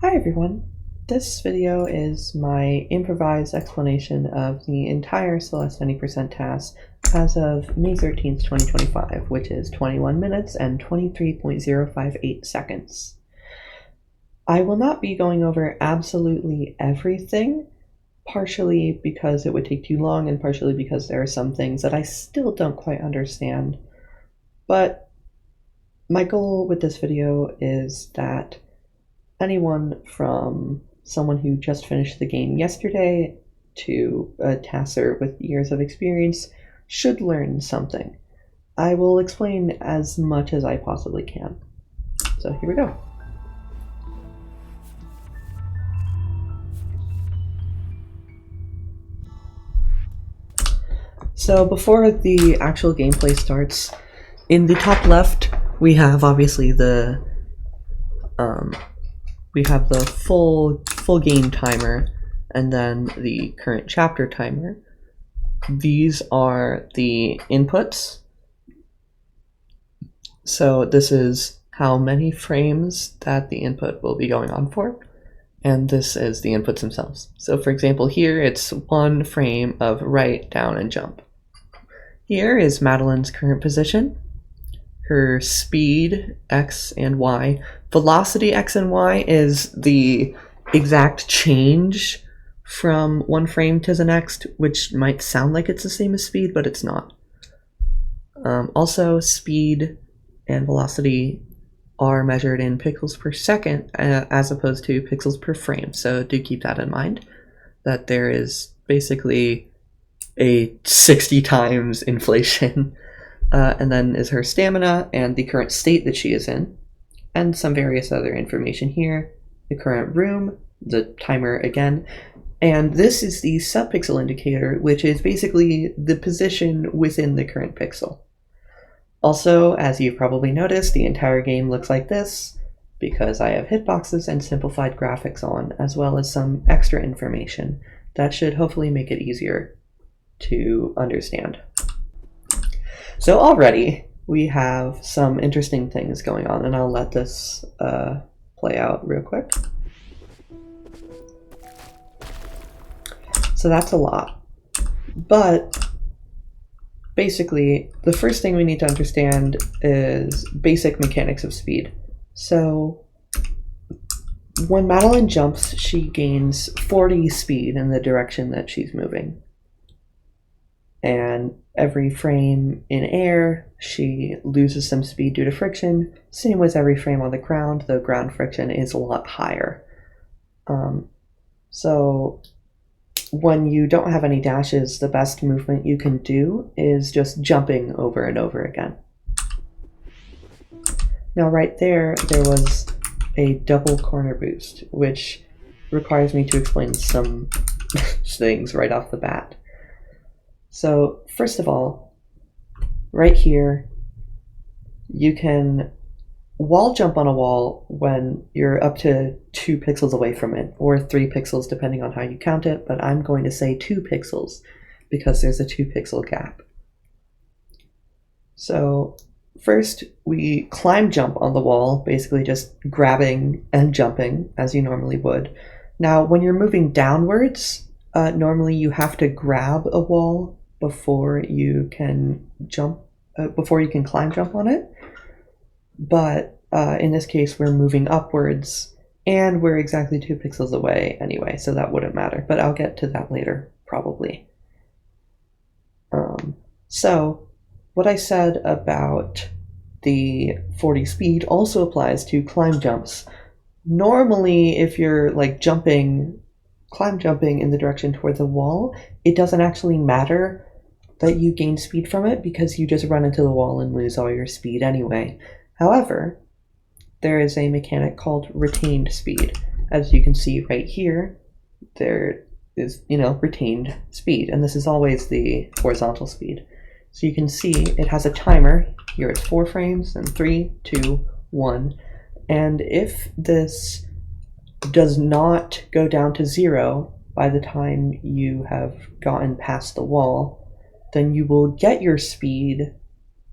Hi everyone! This video is my improvised explanation of the entire Celeste 90% task as of May 13th, 2025, which is 21 minutes and 23.058 seconds. I will not be going over absolutely everything, partially because it would take too long and partially because there are some things that I still don't quite understand. But my goal with this video is that anyone from someone who just finished the game yesterday to a tasser with years of experience should learn something. I will explain as much as I possibly can. So here we go. So before the actual gameplay starts, in the top left we have obviously the full game timer and then the current chapter timer. These are the inputs. So this is how many frames that the input will be going on for, and this is the inputs themselves. So for example, here it's 1 frame of write, down, and jump. Here is Madeline's current position, her speed, x and y. Velocity, x and y, is the exact change from 1 frame to the next, which might sound like it's the same as speed, but it's not. Also, speed and velocity are measured in pixels per second as opposed to pixels per frame, so do keep that in mind, that there is basically a 60 times inflation. And then is her stamina and the current state that she is in, and some various other information here, the current room, the timer again, and this is the subpixel indicator, which is basically the position within the current pixel. Also, as you've probably noticed, the entire game looks like this, because I have hitboxes and simplified graphics on, as well as some extra information that should hopefully make it easier to understand. So already we have some interesting things going on, and I'll let this play out real quick. So that's a lot. But basically, the first thing we need to understand is basic mechanics of speed. So when Madeline jumps, she gains 40 speed in the direction that she's moving. And every frame in air, she loses some speed due to friction. Same with every frame on the ground, though ground friction is a lot higher. So when you don't have any dashes, the best movement you can do is just jumping over and over again. Now right there was a double corner boost, which requires me to explain some things right off the bat. So first of all, right here, you can wall jump on a wall when you're up to 2 pixels away from it, or 3 pixels depending on how you count it, but I'm going to say 2 pixels because there's a 2 pixel gap. So first we climb jump on the wall, basically just grabbing and jumping as you normally would. Now when you're moving downwards, normally you have to grab a wall before you can jump, before you can climb jump on it. But in this case, we're moving upwards, and we're exactly 2 pixels away anyway, so that wouldn't matter. But I'll get to that later, probably. So what I said about the 40 speed also applies to climb jumps. Normally, if you're like climb jumping in the direction toward the wall, it doesn't actually matter that you gain speed from it because you just run into the wall and lose all your speed anyway. However, there is a mechanic called retained speed. As you can see right here, there is, retained speed, and this is always the horizontal speed. So you can see it has a timer. Here it's 4 frames, and 3, 2, 1. And if this does not go down to 0 by the time you have gotten past the wall, then you will get your speed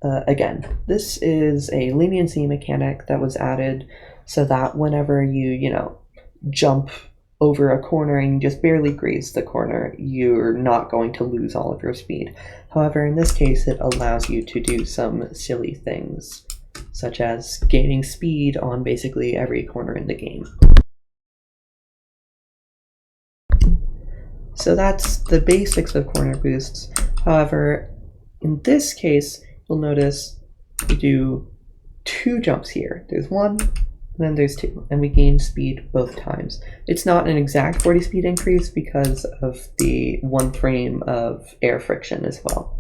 again. This is a leniency mechanic that was added so that whenever you jump over a corner and you just barely graze the corner, you're not going to lose all of your speed. However, in this case, it allows you to do some silly things, such as gaining speed on basically every corner in the game. So that's the basics of corner boosts. However, in this case, you'll notice we do 2 jumps here. There's 1, and then there's 2, and we gain speed both times. It's not an exact 40 speed increase because of the 1 frame of air friction as well.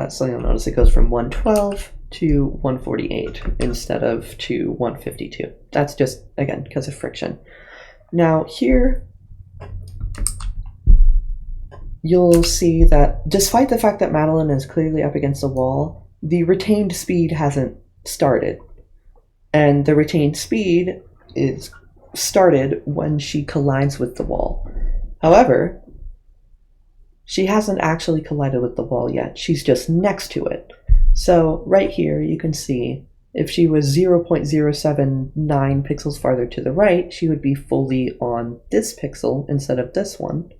So you'll notice it goes from 112 to 148 instead of to 152. That's just, again, because of friction. Now here, you'll see that despite the fact that Madeline is clearly up against the wall, the retained speed hasn't started. And the retained speed is started when she collides with the wall. However, she hasn't actually collided with the wall yet. She's just next to it. So right here, you can see if she was 0.079 pixels farther to the right, she would be fully on this pixel instead of this one.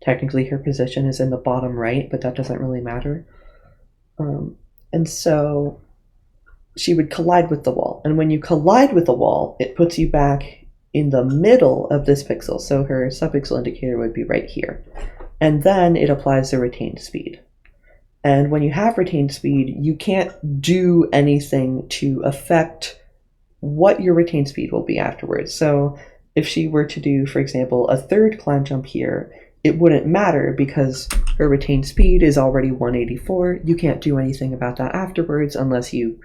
Technically, her position is in the bottom right, but that doesn't really matter. And so she would collide with the wall. And when you collide with the wall, it puts you back in the middle of this pixel. So her subpixel indicator would be right here. And then it applies the retained speed. And when you have retained speed, you can't do anything to affect what your retained speed will be afterwards. So if she were to do, for example, a 3rd climb jump here, it wouldn't matter because her retained speed is already 184. You can't do anything about that afterwards unless you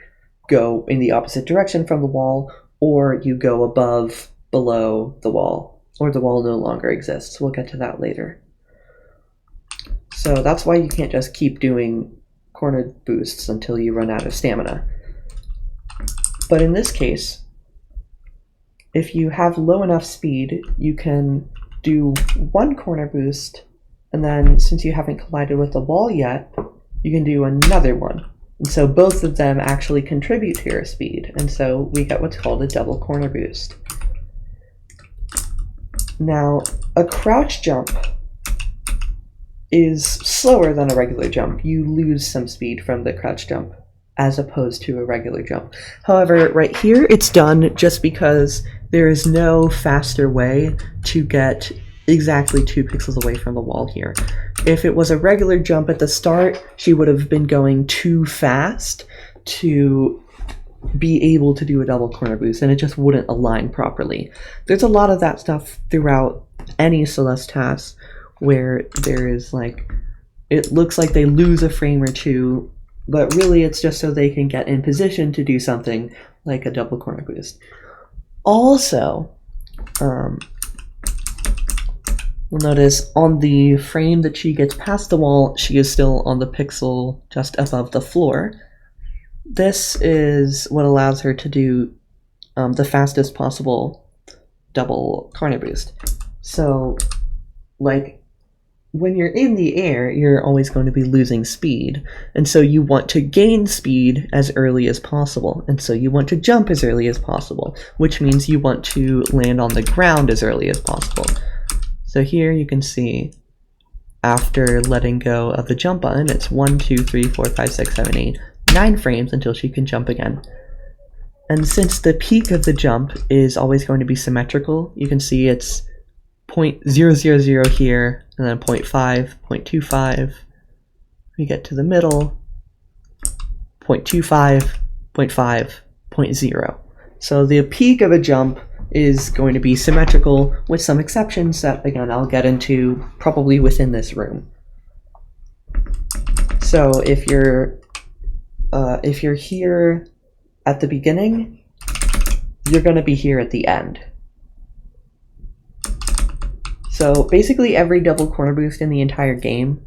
go in the opposite direction from the wall, or you go above, below the wall, or the wall no longer exists. We'll get to that later. So that's why you can't just keep doing corner boosts until you run out of stamina. But in this case, if you have low enough speed, you can do 1 corner boost, and then since you haven't collided with the wall yet, you can do another one. And so both of them actually contribute to your speed, and so we get what's called a double corner boost. Now, a crouch jump is slower than a regular jump. You lose some speed from the crouch jump as opposed to a regular jump. However, right here, it's done just because there is no faster way to get exactly 2 pixels away from the wall here. If it was a regular jump at the start, she would have been going too fast to be able to do a double corner boost, and it just wouldn't align properly. There's a lot of that stuff throughout any Celeste task where there is it looks like they lose a frame or 2, but really it's just so they can get in position to do something like a double corner boost. Also, you'll notice on the frame that she gets past the wall, she is still on the pixel just above the floor. This is what allows her to do the fastest possible double corner boost. So, when you're in the air, you're always going to be losing speed. And so you want to gain speed as early as possible. And so you want to jump as early as possible, which means you want to land on the ground as early as possible. So here you can see after letting go of the jump button, it's 1, 2, 3, 4, 5, 6, 7, 8, 9 frames until she can jump again. And since the peak of the jump is always going to be symmetrical, you can see it's 0.000 here, and then 0.5, 0.25. We get to the middle, 0.25, 0.5, 0.0. So the peak of a jump is going to be symmetrical with some exceptions that, again, I'll get into probably within this room. So if you're here at the beginning, you're going to be here at the end. So basically every double corner boost in the entire game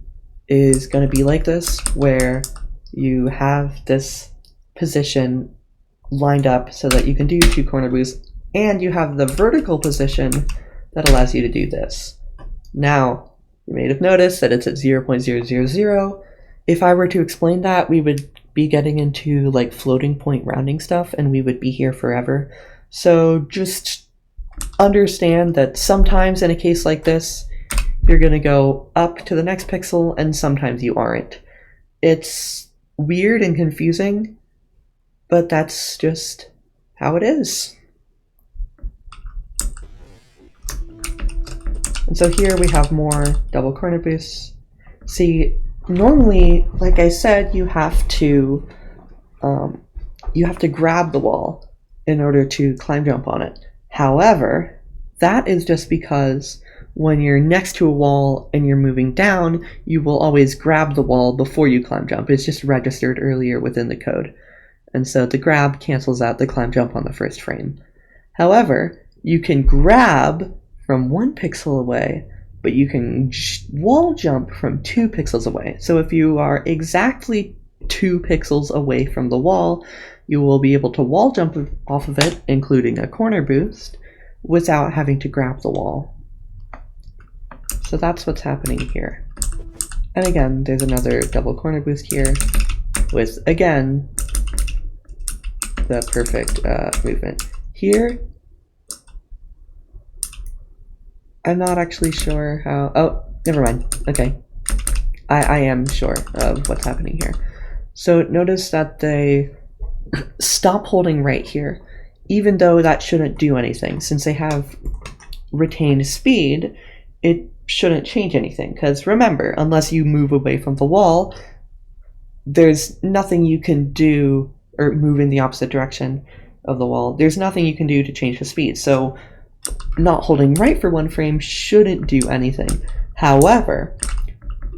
is going to be like this, where you have this position lined up so that you can do 2 corner boosts, and you have the vertical position that allows you to do this. Now, you may have noticed that it's at 0.000. If I were to explain that, we would be getting into floating point rounding stuff, and we would be here forever. So just understand that sometimes in a case like this, you're going to go up to the next pixel and sometimes you aren't. It's weird and confusing, but that's just how it is. And so here we have more double corner boosts. See, normally, like I said, you have to grab the wall in order to climb jump on it. However, that is just because when you're next to a wall and you're moving down, you will always grab the wall before you climb jump. It's just registered earlier within the code. And so the grab cancels out the climb jump on the first frame. However, you can grab from 1 pixel away, but you can wall jump from 2 pixels away. So if you are exactly 2 pixels away from the wall, you will be able to wall jump off of it, including a corner boost, without having to grab the wall. So that's what's happening here. And again, there's another double corner boost here with, again, the perfect movement. Here, I'm not actually sure how... Oh, never mind. Okay. I am sure of what's happening here. So notice that they stop holding right here, even though that shouldn't do anything. Since they have retained speed, it shouldn't change anything. Because remember, unless you move away from the wall, there's nothing you can do, or move in the opposite direction of the wall. There's nothing you can do to change the speed. So not holding right for 1 frame shouldn't do anything. However,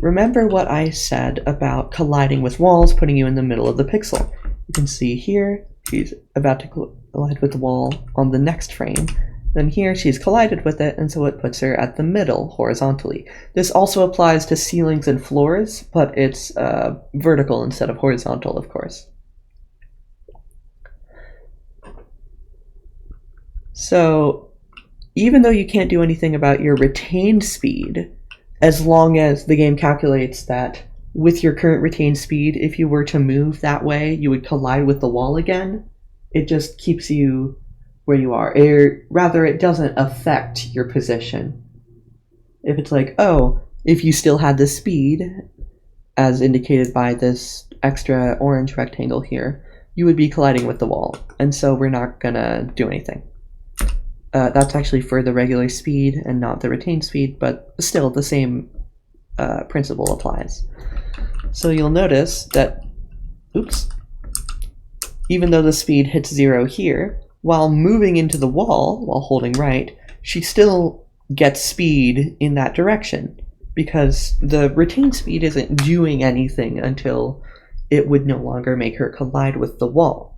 remember what I said about colliding with walls, putting you in the middle of the pixel. You can see here, she's about to collide with the wall on the next frame. Then here, she's collided with it, and so it puts her at the middle horizontally. This also applies to ceilings and floors, but it's vertical instead of horizontal, of course. So even though you can't do anything about your retained speed, as long as the game calculates that with your current retained speed, if you were to move that way, you would collide with the wall again, it just keeps you where you are. Or rather, it doesn't affect your position. If it's like, oh, if you still had the speed, as indicated by this extra orange rectangle here, you would be colliding with the wall. And so we're not gonna do anything. That's actually for the regular speed and not the retained speed, but still the same principle applies. So you'll notice that, oops, even though the speed hits 0 here, while moving into the wall, while holding right, she still gets speed in that direction, because the retained speed isn't doing anything until it would no longer make her collide with the wall.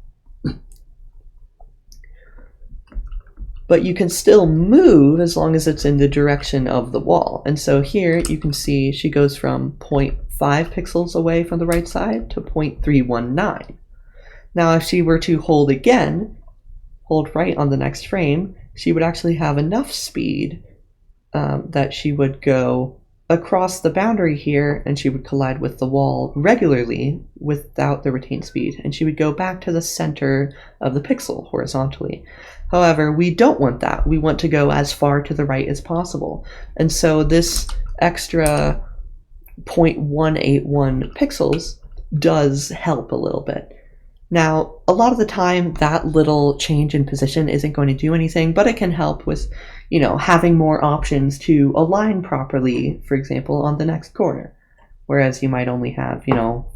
But you can still move as long as it's in the direction of the wall. And so here you can see she goes from 0.5 pixels away from the right side to 0.319. Now if she were to hold again, hold right on the next frame, she would actually have enough speed that she would go across the boundary here and she would collide with the wall regularly without the retained speed. And she would go back to the center of the pixel horizontally. However, we don't want that. We want to go as far to the right as possible. And so this extra 0.181 pixels does help a little bit. Now, a lot of the time, that little change in position isn't going to do anything, but it can help with, having more options to align properly, for example, on the next corner. Whereas you might only have,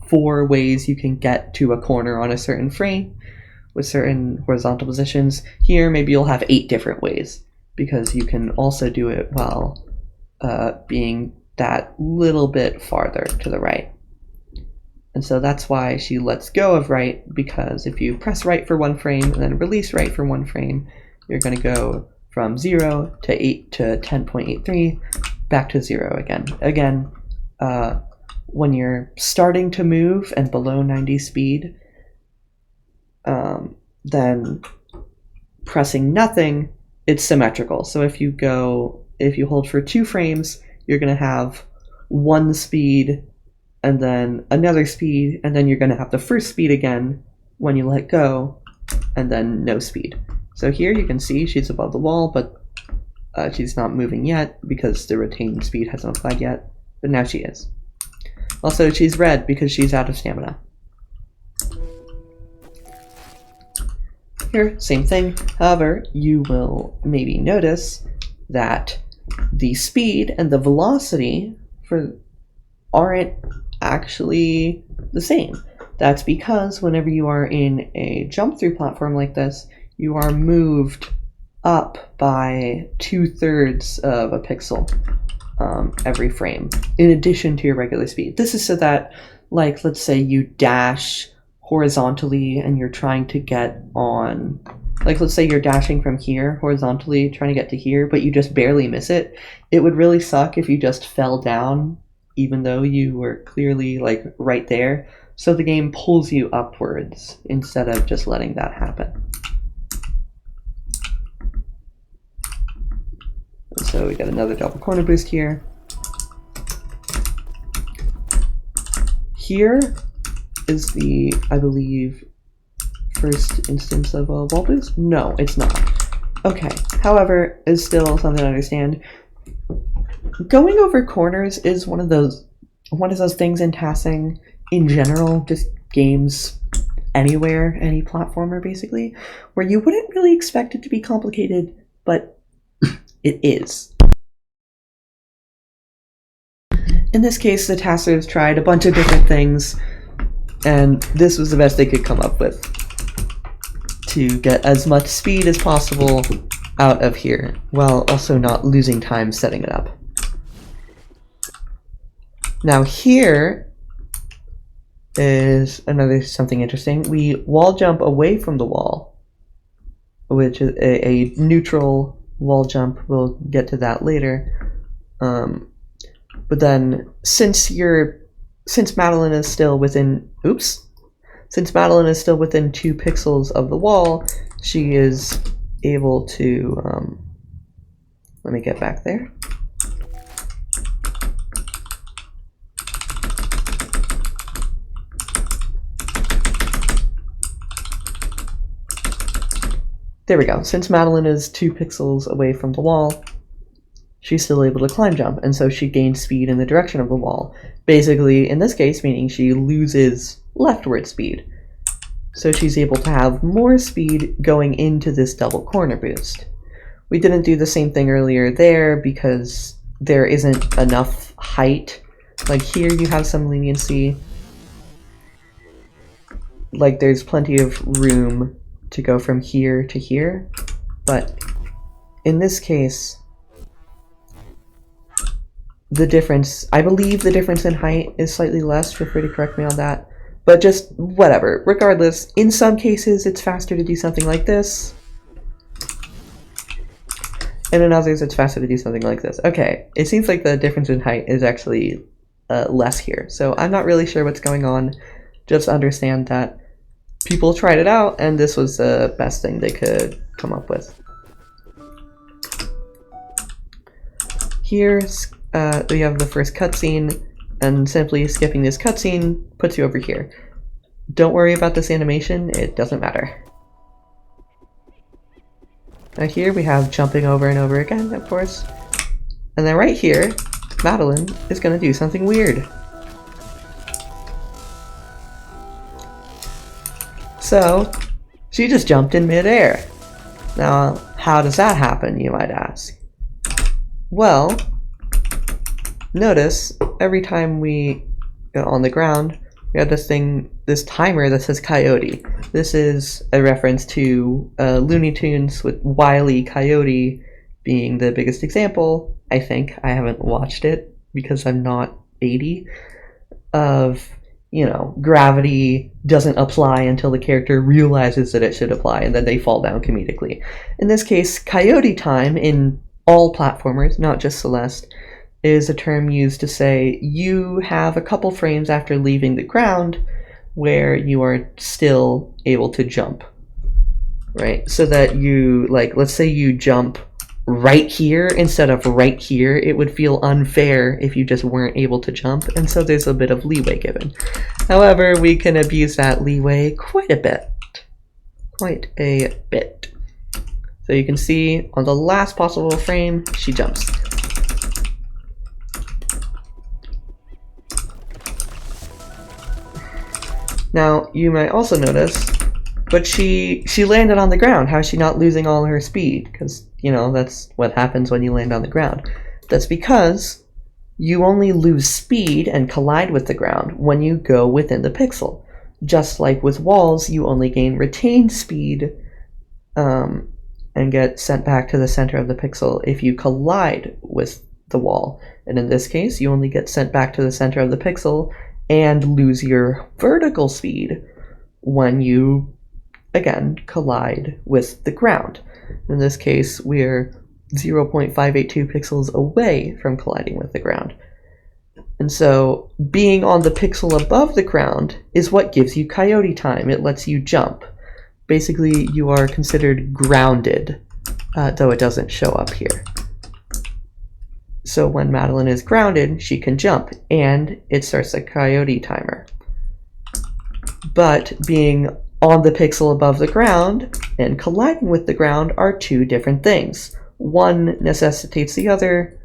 4 ways you can get to a corner on a certain frame with certain horizontal positions. Here, maybe you'll have 8 different ways, because you can also do it while being that little bit farther to the right. And so that's why she lets go of right, because if you press right for 1 frame and then release right for 1 frame, you're going to go from 0 to 10.83 back to 0 again. Again, when you're starting to move and below 90 speed, then pressing nothing, it's symmetrical. So if you hold for 2 frames, you're going to have 1 speed and then another speed, and then you're going to have the first speed again when you let go, and then no speed. So here you can see she's above the wall, but she's not moving yet because the retained speed hasn't applied yet, but now she is. Also, she's red because she's out of stamina. Here, same thing. However, you will maybe notice that the speed and the velocity aren't actually the same. That's because whenever you are in a jump-through platform like this, you are moved up by 2/3 of a pixel every frame, in addition to your regular speed. This is so that, like, let's say you dash horizontally and you're trying to get on, like, let's say you're dashing from here horizontally trying to get to here, but you just barely miss it. It would really suck if you just fell down even though you were clearly, like, right there. So the game pulls you upwards instead of just letting that happen. So we got another double corner boost here. Here is the, I believe, first instance of a wall boost? No, it's not. Okay, however, is still something to understand. Going over corners is one of those things in TASing in general, just games anywhere, any platformer basically, where you wouldn't really expect it to be complicated, but it is. In this case, the TASers tried a bunch of different things, and this was the best they could come up with to get as much speed as possible out of here, while also not losing time setting it up. Now here is another something interesting. We wall jump away from the wall, which is a neutral wall jump. We'll get to that later. But then since Madeline is still within, since Madeline is still within 2 pixels of the wall, she is able to, let me get back there. There we go. Since Madeline is 2 pixels away from the wall, she's still able to climb jump, and so she gains speed in the direction of the wall. Basically, in this case, meaning she loses leftward speed. So she's able to have more speed going into this double corner boost. We didn't do the same thing earlier there because there isn't enough height. Like here you have some leniency. Like there's plenty of room to go from here to here, but in this case, the difference, I believe the difference in height is slightly less. Feel free to correct me on that, but just whatever. Regardless, in some cases it's faster to do something like this, and in others it's faster to do something like this. Okay, it seems like the difference in height is actually less here, so I'm not really sure what's going on. Just understand that people tried it out, and this was the best thing they could come up with. Here, we have the first cutscene, and simply skipping this cutscene puts you over here. Don't worry about this animation, it doesn't matter. Now here we have jumping over and over again, of course. And then right here, Madeline is going to do something weird. So, she just jumped in midair. Now, how does that happen, you might ask? Well, notice every time we go on the ground, we have this timer that says Coyote. This is a reference to Looney Tunes, with Wile E. Coyote being the biggest example, I think. I haven't watched it because I'm not 80, of, you know, gravity doesn't apply until the character realizes that it should apply, and then they fall down comedically. In this case, Coyote time in all platformers, not just Celeste, is a term used to say you have a couple frames after leaving the ground where you are still able to jump, right? So that you, like, let's say you jump right here instead of right here, it would feel unfair if you just weren't able to jump, and so there's a bit of leeway given. However, we can abuse that leeway quite a bit. Quite a bit. So you can see on the last possible frame, she jumps. Now, you might also notice, but she landed on the ground. How is she not losing all her speed? Because, you know, that's what happens when you land on the ground. That's because you only lose speed and collide with the ground when you go within the pixel. Just like with walls, you only gain retained speed and get sent back to the center of the pixel if you collide with the wall. And in this case, you only get sent back to the center of the pixel and lose your vertical speed when you, again, collide with the ground. In this case, we're 0.582 pixels away from colliding with the ground. And so being on the pixel above the ground is what gives you coyote time. It lets you jump. Basically, you are considered grounded, though it doesn't show up here. So when Madeline is grounded, she can jump, and it starts a coyote timer. But being on the pixel above the ground and colliding with the ground are two different things. One necessitates the other,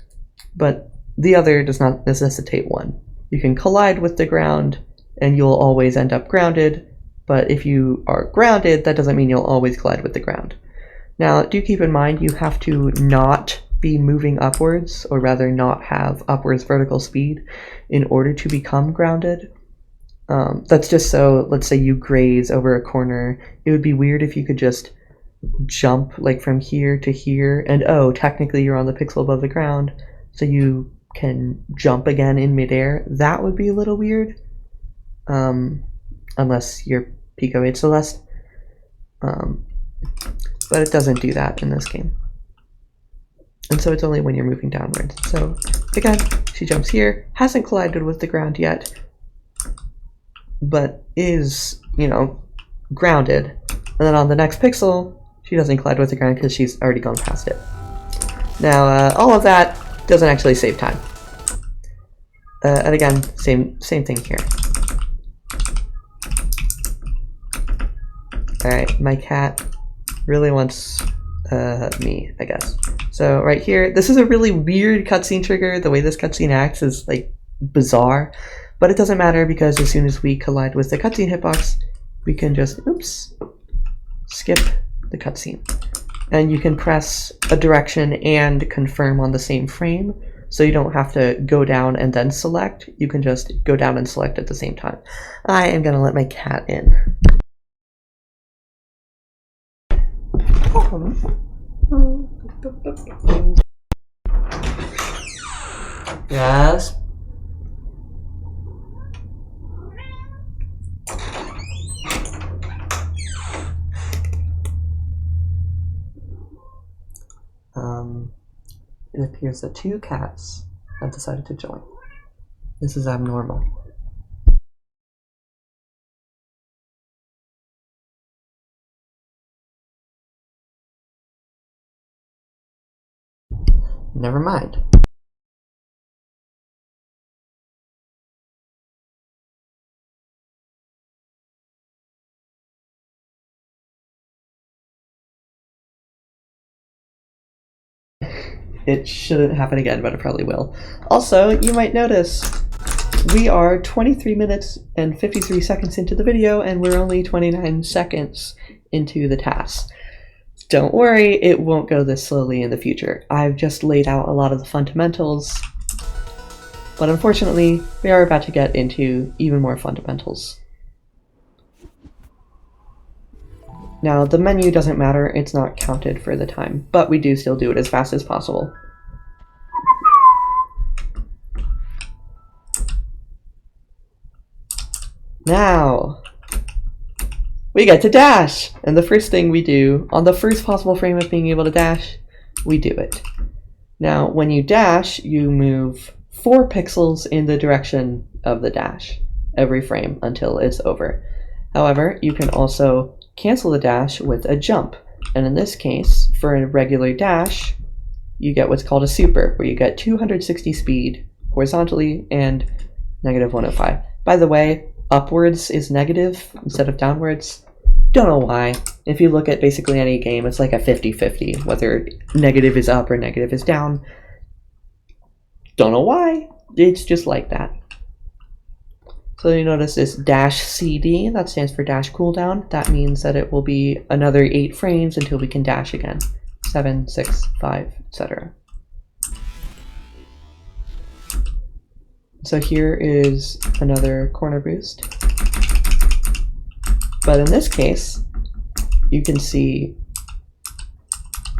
but the other does not necessitate one. You can collide with the ground, and you'll always end up grounded, but if you are grounded, that doesn't mean you'll always collide with the ground. Now, do keep in mind you have to not be moving upwards, or rather not have upwards vertical speed in order to become grounded. That's just so, let's say you graze over a corner. It would be weird if you could just jump like from here to here, and oh, technically you're on the pixel above the ground, so you can jump again in midair. That would be a little weird, unless you're Pico 8 Celeste. But it doesn't do that in this game. And so it's only when you're moving downwards. So again, she jumps here, hasn't collided with the ground yet, but is, you know, grounded. And then on the next pixel, she doesn't collide with the ground because she's already gone past it. Now, all of that doesn't actually save time. And again, same thing here. Alright, my cat really wants me, I guess. So right here, this is a really weird cutscene trigger. The way this cutscene acts is like bizarre, but it doesn't matter because as soon as we collide with the cutscene hitbox, we can just, oops, skip the cutscene. And you can press a direction and confirm on the same frame, so you don't have to go down and then select. You can just go down and select at the same time. I am gonna let my cat in. Yes. It appears that 2 cats have decided to join. This is abnormal. Never mind. It shouldn't happen again, but it probably will. Also, you might notice we are 23 minutes and 53 seconds into the video, and we're only 29 seconds into the task. Don't worry, it won't go this slowly in the future. I've just laid out a lot of the fundamentals, but unfortunately, we are about to get into even more fundamentals. Now, the menu doesn't matter, it's not counted for the time, but we do still do it as fast as possible. Now, we get to dash! And the first thing we do, on the first possible frame of being able to dash, we do it. Now, when you dash, you move 4 pixels in the direction of the dash every frame until it's over. However, you can also cancel the dash with a jump. And in this case, for a regular dash, you get what's called a super, where you get 260 speed horizontally and negative 105. By the way, upwards is negative instead of downwards. Don't know why. If you look at basically any game, it's like a 50-50, whether negative is up or negative is down. Don't know why. It's just like that. So you notice this -CD, that stands for dash cooldown. That means that it will be another 8 frames until we can dash again. 7, 6, 5, etc. So here is another corner boost. But in this case, you can see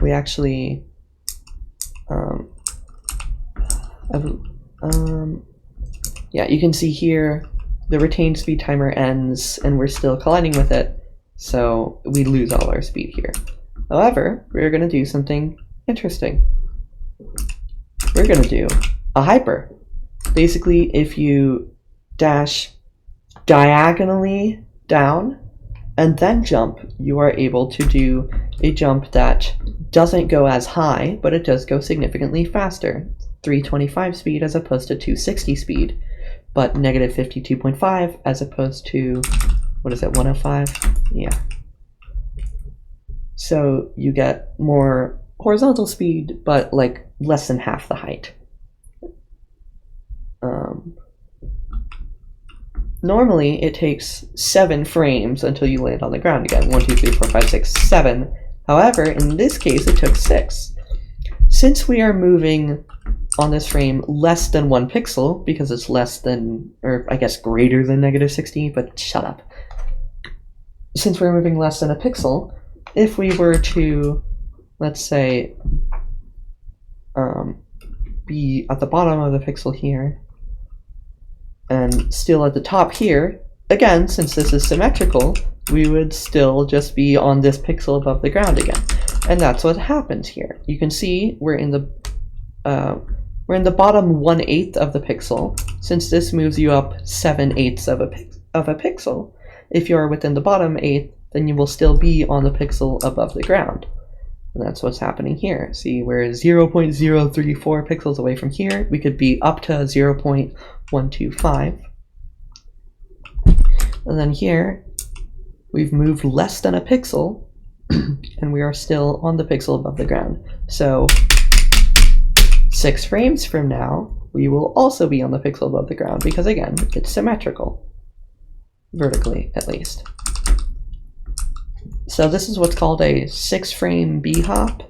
we actually yeah, you can see here the retained speed timer ends and we're still colliding with it, so we lose all our speed here. However, we're going to do something interesting. We're going to do a hyper. Basically, if you dash diagonally down and then jump, you are able to do a jump that doesn't go as high, but it does go significantly faster. 325 speed as opposed to 260 speed, but negative 52.5 as opposed to, what is it, 105? Yeah. So you get more horizontal speed, but like less than half the height. Normally it takes 7 frames until you land on the ground again. 1, 2, 3, 4, 5, 6, 7. However, in this case it took 6. Since we are moving on this frame less than 1 pixel, because it's less than, or I guess greater than -60, but shut up. Since we're moving less than a pixel, if we were to, let's say, be at the bottom of the pixel here, and still at the top here, again, since this is symmetrical, we would still just be on this pixel above the ground again. And that's what happens here. You can see we're in the bottom 1/8 of the pixel. Since this moves you up 7/8 of a pixel, if you're within the bottom 1/8, then you will still be on the pixel above the ground. And that's what's happening here. See, we're 0.034 pixels away from here. We could be up to 0.125. And then here, we've moved less than a pixel, and we are still on the pixel above the ground. So 6 frames from now, we will also be on the pixel above the ground because, again, it's symmetrical. Vertically, at least. So this is what's called a 6-frame b-hop.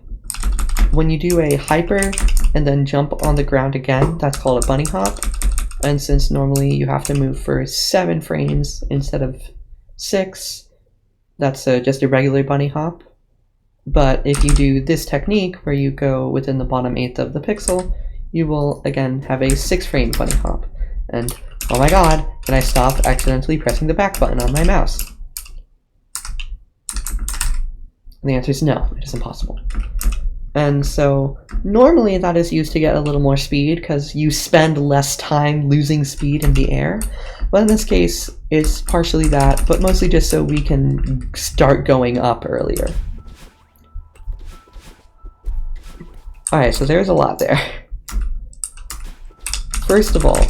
When you do a hyper and then jump on the ground again, that's called a bunny hop. And since normally you have to move for 7 frames instead of 6, that's just a regular bunny hop. But if you do this technique where you go within the bottom 1/8 of the pixel, you will again have a 6-frame bunny hop. And oh my god, can I stop accidentally pressing the back button on my mouse? And the answer is no, it is impossible. And so normally that is used to get a little more speed because you spend less time losing speed in the air. But in this case, it's partially that, but mostly just so we can start going up earlier. Alright, so there's a lot there. First of all,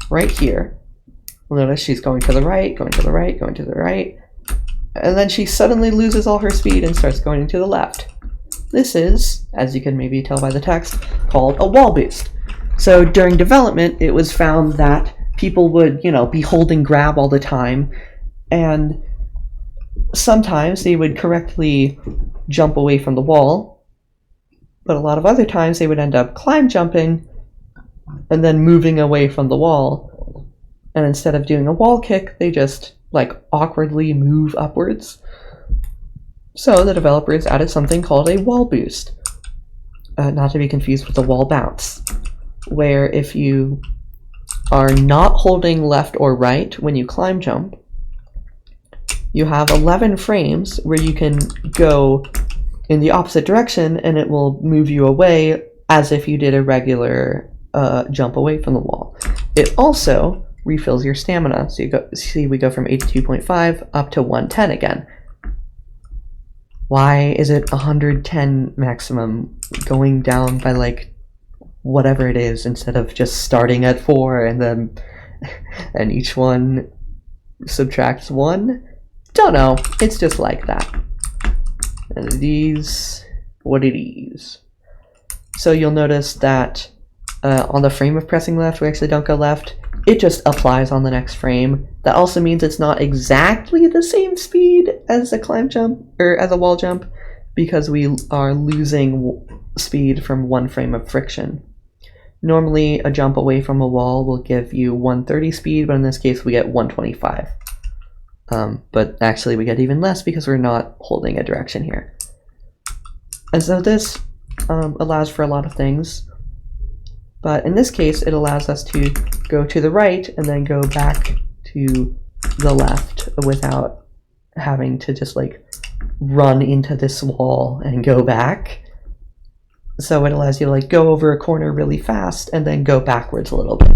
right here, you'll notice she's going to the right, going to the right, going to the right, and then she suddenly loses all her speed and starts going to the left. This is, as you can maybe tell by the text, called a wall boost. So during development, it was found that people would, be holding grab all the time, and sometimes they would correctly jump away from the wall, but a lot of other times they would end up climb jumping and then moving away from the wall. And instead of doing a wall kick, they just awkwardly move upwards. So the developers added something called a wall boost, not to be confused with a wall bounce, where if you are not holding left or right when you climb jump, you have 11 frames where you can go in the opposite direction and it will move you away as if you did a regular jump away from the wall. It also refills your stamina. So we go from 82.5 up to 110 again. Why is it 110 maximum going down by whatever it is instead of just starting at 4 and then and each one subtracts 1. Don't know, it's just like that. And it is what it is. So you'll notice that on the frame of pressing left, we actually don't go left. It just applies on the next frame. That also means it's not exactly the same speed as a climb jump, or as a wall jump, because we are losing speed from one frame of friction. Normally, a jump away from a wall will give you 130 speed, but in this case we get 125. But actually we get even less because we're not holding a direction here. And so this allows for a lot of things. But in this case, it allows us to go to the right and then go back to the left without having to just like run into this wall and go back. So it allows you to like go over a corner really fast and then go backwards a little bit,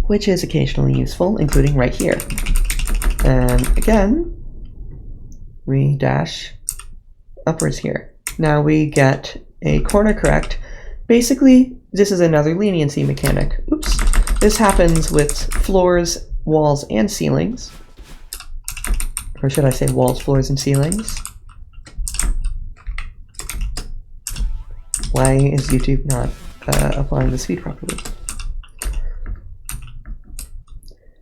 which is occasionally useful, including right here. And again, we dash upwards here. Now we get a corner correct. Basically, this is another leniency mechanic. Oops. This happens with floors, walls, and ceilings. Or should I say walls, floors, and ceilings? Why is YouTube not applying the speed properly?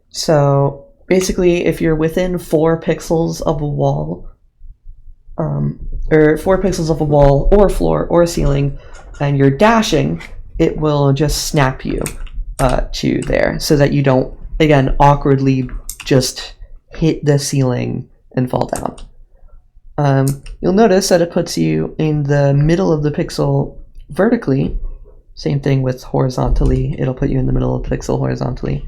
So basically, if you're within 4 pixels of a wall, or 4 pixels of a wall or floor or ceiling, and you're dashing, it will just snap you to there, so that you don't, again, awkwardly just hit the ceiling and fall down. You'll notice that it puts you in the middle of the pixel vertically. Same thing with horizontally. It'll put you in the middle of the pixel horizontally.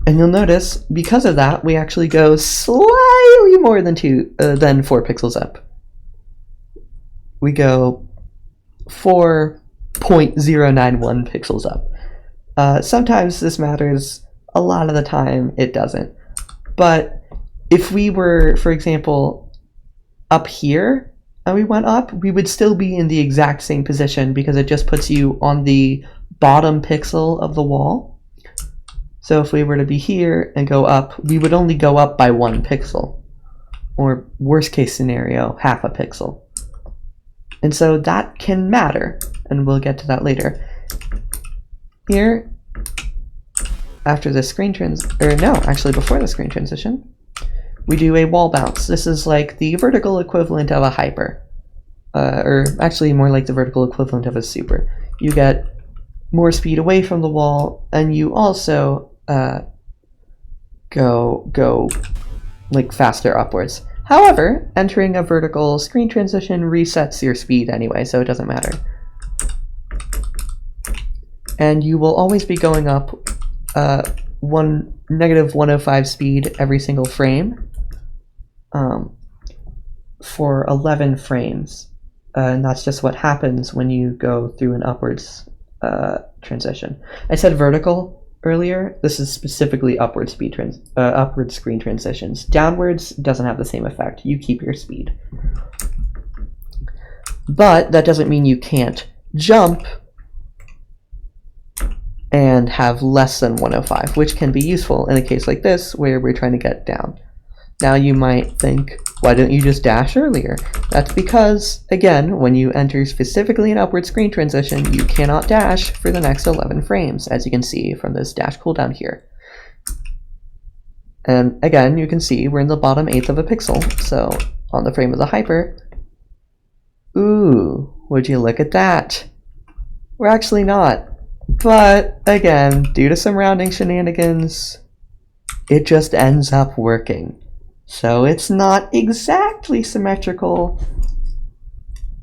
And you'll notice, because of that, we actually go slightly more than 4 pixels up. We go 4.091 pixels up. Sometimes this matters. A lot of the time, it doesn't. But if we were, for example, up here, and we went up, we would still be in the exact same position because it just puts you on the bottom pixel of the wall. So if we were to be here and go up, we would only go up by 1 pixel, or worst case scenario, half a pixel. And so that can matter, and we'll get to that later. Here, after the screen before the screen transition, we do a wall bounce. This is like the vertical equivalent of a hyper, or actually more like the vertical equivalent of a super. You get more speed away from the wall, and you also go like faster upwards. However, entering a vertical screen transition resets your speed anyway, so it doesn't matter. And you will always be going up -105 speed every single frame for 11 frames. And that's just what happens when you go through an upwards transition. I said vertical earlier. This is specifically upward screen transitions. Downwards doesn't have the same effect. You keep your speed. But that doesn't mean you can't jump and have less than 105, which can be useful in a case like this where we're trying to get down. Now you might think, why didn't you just dash earlier? That's because, again, when you enter specifically an upward screen transition, you cannot dash for the next 11 frames, as you can see from this dash cooldown here. And again, you can see we're in the bottom 1/8 of a pixel, so on the frame of the hyper, ooh, would you look at that? We're actually not. But again, due to some rounding shenanigans, it just ends up working. So it's not exactly symmetrical,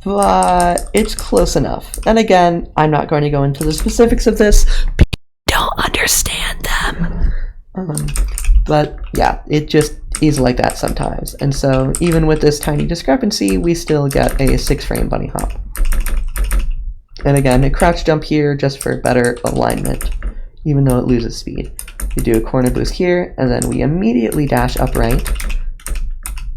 but it's close enough. And again, I'm not going to go into the specifics of this because I don't understand them. But yeah, it just is like that sometimes. And so even with this tiny discrepancy, we still get a 6-frame bunny hop. And again, a crouch jump here just for better alignment, even though it loses speed. We do a corner boost here, and then we immediately dash upright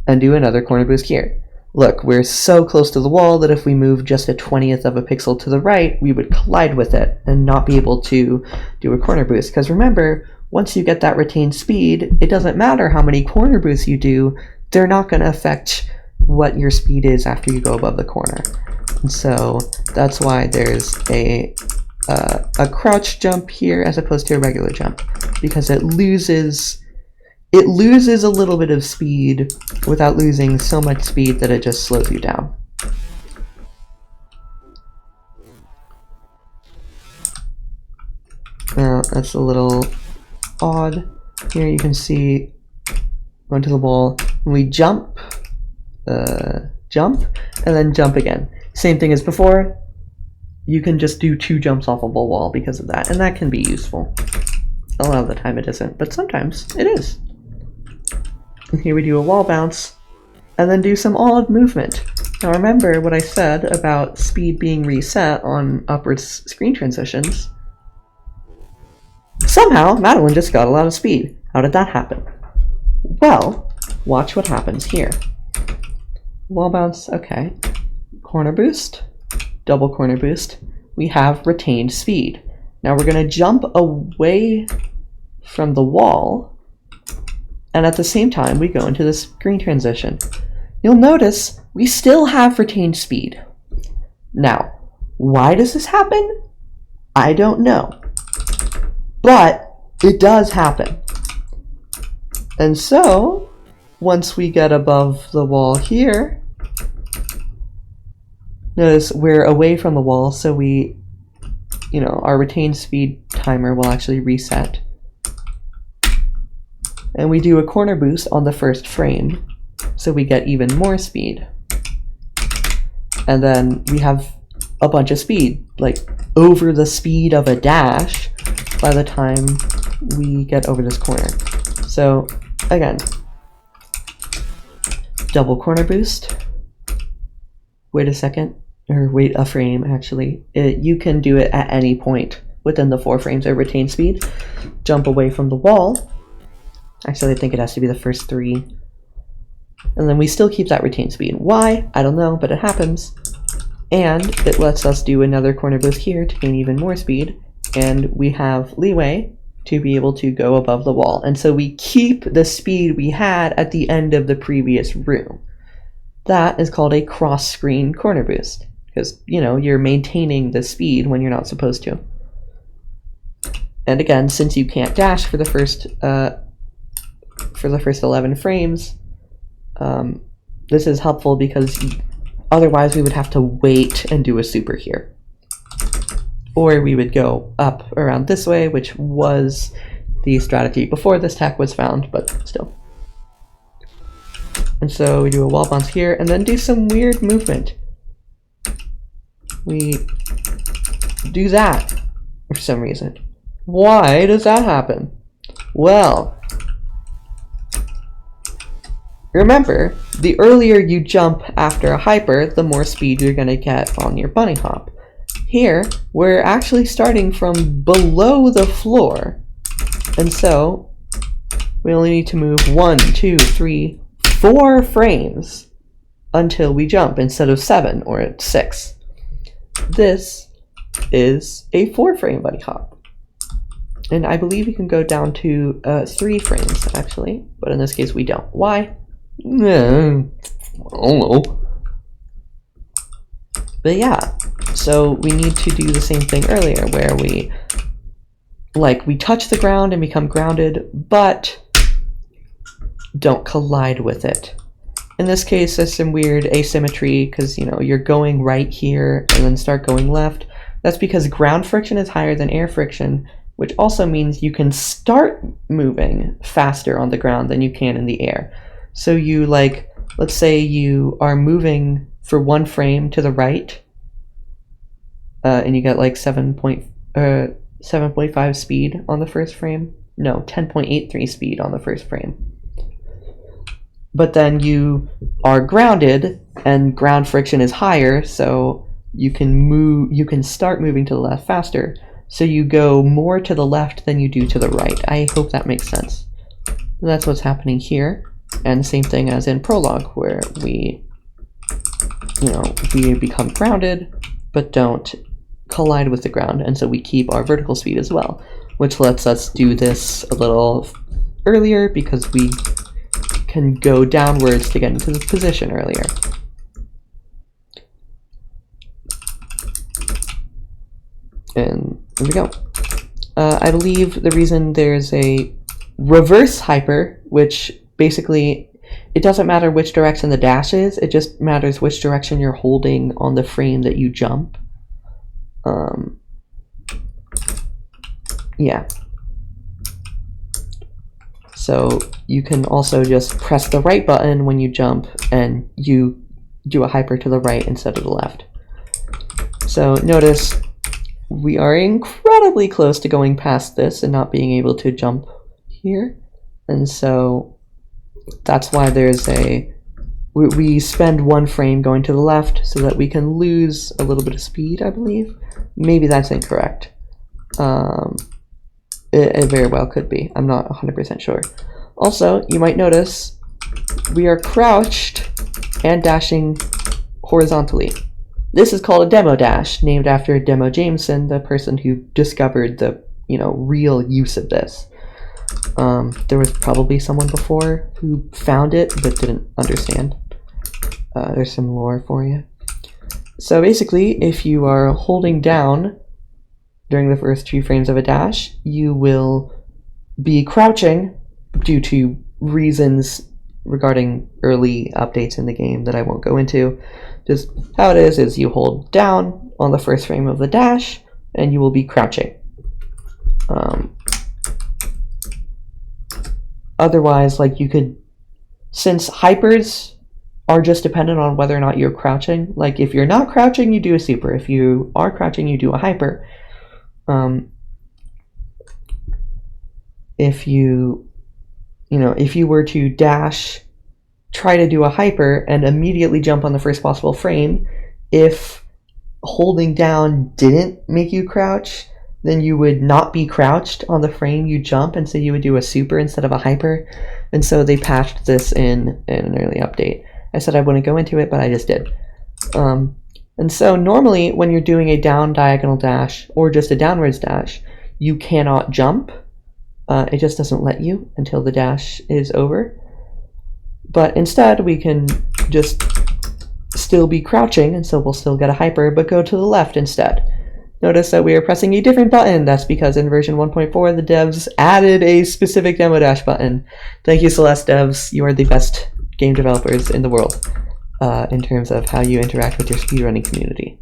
and do another corner boost here. look, we're so close to the wall that if we move just a 20th of a pixel to the right, we would collide with it and not be able to do a corner boost. Because remember, once you get that retained speed, it doesn't matter how many corner boosts you do, they're not going to affect what your speed is after you go above the corner. And so that's why there's a crouch jump here as opposed to a regular jump, because it loses a little bit of speed without losing so much speed that it just slows you down. Now that's a little odd. Here you can see going to the wall. When we jump, jump, and then jump again. Same thing as before. You can just do 2 jumps off of a wall because of that, and that can be useful. A lot of the time it isn't, but sometimes it is. And here we do a wall bounce, and then do some odd movement. Now remember what I said about speed being reset on upwards screen transitions. Somehow, Madeline just got a lot of speed. How did that happen? Well, watch what happens here. Wall bounce, okay. Corner boost, double corner boost. We have retained speed. Now we're going to jump away from the wall, and at the same time we go into the screen transition. You'll notice we still have retained speed. Now, why does this happen? I don't know. But it does happen. And so, once we get above the wall here, notice we're away from the wall, so our retained speed timer will actually reset. And we do a corner boost on the first frame, so we get even more speed. And then we have a bunch of speed, like over the speed of a dash by the time we get over this corner. So again, double corner boost. Wait a second, or wait a frame actually. You can do it at any point within the 4 frames of retained speed. Jump away from the wall. Actually, I think it has to be the first 3. And then we still keep that retained speed. Why? I don't know, but it happens. And it lets us do another corner boost here to gain even more speed. And we have leeway to be able to go above the wall. And so we keep the speed we had at the end of the previous room. That is called a cross-screen corner boost, because, you're maintaining the speed when you're not supposed to. And again, since you can't dash for the first 11 frames, this is helpful because otherwise we would have to wait and do a super here. Or we would go up around this way, which was the strategy before this tech was found, but still. And so we do a wall bounce here, and then do some weird movement. We do that for some reason. Why does that happen? Well, remember, the earlier you jump after a hyper, the more speed you're going to get on your bunny hop. Here, we're actually starting from below the floor, and so we only need to move 1, 2, 3, 4 frames until we jump instead of 7 or 6. This is a 4-frame bunny hop, and I believe you can go down to 3 frames actually, but in this case we don't. Why? I don't know. But yeah, so we need to do the same thing earlier where we touch the ground and become grounded, but don't collide with it. In this case, there's some weird asymmetry because, you're going right here and then start going left. That's because ground friction is higher than air friction, which also means you can start moving faster on the ground than you can in the air. So you, let's say you are moving for 1 frame to the right, and you get 7.5 speed on the first frame. No, 10.83 speed on the first frame. But then you are grounded, and ground friction is higher, so you can start moving to the left faster. So you go more to the left than you do to the right. I hope that makes sense. And that's what's happening here. And same thing as in prologue, where we we become grounded, but don't collide with the ground, and so we keep our vertical speed as well, which lets us do this a little earlier because we can go downwards to get into the position earlier. And there we go. I believe the reason there's a reverse hyper, which basically it doesn't matter which direction the dash is, it just matters which direction you're holding on the frame that you jump. Yeah. So you can also just press the right button when you jump and you do a hyper to the right instead of the left. So notice we are incredibly close to going past this and not being able to jump here. And so that's why there's we spend one frame going to the left so that we can lose a little bit of speed, I believe. Maybe that's incorrect. It very well could be. I'm not 100% sure. Also, you might notice we are crouched and dashing horizontally. This is called a demo dash, named after Demo Jameson, the person who discovered the real use of this. There was probably someone before who found it but didn't understand. There's some lore for you. So basically, if you are holding down during the first 2 frames of a dash, you will be crouching due to reasons regarding early updates in the game that I won't go into. Just how it is you hold down on the first frame of the dash and you will be crouching. Otherwise, like since hypers are just dependent on whether or not you're crouching, like if you're not crouching, you do a super. If you are crouching, you do a hyper. If you were to dash, try to do a hyper and immediately jump on the first possible frame, if holding down didn't make you crouch, then you would not be crouched on the frame you jump, and so you would do a super instead of a hyper. And so they patched this in an early update. I said I wouldn't go into it, but I just did. And so normally when you're doing a down diagonal dash or just a downwards dash, you cannot jump. It just doesn't let you until the dash is over. But instead we can just still be crouching, and so we'll still get a hyper, but go to the left instead. Notice that we are pressing a different button. That's because in version 1.4 the devs added a specific demo dash button. Thank you, Celeste devs. You are the best game developers in the world in terms of how you interact with your speedrunning community.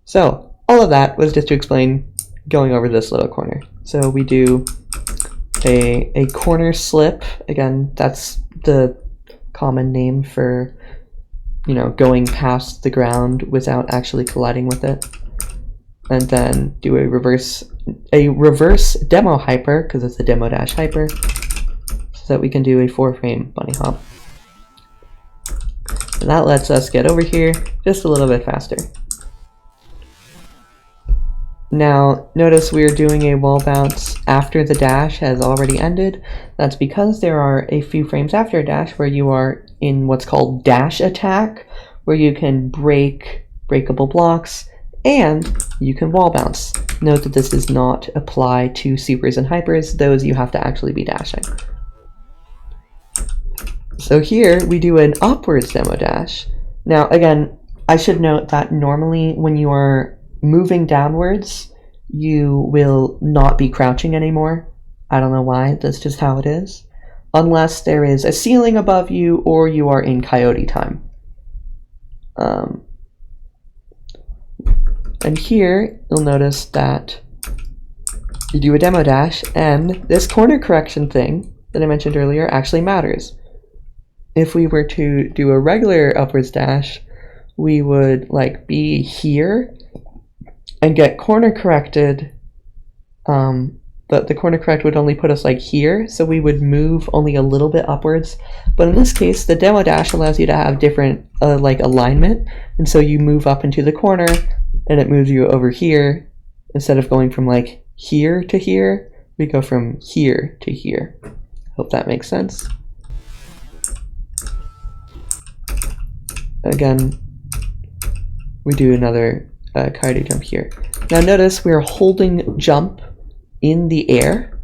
So all of that was just to explain going over this little corner. So we do a corner slip. Again, that's the common name for going past the ground without actually colliding with it. And then do a reverse demo hyper, because it's a demo dash hyper, so that we can do a 4-frame bunny hop. And that lets us get over here just a little bit faster. Now, notice we're doing a wall bounce after the dash has already ended. That's because there are a few frames after a dash where you are in what's called dash attack, where you can break breakable blocks, and you can wall bounce. Note that this does not apply to supers and hypers. Those you have to actually be dashing. So here we do an upwards demo dash. Now again, I should note that normally when you are moving downwards, you will not be crouching anymore. I don't know why, that's just how it is. Unless there is a ceiling above you or you are in coyote time. And here, you'll notice that you do a demo dash, and this corner correction thing that I mentioned earlier actually matters. If we were to do a regular upwards dash, we would be here and get corner corrected, but the corner correct would only put us here, so we would move only a little bit upwards. But in this case, the demo dash allows you to have different alignment, and so you move up into the corner, and it moves you over here. Instead of going from here to here, we go from here to here. Hope that makes sense. Again, we do another cardio jump here. Now notice we're holding jump in the air.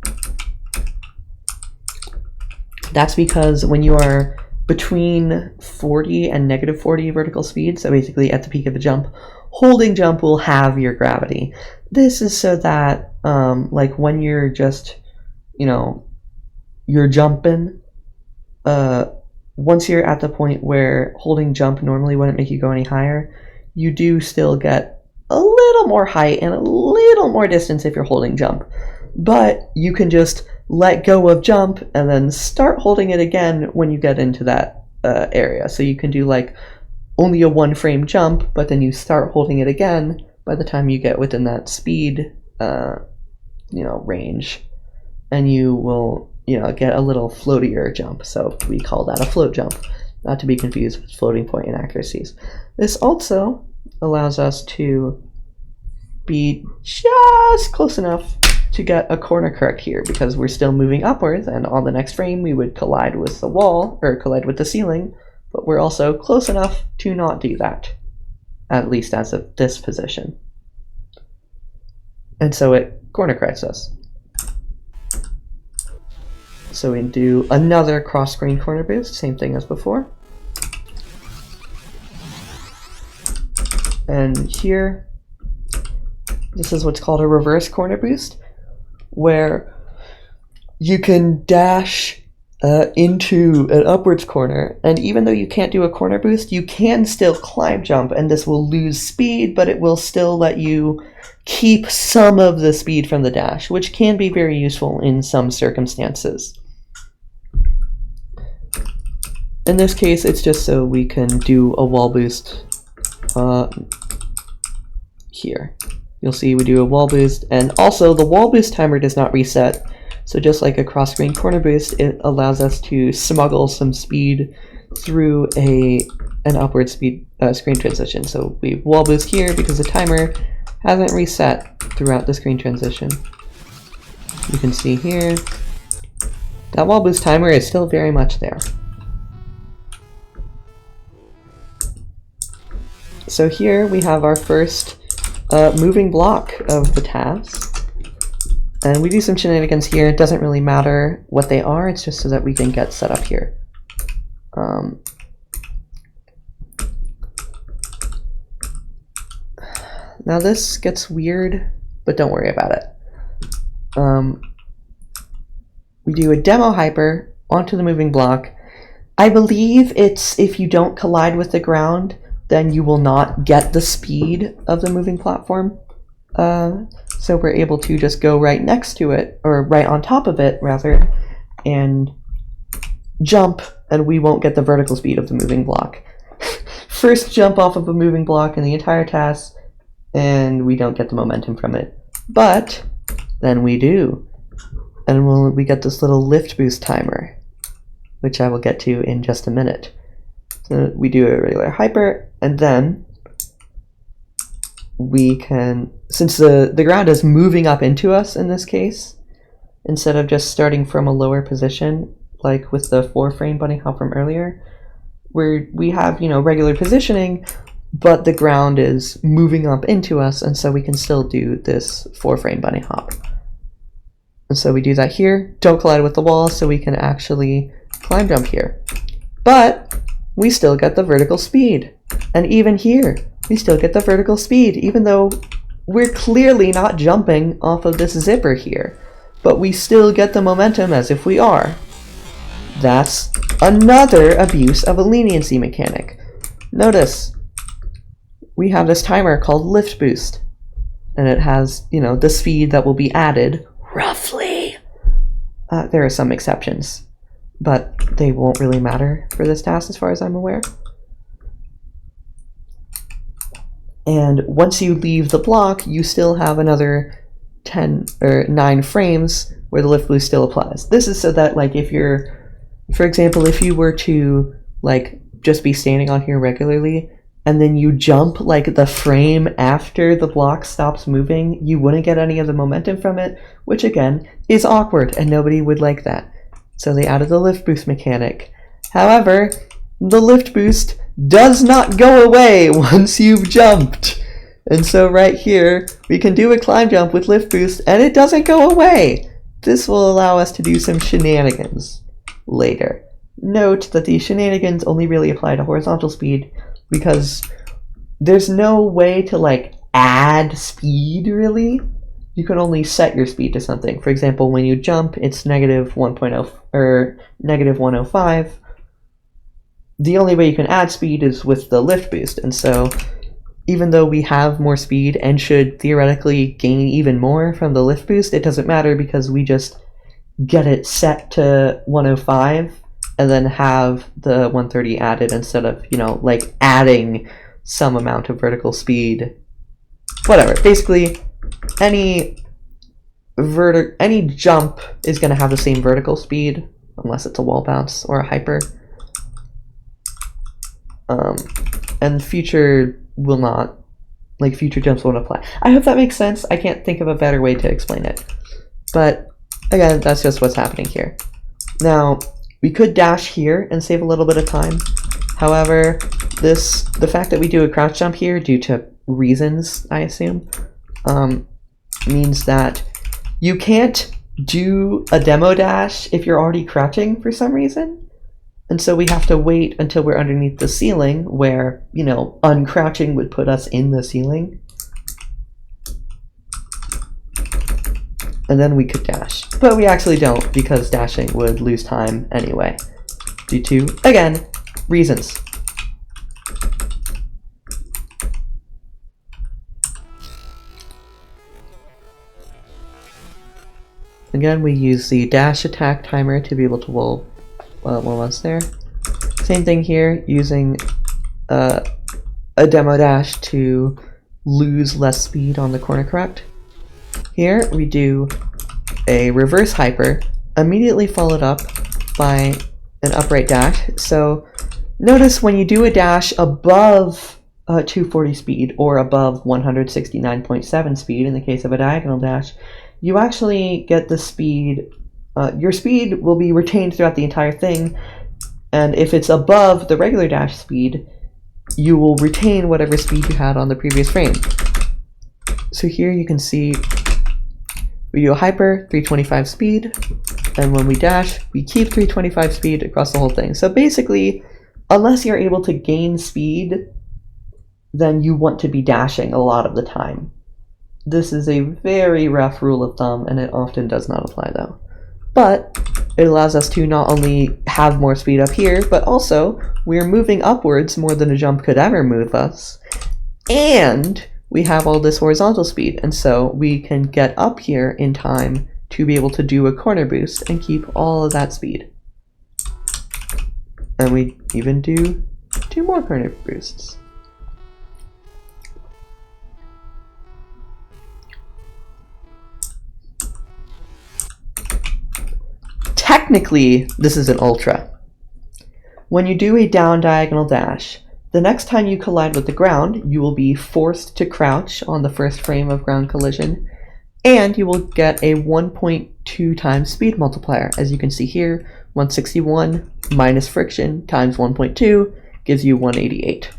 That's because when you are between 40 and -40 vertical speed, so basically at the peak of the jump, holding jump will have your gravity. This is so that like when you're just, you know, you're jumping, once you're at the point where holding jump normally wouldn't make you go any higher, you do still get a little more height and a little more distance if you're holding jump. But you can just let go of jump and then start holding it again when you get into that area. So you can do like only a 1 frame jump, but then you start holding it again by the time you get within that speed you know, range, and you will, you know, get a little floatier jump. So we call that a float jump, not to be confused with floating point inaccuracies. This also allows us to be just close enough to get a corner correct here, because we're still moving upwards, and on the next frame we would collide with the wall, or collide with the ceiling, but we're also close enough to not do that, at least as of this position. And so it corner corrects us. So we do another cross-screen corner boost, same thing as before. And here, this is what's called a reverse corner boost, where you can dash into an upwards corner, and even though you can't do a corner boost, you can still climb jump, and this will lose speed, but it will still let you keep some of the speed from the dash, which can be very useful in some circumstances. In this case, it's just so we can do a wall boost here. You'll see we do a wall boost, and also the wall boost timer does not reset. So just like a cross-screen corner boost, it allows us to smuggle some speed through an upward speed screen transition. So we wall boost here because the timer hasn't reset throughout the screen transition. You can see here, that wall boost timer is still very much there. So here we have our first moving block of the task. And we do some shenanigans here. It doesn't really matter what they are, it's just so that we can get set up here. Now this gets weird, but don't worry about it. We do a demo hyper onto the moving block. I believe it's if you don't collide with the ground, then you will not get the speed of the moving platform. So we're able to just go right next to it, or right on top of it rather, and jump, and we won't get the vertical speed of the moving block. First jump off of a moving block in the entire task, and we don't get the momentum from it. But then we do, and we get this little lift boost timer, which I will get to in just a minute. So we do a regular hyper, and then we can, since the ground is moving up into us in this case, instead of just starting from a lower position, like with the 4-frame bunny hop from earlier, where we have, you know, regular positioning, but the ground is moving up into us, and so we can still do this 4-frame bunny hop. And so we do that here, don't collide with the wall, so we can actually climb jump here. But we still get the vertical speed. And even here, we still get the vertical speed, even though we're clearly not jumping off of this zipper here. But we still get the momentum as if we are. That's another abuse of a leniency mechanic. Notice, we have this timer called lift boost. And it has, you know, the speed that will be added, roughly. There are some exceptions, but they won't really matter for this task as far as I'm aware. And once you leave the block, you still have another 10 or 9 frames where the lift boost still applies. This is so that, like, if you're, for example, if you were to, like, just be standing on here regularly, and then you jump, like, the frame after the block stops moving, you wouldn't get any of the momentum from it, which, again, is awkward, and nobody would like that. So they added the lift boost mechanic. However, the lift boost does not go away once you've jumped. And so right here, we can do a climb jump with lift boost and it doesn't go away. This will allow us to do some shenanigans later. Note that these shenanigans only really apply to horizontal speed because there's no way to like add speed really. You can only set your speed to something. For example, when you jump, it's negative 1.0 or negative 105. The only way you can add speed is with the lift boost. And so even though we have more speed and should theoretically gain even more from the lift boost, it doesn't matter because we just get it set to 105 and then have the 130 added instead of, you know, like adding some amount of vertical speed. Whatever. Basically, any jump is going to have the same vertical speed unless it's a wall bounce or a hyper. And future will not, like future jumps won't apply. I hope that makes sense. I can't think of a better way to explain it. But again, that's just what's happening here. Now, we could dash here and save a little bit of time. However, the fact that we do a crouch jump here due to reasons, I assume, means that you can't do a demo dash if you're already crouching for some reason. And so we have to wait until we're underneath the ceiling where, you know, uncrouching would put us in the ceiling. And then we could dash. But we actually don't because dashing would lose time anyway. Due to, again, reasons. Again, we use the dash attack timer to be able to roll once there. Same thing here, using a demo dash to lose less speed on the corner correct. Here we do a reverse hyper, immediately followed up by an upright dash. So notice when you do a dash above 240 speed or above 169.7 speed in the case of a diagonal dash, you actually get the speed, your speed will be retained throughout the entire thing, and if it's above the regular dash speed, you will retain whatever speed you had on the previous frame. So here you can see we do a hyper, 325 speed, and when we dash, we keep 325 speed across the whole thing. So basically, unless you're able to gain speed, then you want to be dashing a lot of the time. This is a very rough rule of thumb, and it often does not apply though. But it allows us to not only have more speed up here, but also we're moving upwards more than a jump could ever move us, and we have all this horizontal speed, and so we can get up here in time to be able to do a corner boost and keep all of that speed. And we even do 2 more corner boosts. Technically, this is an ultra. When you do a down diagonal dash, the next time you collide with the ground, you will be forced to crouch on the first frame of ground collision, and you will get a 1.2 times speed multiplier. As you can see here, 161 minus friction times 1.2 gives you 188.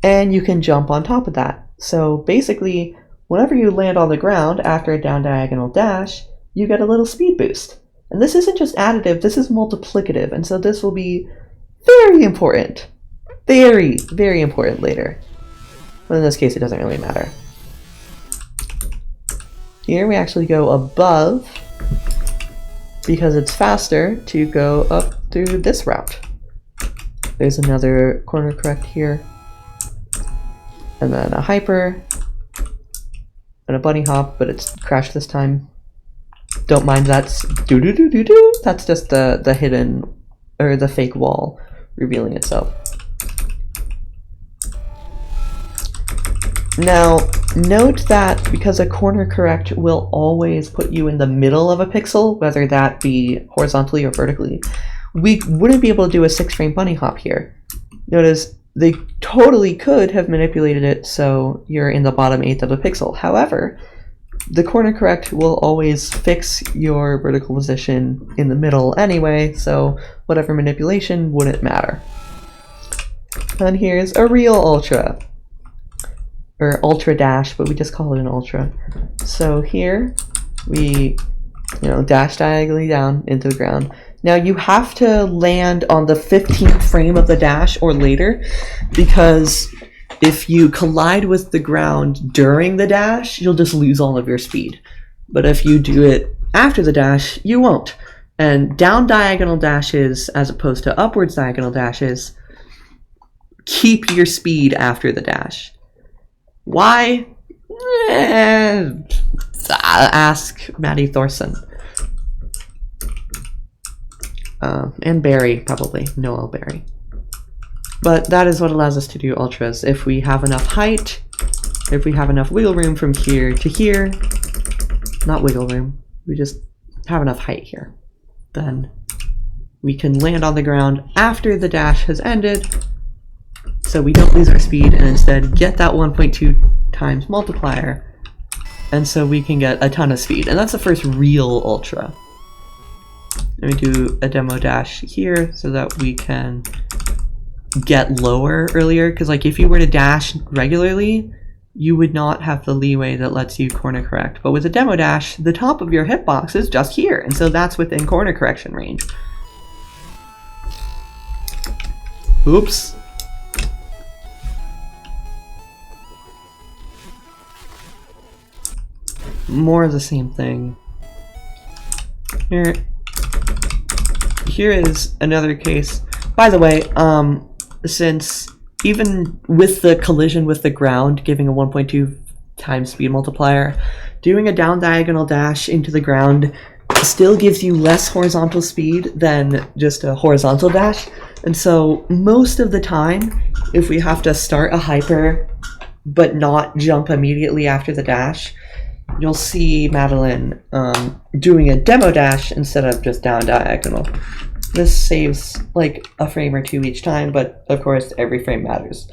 And you can jump on top of that. So basically, whenever you land on the ground after a down diagonal dash, you get a little speed boost. And this isn't just additive, this is multiplicative, and so this will be very important. Very, very important later. But in this case, it doesn't really matter. Here we actually go above, because it's faster to go up through this route. There's another corner correct here. And then a hyper. And a bunny hop, but it's crashed this time. Don't mind that's do-do-do-do-do. That's just the hidden, or the fake wall revealing itself. Now, note that because a corner correct will always put you in the middle of a pixel, whether that be horizontally or vertically, we wouldn't be able to do a 6-frame bunny hop here. Notice they totally could have manipulated it so you're in the bottom 1/8 of a pixel. However, the corner correct will always fix your vertical position in the middle anyway, so whatever manipulation wouldn't matter. And here's a real ultra, or ultra dash, but we just call it an ultra. So here we, dash diagonally down into the ground. Now you have to land on the 15th frame of the dash or later, because if you collide with the ground during the dash, you'll just lose all of your speed. But if you do it after the dash, you won't. And down diagonal dashes, as opposed to upwards diagonal dashes, keep your speed after the dash. Why? Ask Maddie Thorson. And Barry, probably. Noel Barry. But that is what allows us to do ultras. If we have enough height, if we have enough wiggle room from here to here, not wiggle room, we just have enough height here, then we can land on the ground after the dash has ended, so we don't lose our speed and instead get that 1.2 times multiplier, and so we can get a ton of speed. And that's the first real ultra. Let me do a demo dash here so that we can get lower earlier, because like if you were to dash regularly, you would not have the leeway that lets you corner correct. But with a demo dash, the top of your hitbox is just here, and so that's within corner correction range. Oops. More of the same thing. Here is another case. By the way, since even with the collision with the ground giving a 1.2 times speed multiplier, doing a down diagonal dash into the ground still gives you less horizontal speed than just a horizontal dash. And so most of the time, if we have to start a hyper but not jump immediately after the dash, you'll see Madeline doing a demo dash instead of just down diagonal. This saves like a frame or two each time, but of course every frame matters.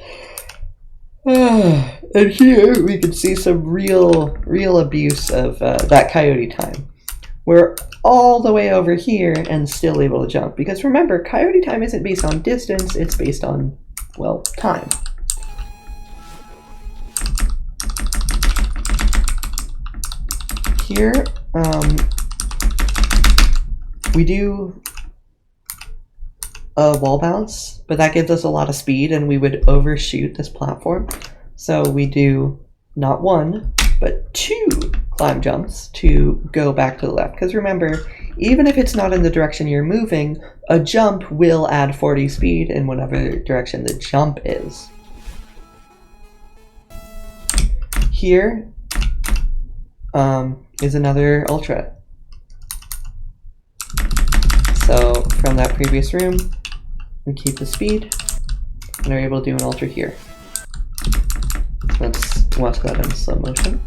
And here we can see some real abuse of that coyote time. We're all the way over here and still able to jump, because remember, coyote time isn't based on distance, it's based on, well, time. Here, we do a wall bounce, but that gives us a lot of speed and we would overshoot this platform. So we do not one, but two climb jumps to go back to the left. Because remember, even if it's not in the direction you're moving, a jump will add 40 speed in whatever direction the jump is. Here is another ultra. So from that previous room, we keep the speed and are able to do an ultra here. Let's watch that in slow motion.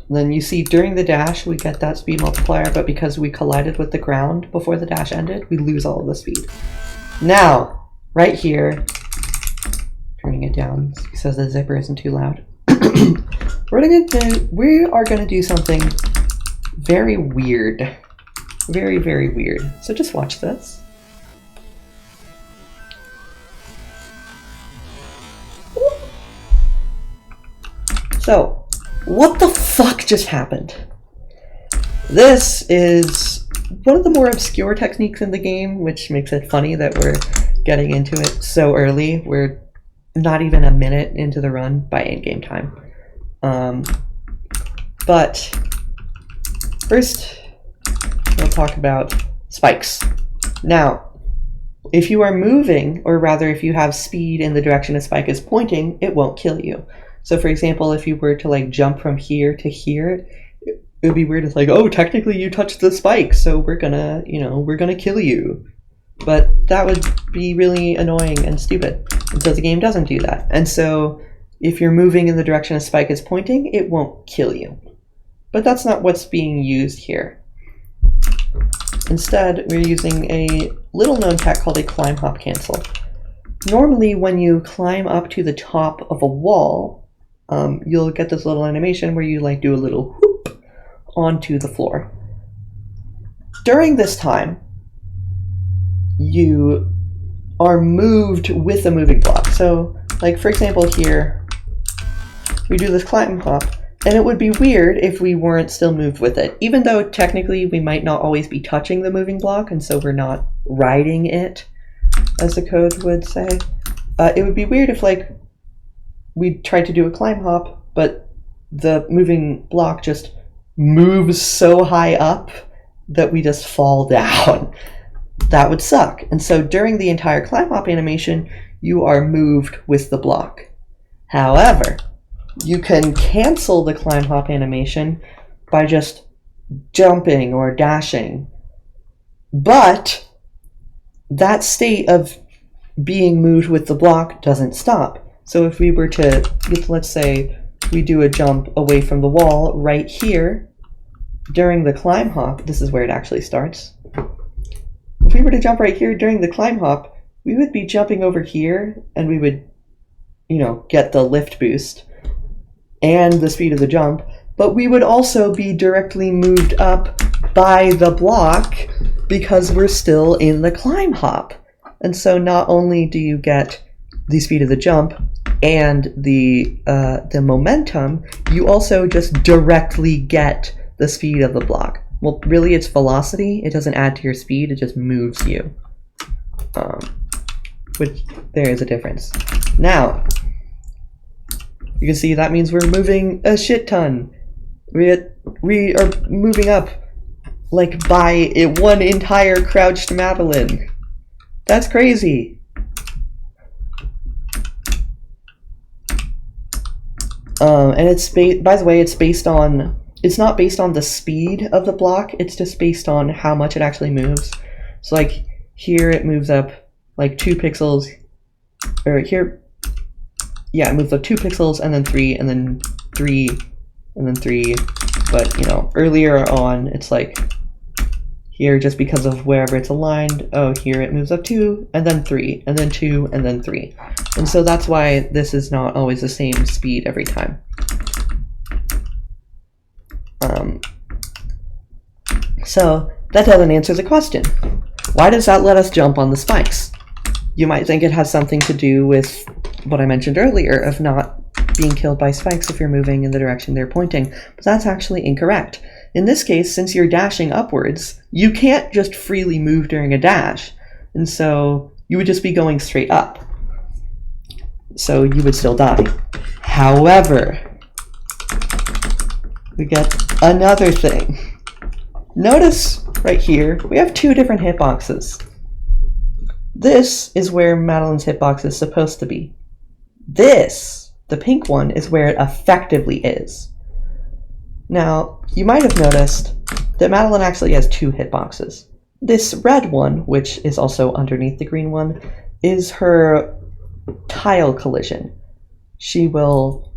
Then you see during the dash we get that speed multiplier, but because we collided with the ground before the dash ended, we lose all of the speed. Now, right here, turning it down because the zipper isn't too loud. We are gonna do something very weird. Very, very weird. So just watch this. So, what the fuck just happened? This is one of the more obscure techniques in the game, which makes it funny that we're getting into it so early. We're not even a minute into the run by in-game time. But first, we'll talk about spikes. Now, if you are moving, or rather if you have speed in the direction a spike is pointing, it won't kill you. So for example, if you were to like jump from here to here, it would be weird. It's like, oh, technically you touched the spike, so we're gonna, we're gonna kill you. But that would be really annoying and stupid. And so the game doesn't do that. And so if you're moving in the direction a spike is pointing, it won't kill you. But that's not what's being used here. Instead, we're using a little known tech called a climb hop cancel. Normally, when you climb up to the top of a wall, you'll get this little animation where you like do a little whoop onto the floor. during this time, you are moved with a moving block. So, like for example here, we do this climb hop, and it would be weird if we weren't still moved with it, even though technically we might not always be touching the moving block, and so we're not riding it, as the code would say. It would be weird if like we tried to do a climb hop, but the moving block just moves so high up that we just fall down. That would suck. And so during the entire climb hop animation, you are moved with the block. However, you can cancel the climb hop animation by just jumping or dashing. But that state of being moved with the block doesn't stop. So if we were to, let's say we do a jump away from the wall right here during the climb hop, this is where it actually starts. If we were to jump right here during the climb hop, we would be jumping over here and we would, get the lift boost and the speed of the jump, but we would also be directly moved up by the block because we're still in the climb hop. And so not only do you get the speed of the jump and the momentum, you also just directly get the speed of the block. Well, really it's velocity. It doesn't add to your speed, it just moves you. Which, there is a difference. Now, you can see that means we're moving a shit ton. We are moving up like by one entire crouched Madeline. That's crazy. And it's by the way, it's not based on the speed of the block, it's just based on how much it actually moves. So like here it moves up like 2 pixels, or here, yeah, it moves up 2 pixels and then 3 and then 3 and then 3. But earlier on it's like here, just because of wherever it's aligned, here it moves up 2 and then 3 and then 2 and then 3. And so that's why this is not always the same speed every time. So that doesn't answer the question. Why does that let us jump on the spikes? You might think it has something to do with what I mentioned earlier of not being killed by spikes if you're moving in the direction they're pointing, but that's actually incorrect. In this case, since you're dashing upwards, you can't just freely move during a dash, and so you would just be going straight up. So you would still die. However, we get another thing. Notice right here, we have 2 different hitboxes. This is where Madeline's hitbox is supposed to be. This, the pink one, is where it effectively is. Now, you might have noticed that Madeline actually has 2 hitboxes. This red one, which is also underneath the green one, is her tile collision. She will,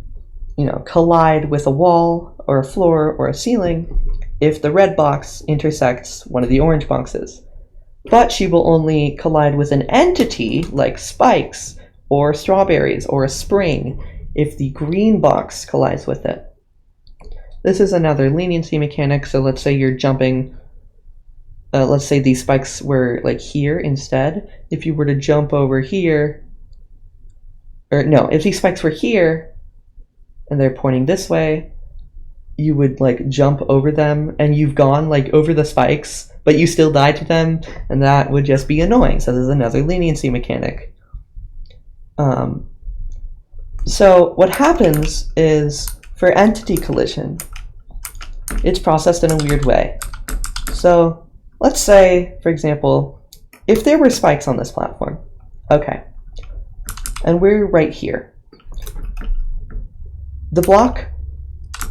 collide with a wall or a floor or a ceiling if the red box intersects one of the orange boxes. But she will only collide with an entity like spikes or strawberries or a spring if the green box collides with it. This is another leniency mechanic, so let's say you're jumping, let's say these spikes were like here instead. If you were to jump over here, or no, if these spikes were here and they're pointing this way, you would like jump over them and you've gone like over the spikes, but you still die to them, and that would just be annoying. So this is another leniency mechanic. So what happens is, for entity collision, it's processed in a weird way. So let's say, for example, if there were spikes on this platform, okay, and we're right here, the block,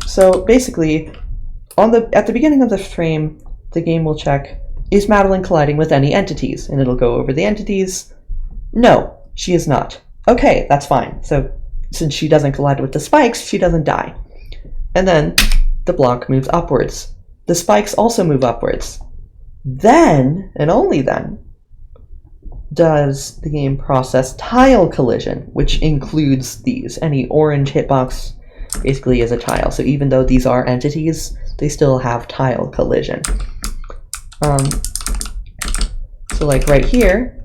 so basically, at the beginning of the frame, the game will check, is Madeline colliding with any entities? And it'll go over the entities. No, she is not. Okay, that's fine. So since she doesn't collide with the spikes, she doesn't die. And then the block moves upwards. The spikes also move upwards. Then, and only then, does the game process tile collision, which includes these. Any orange hitbox basically is a tile. So even though these are entities, they still have tile collision. So like right here,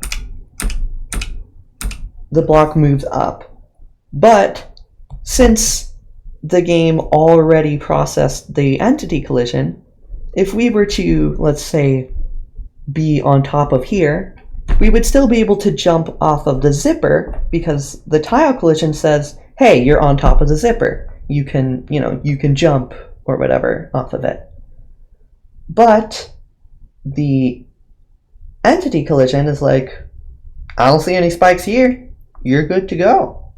the block moves up. But since the game already processed the entity collision, if we were to, let's say, be on top of here, we would still be able to jump off of the zipper because the tile collision says, hey, you're on top of the zipper. You can, you can jump or whatever off of it. But the entity collision is like, I don't see any spikes here. You're good to go.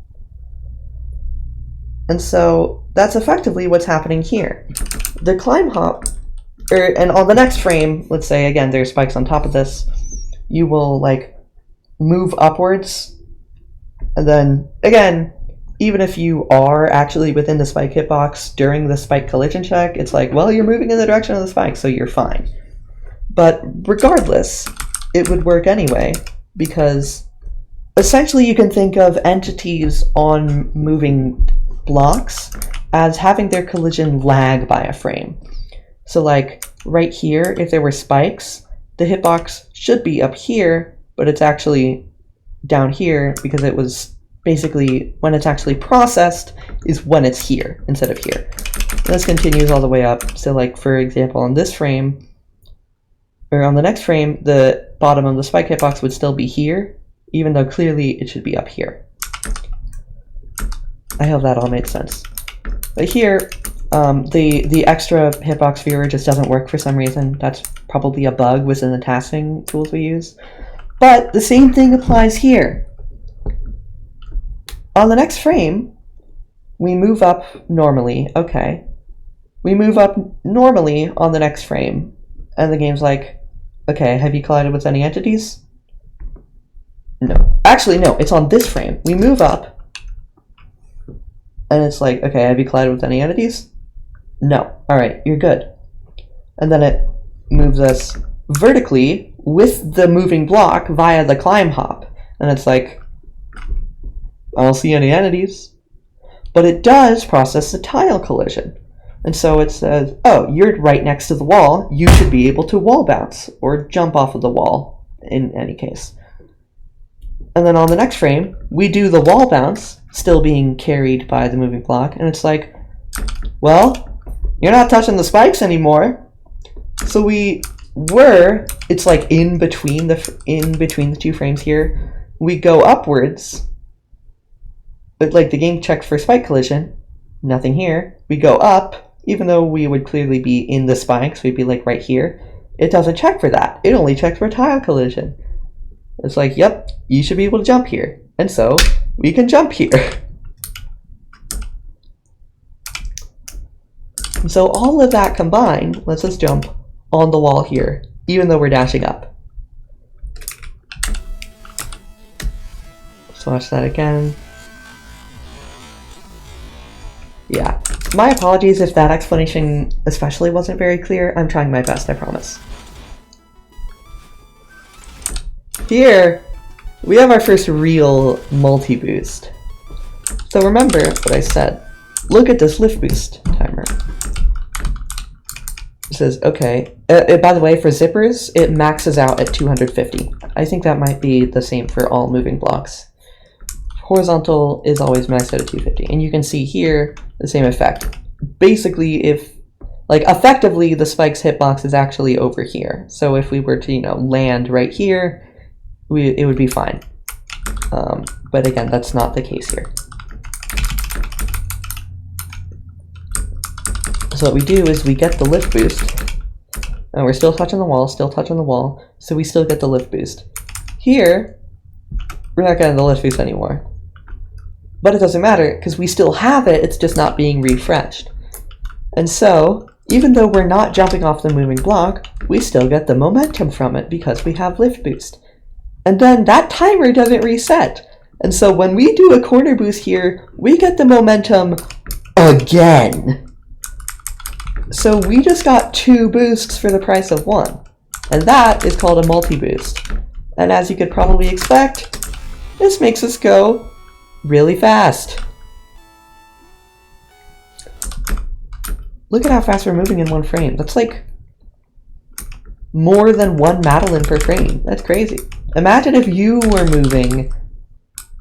And so that's effectively what's happening here. The climb hop, and on the next frame, let's say again there's spikes on top of this, you will like move upwards, and then again, even if you are actually within the spike hitbox during the spike collision check, it's like, well, you're moving in the direction of the spike, so you're fine. But regardless, it would work anyway, because essentially you can think of entities on moving blocks as having their collision lag by a frame. So like right here, if there were spikes, the hitbox should be up here, but it's actually down here because it was basically, when it's actually processed is when it's here instead of here. And this continues all the way up. So like, for example, on this frame, or on the next frame, the bottom of the spike hitbox would still be here, even though clearly it should be up here. I hope that all made sense. But here, the extra hitbox viewer just doesn't work for some reason. That's probably a bug within the tasking tools we use. But the same thing applies here. On the next frame, we move up normally. Okay. We move up normally on the next frame. And the game's like, okay, have you collided with any entities? No. Actually, no, it's on this frame. We move up, and it's like, okay, have you collided with any entities? No. Alright, you're good. And then it moves us vertically with the moving block via the climb hop. And it's like, I don't see any entities. But it does process the tile collision. And so it says, oh, you're right next to the wall. You should be able to wall bounce or jump off of the wall in any case. And then on the next frame, we do the wall bounce, still being carried by the moving block. And it's like, well, you're not touching the spikes anymore. So it's like in between the two frames here. We go upwards. But like the game checked for spike collision, nothing here. We go up, even though we would clearly be in the spikes, we'd be like right here. It doesn't check for that. It only checks for tile collision. It's like, yep, you should be able to jump here. And so we can jump here. And so all of that combined lets us jump on the wall here, even though we're dashing up. Let's watch that again. Yeah, my apologies if that explanation especially wasn't very clear. I'm trying my best, I promise. Here, we have our first real multi-boost. So remember what I said. Look at this lift boost timer. It says, okay, by the way, for zippers, it maxes out at 250. I think that might be the same for all moving blocks. Horizontal is always maxed out at 250. And you can see here the same effect. Basically, effectively, the spike's hitbox is actually over here. So if we were to, land right here, it would be fine. But again, that's not the case here. So what we do is we get the lift boost, and we're still touching the wall, so we still get the lift boost. Here, we're not getting the lift boost anymore. But it doesn't matter, because we still have it, it's just not being refreshed. And so, even though we're not jumping off the moving block, we still get the momentum from it because we have lift boost. And then that timer doesn't reset. And so when we do a corner boost here, we get the momentum again. So we just got 2 boosts for the price of 1. And that is called a multi-boost. And as you could probably expect, this makes us go really fast. Look at how fast we're moving in one frame. That's like more than 1 Madeline per frame. That's crazy. Imagine if you were moving,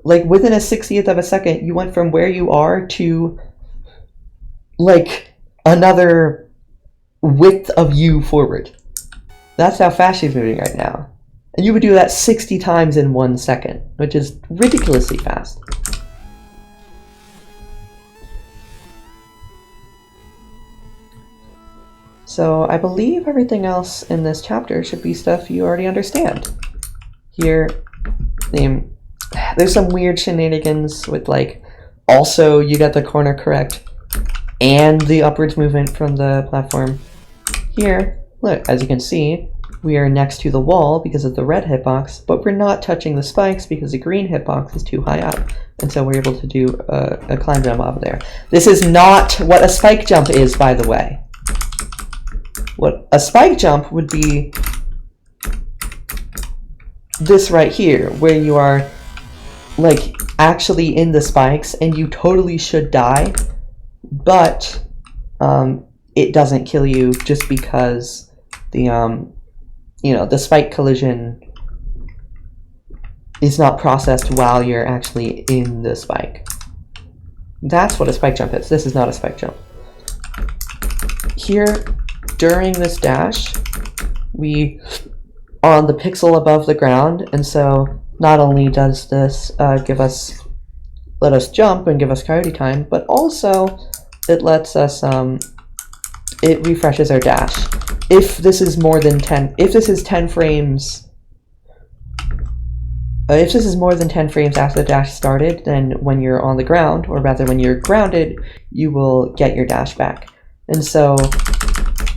like within a 60th of a second, you went from where you are to like another width of you forward. That's how fast she's moving right now. And you would do that 60 times in 1 second, which is ridiculously fast. So I believe everything else in this chapter should be stuff you already understand. Here, there's some weird shenanigans with like, also you get the corner correct and the upwards movement from the platform. Here, look, as you can see, we are next to the wall because of the red hitbox, but we're not touching the spikes because the green hitbox is too high up. And so we're able to do a climb jump over there. This is not what a spike jump is, by the way. What a spike jump would be this right here, where you are like actually in the spikes and you totally should die, but it doesn't kill you just because the the spike collision is not processed while you're actually in the spike. That's what a spike jump is. This is not a spike jump. Here, during this dash, we are on the pixel above the ground, and so not only does this let us jump and give us coyote time, but also it lets us it refreshes our dash. If this is more than 10, if this is 10 frames, if this is more than 10 frames after the dash started, then when you're on the ground, or rather when you're grounded, you will get your dash back. And so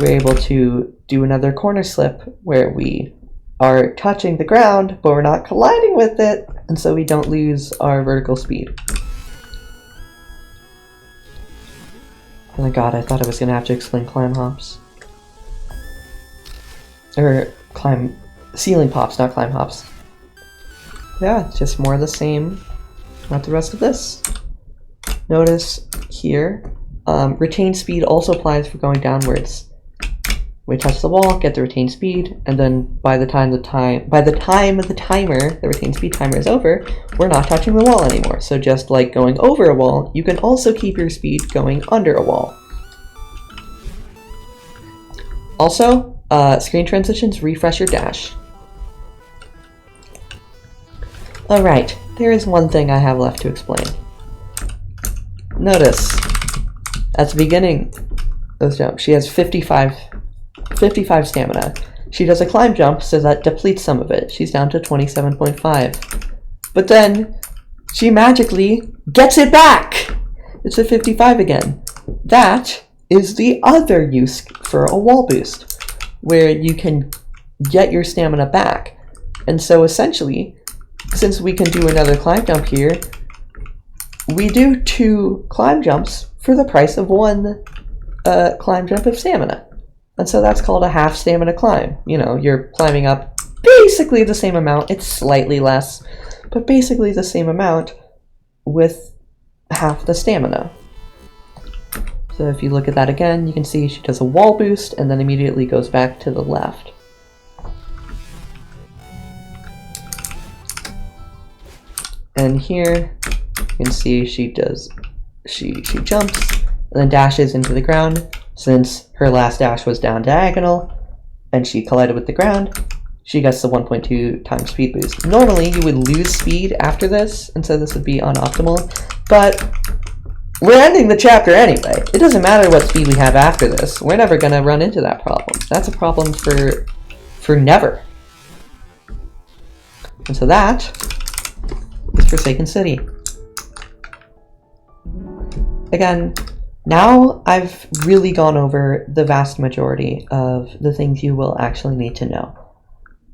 we're able to do another corner slip where we are touching the ground, but we're not colliding with it, and so we don't lose our vertical speed. Oh my god, I thought I was going to have to explain climb hops. Or ceiling pops, not climb hops. Yeah, it's just more of the same like the rest of this. Notice here, retained speed also applies for going downwards. We touch the wall, get the retained speed, and then by the time the retained speed timer is over, we're not touching the wall anymore. So just like going over a wall, you can also keep your speed going under a wall. Also, screen transitions refresh your dash. Alright, there is one thing I have left to explain. Notice, at the beginning of the jump, she has 55 stamina. She does a climb jump, so that depletes some of it. She's down to 27.5. But then, she magically gets it back! It's at 55 again. That is the other use for a wall boost, where you can get your stamina back. And so essentially, since we can do another climb jump here, we do 2 climb jumps for the price of 1 climb jump of stamina. And so that's called a half stamina climb. You know, you're climbing up basically the same amount. It's slightly less, but basically the same amount with half the stamina. So if you look at that again, you can see she does a wall boost and then immediately goes back to the left. And here, you can see she jumps and then dashes into the ground. Since her last dash was down diagonal and she collided with the ground, she gets the 1.2 times speed boost. Normally you would lose speed after this, and so this would be unoptimal, but we're ending the chapter anyway. It doesn't matter what speed we have after this. We're never going to run into that problem. That's a problem for never. And so that is Forsaken City. Again, now I've really gone over the vast majority of the things you will actually need to know.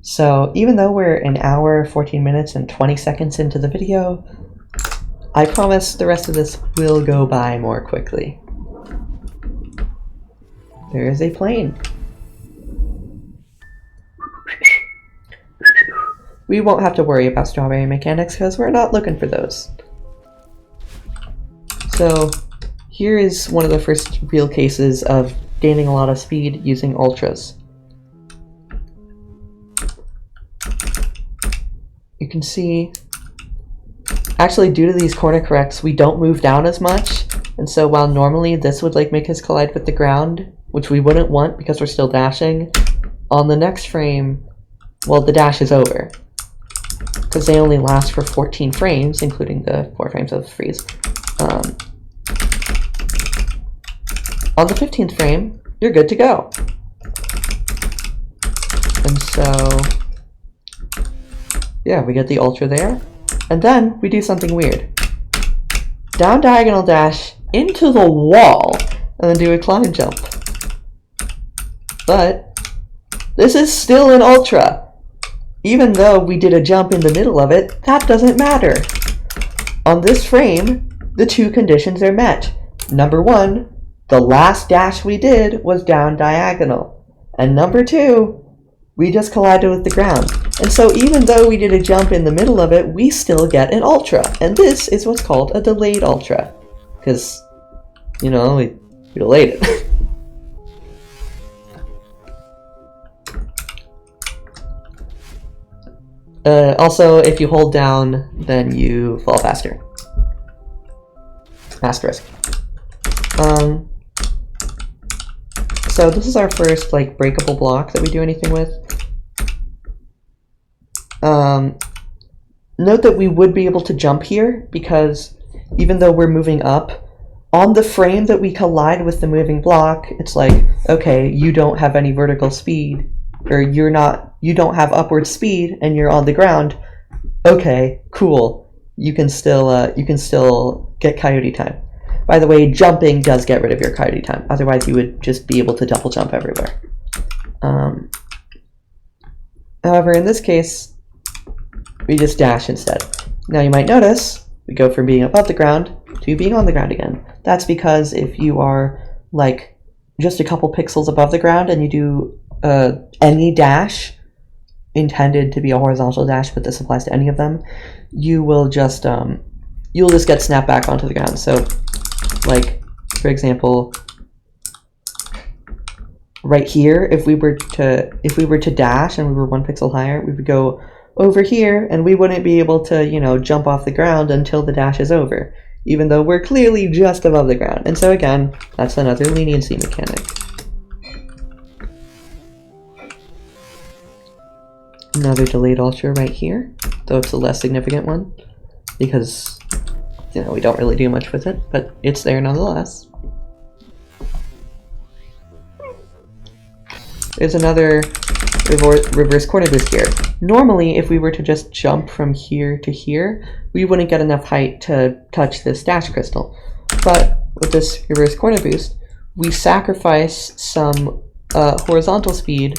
So even though we're an hour, 14 minutes, and 20 seconds into the video, I promise the rest of this will go by more quickly. There is a plane. We won't have to worry about strawberry mechanics because we're not looking for those. So here is one of the first real cases of gaining a lot of speed using ultras. you can see, actually due to these corner corrects, we don't move down as much. And so while normally this would like make us collide with the ground, which we wouldn't want because we're still dashing, on the next frame, well, the dash is over. Because they only last for 14 frames, including the 4 frames of freeze. On the 15th frame, you're good to go. And so, yeah, we get the ultra there. And then we do something weird. Down diagonal dash into the wall, and then do a climb jump. But this is still an ultra. Even though we did a jump in the middle of it, that doesn't matter. On this frame, the 2 conditions are met. Number 1, the last dash we did was down diagonal. And number 2, we just collided with the ground. And so even though we did a jump in the middle of it, we still get an ultra. And this is what's called a delayed ultra. Because, you know, we delayed it. Also, if you hold down, then you fall faster. Asterisk. So this is our first like breakable block that we do anything with. Note that we would be able to jump here because even though we're moving up, on the frame that we collide with the moving block, it's like, okay, you don't have any vertical speed, or you don't have upward speed and you're on the ground. Okay, cool. You can still get coyote time. By the way, jumping does get rid of your coyote time. Otherwise, you would just be able to double jump everywhere. However, in this case, we just dash instead. Now you might notice, we go from being above the ground to being on the ground again. That's because if you are like just a couple pixels above the ground and you do any dash intended to be a horizontal dash, but this applies to any of them, you will just you'll just get snapped back onto the ground. So like, for example, right here, if we were to dash and we were 1 pixel higher, we would go over here and we wouldn't be able to, you know, jump off the ground until the dash is over, even though we're clearly just above the ground. And so again, that's another leniency mechanic. Another delayed ultra right here, though it's a less significant one because, you know, we don't really do much with it, but it's there nonetheless. There's another reverse corner boost here. Normally, if we were to just jump from here to here, we wouldn't get enough height to touch this dash crystal. But with this reverse corner boost, we sacrifice some horizontal speed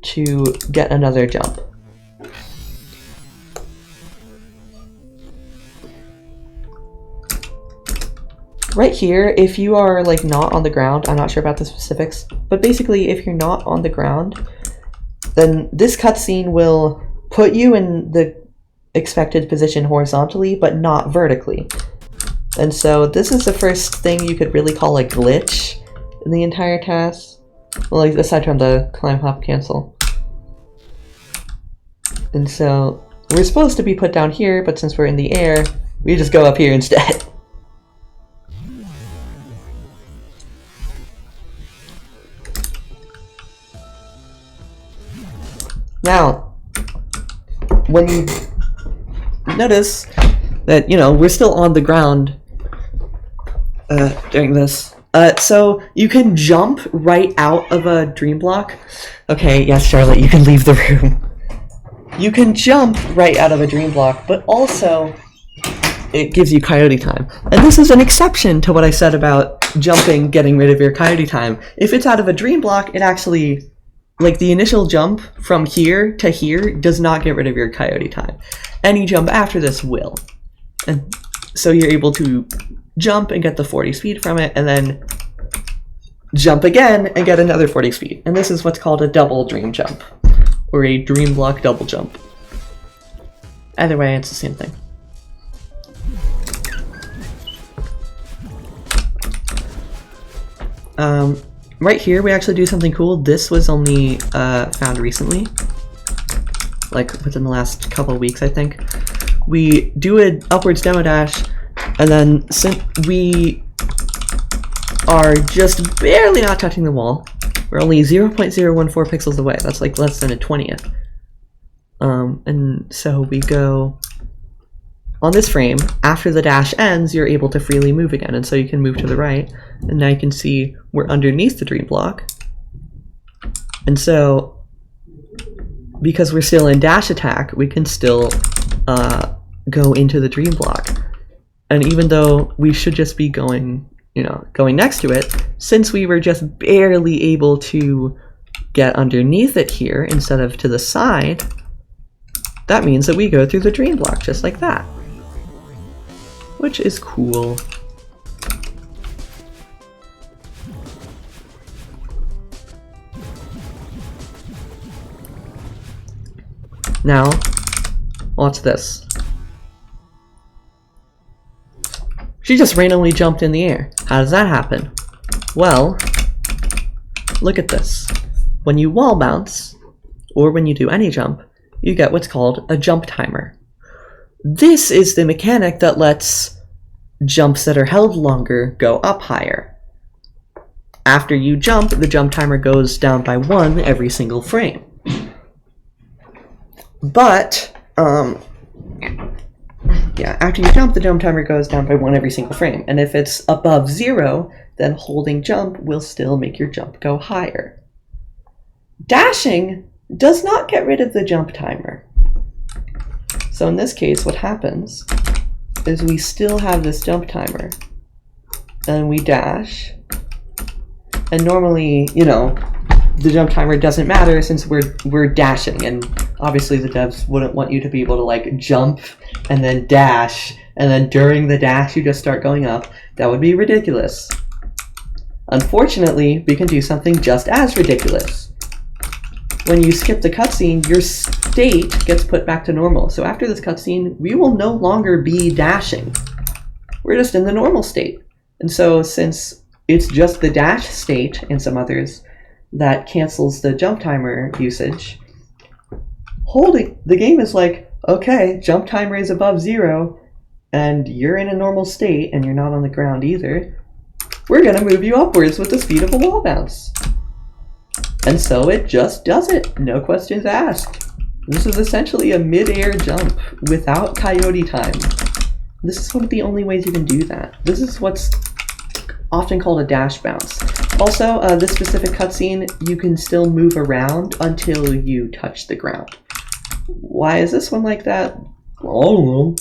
to get another jump. Right here, if you are like not on the ground, I'm not sure about the specifics, but basically if you're not on the ground, then this cutscene will put you in the expected position horizontally, but not vertically. And so this is the first thing you could really call a glitch in the entire task. Well, like, aside from the climb, hop, cancel. And so we're supposed to be put down here, but since we're in the air, we just go up here instead. Now, when you notice that, you know, we're still on the ground during this, so you can jump right out of a dream block. Okay, yes, Charlotte, you can leave the room. You can jump right out of a dream block, but also it gives you coyote time. And this is an exception to what I said about jumping getting rid of your coyote time. If it's out of a dream block, it actually, like, the initial jump from here to here does not get rid of your coyote time. Any jump after this will. And so you're able to jump and get the 40 speed from it, and then jump again and get another 40 speed. And this is what's called a double dream jump, or a dream block double jump. Either way, it's the same thing. Right here, we actually do something cool. This was only found recently. like within the last couple of weeks, I think. We do an upwards demo dash, and then since we are just barely not touching the wall, we're only 0.014 pixels away. That's like less than a 20th. And so we go on this frame. After the dash ends, you're able to freely move again, and so you can move to the right, and now you can see we're underneath the dream block. And so because we're still in dash attack, we can still go into the dream block. And even though we should just be going, going next to it, since we were just barely able to get underneath it here instead of to the side, that means that we go through the dream block just like that, which is cool. Now, watch this. She just randomly jumped in the air. How does that happen? Well, look at this. When you wall bounce, or when you do any jump, you get what's called a jump timer. This is the mechanic that lets jumps that are held longer go up higher. After you jump, the jump timer goes down by 1 every single frame. But, yeah, after you jump, the jump timer goes down by 1 every single frame. And if it's above 0, then holding jump will still make your jump go higher. Dashing does not get rid of the jump timer. So in this case, what happens is we still have this jump timer, and we dash, and normally, the jump timer doesn't matter since we're dashing, and obviously the devs wouldn't want you to be able to like jump and then dash, and then during the dash you just start going up. That would be ridiculous. Unfortunately, we can do something just as ridiculous. When you skip the cutscene, your state gets put back to normal. So after this cutscene, we will no longer be dashing. We're just in the normal state. And so since it's just the dash state and some others that cancels the jump timer usage, the game is like, okay, jump timer is above 0, and you're in a normal state, and you're not on the ground either. We're gonna move you upwards with the speed of a wall bounce. And so it just does it, no questions asked. This is essentially a mid-air jump without coyote time. This is one of the only ways you can do that. This is what's often called a dash bounce. Also, this specific cutscene, you can still move around until you touch the ground. Why is this one like that? I don't know,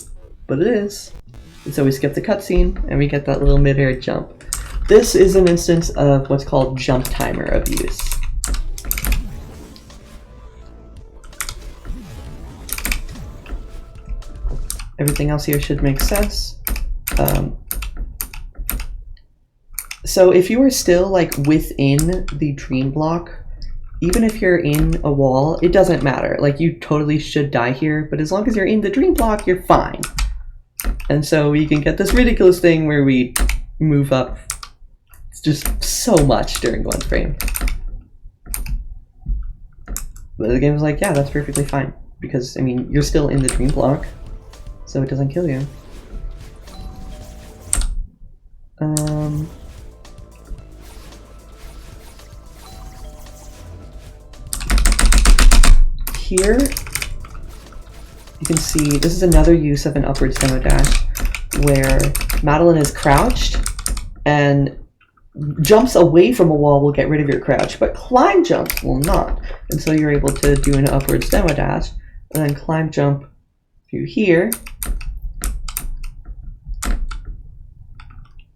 but it is. And so we skip the cutscene, and we get that little mid-air jump. This is an instance of what's called jump timer abuse. Everything else here should make sense. So if you are still like within the dream block, even if you're in a wall, it doesn't matter. Like, you totally should die here, but as long as you're in the dream block, you're fine. And so we can get this ridiculous thing where we move up just so much during one frame. But the game's like, yeah, that's perfectly fine. Because, I mean, you're still in the dream block, so it doesn't kill you. Here, you can see this is another use of an upwards demo dash where Madeline is crouched and jumps away from a wall will get rid of your crouch, but climb jumps will not. And so you're able to do an upwards demo dash and then climb jump through here.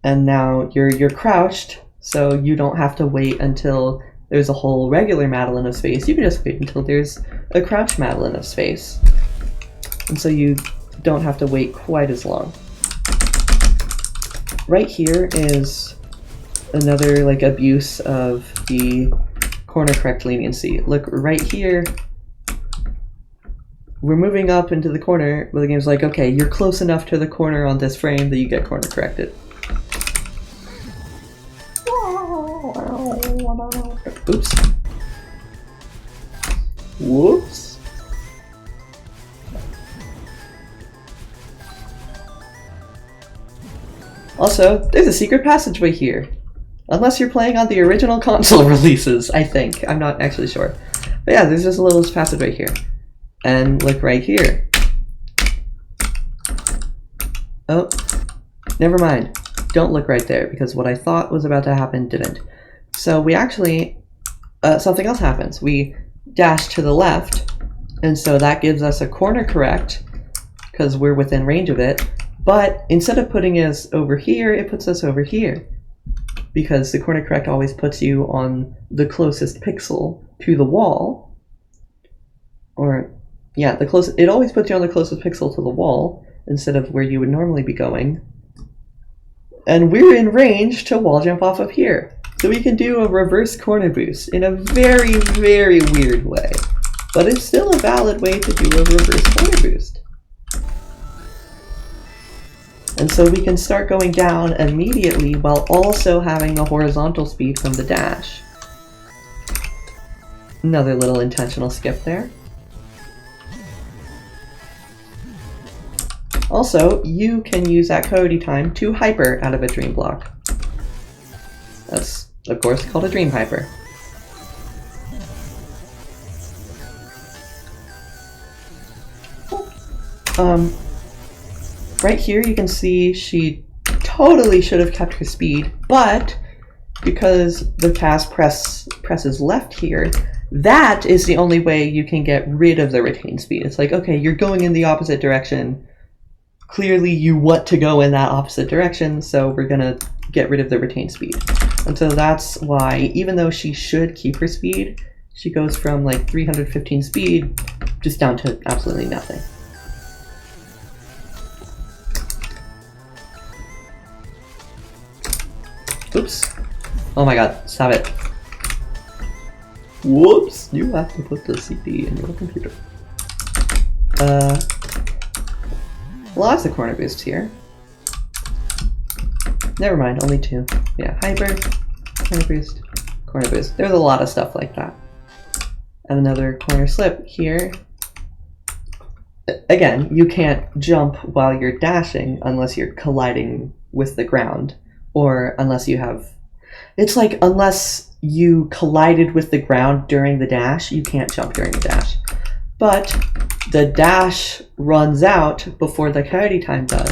And now you're crouched, so you don't have to wait until there's a whole regular Madeline of space. You can just wait until there's a crouch Madeline of space. And so you don't have to wait quite as long. Right here is another like abuse of the corner correct leniency. Look, right here, we're moving up into the corner, but the game's like, okay, you're close enough to the corner on this frame that you get corner corrected. Oops. Whoops. Also, there's a secret passageway here. Unless you're playing on the original console releases, I think. I'm not actually sure. But yeah, there's just a little passageway here. And look right here. Oh, never mind. Don't look right there, because what I thought was about to happen didn't. So we actually, something else happens. We dash to the left, and so that gives us a corner correct, because we're within range of it. But instead of putting us over here, it puts us over here. Because the corner correct always puts you on the closest pixel to the wall. Or, yeah, it always puts you on the closest pixel to the wall, instead of where you would normally be going. And we're in range to wall jump off of here. So we can do a reverse corner boost in a very, very weird way. But it's still a valid way to do a reverse corner boost. And so we can start going down immediately while also having the horizontal speed from the dash. Another little intentional skip there. Also, you can use that coyote time to hyper out of a dream block. That's, of course, called a dream hyper. Right here you can see she totally should have kept her speed, but because the cast presses left here, that is the only way you can get rid of the retained speed. It's like, okay, you're going in the opposite direction. Clearly you want to go in that opposite direction, so we're gonna get rid of the retained speed. And so that's why, even though she should keep her speed, she goes from like 315 speed just down to absolutely nothing. Oops. Oh my god, stop it. Whoops, you have to put the CD in your computer. Lots of corner boosts here. Never mind, only two. Yeah, hyper, corner boost, corner boost. There's a lot of stuff like that. And another corner slip here. Again, you can't jump while you're dashing unless you're colliding with the ground. Or unless you have... It's like, unless you collided with the ground during the dash, you can't jump during the dash. But the dash runs out before the coyote time does.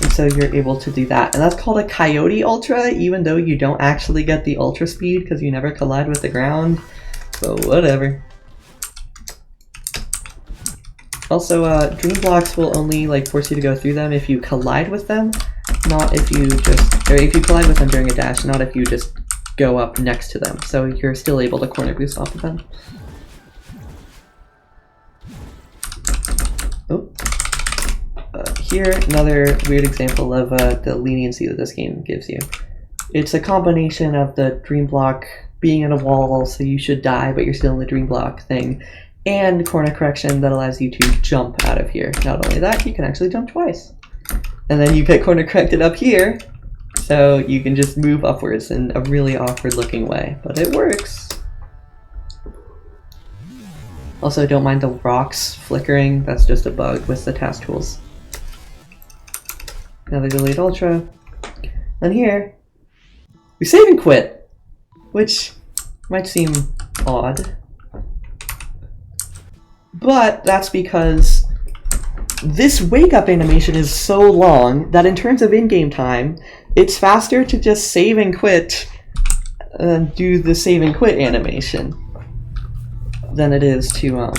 And so you're able to do that. And that's called a coyote ultra, even though you don't actually get the ultra speed because you never collide with the ground. So whatever. Also, dream blocks will only like force you to go through them if you collide with them. Not if you just, or if you collide with them during a dash, not if you just go up next to them. So you're still able to corner boost off of them. Oh. Here, another weird example of the leniency that this game gives you. It's a combination of the dream block being in a wall, so you should die, but you're still in the dream block thing, and corner correction that allows you to jump out of here. Not only that, you can actually jump twice. And then you get corner corrected up here, so you can just move upwards in a really awkward looking way, but it works. Also, don't mind the rocks flickering, that's just a bug with the task tools. Another delete ultra. And here, we save and quit, which might seem odd. But that's because this wake up animation is so long that in terms of in-game time, it's faster to just save and quit and do the save and quit animation than it is to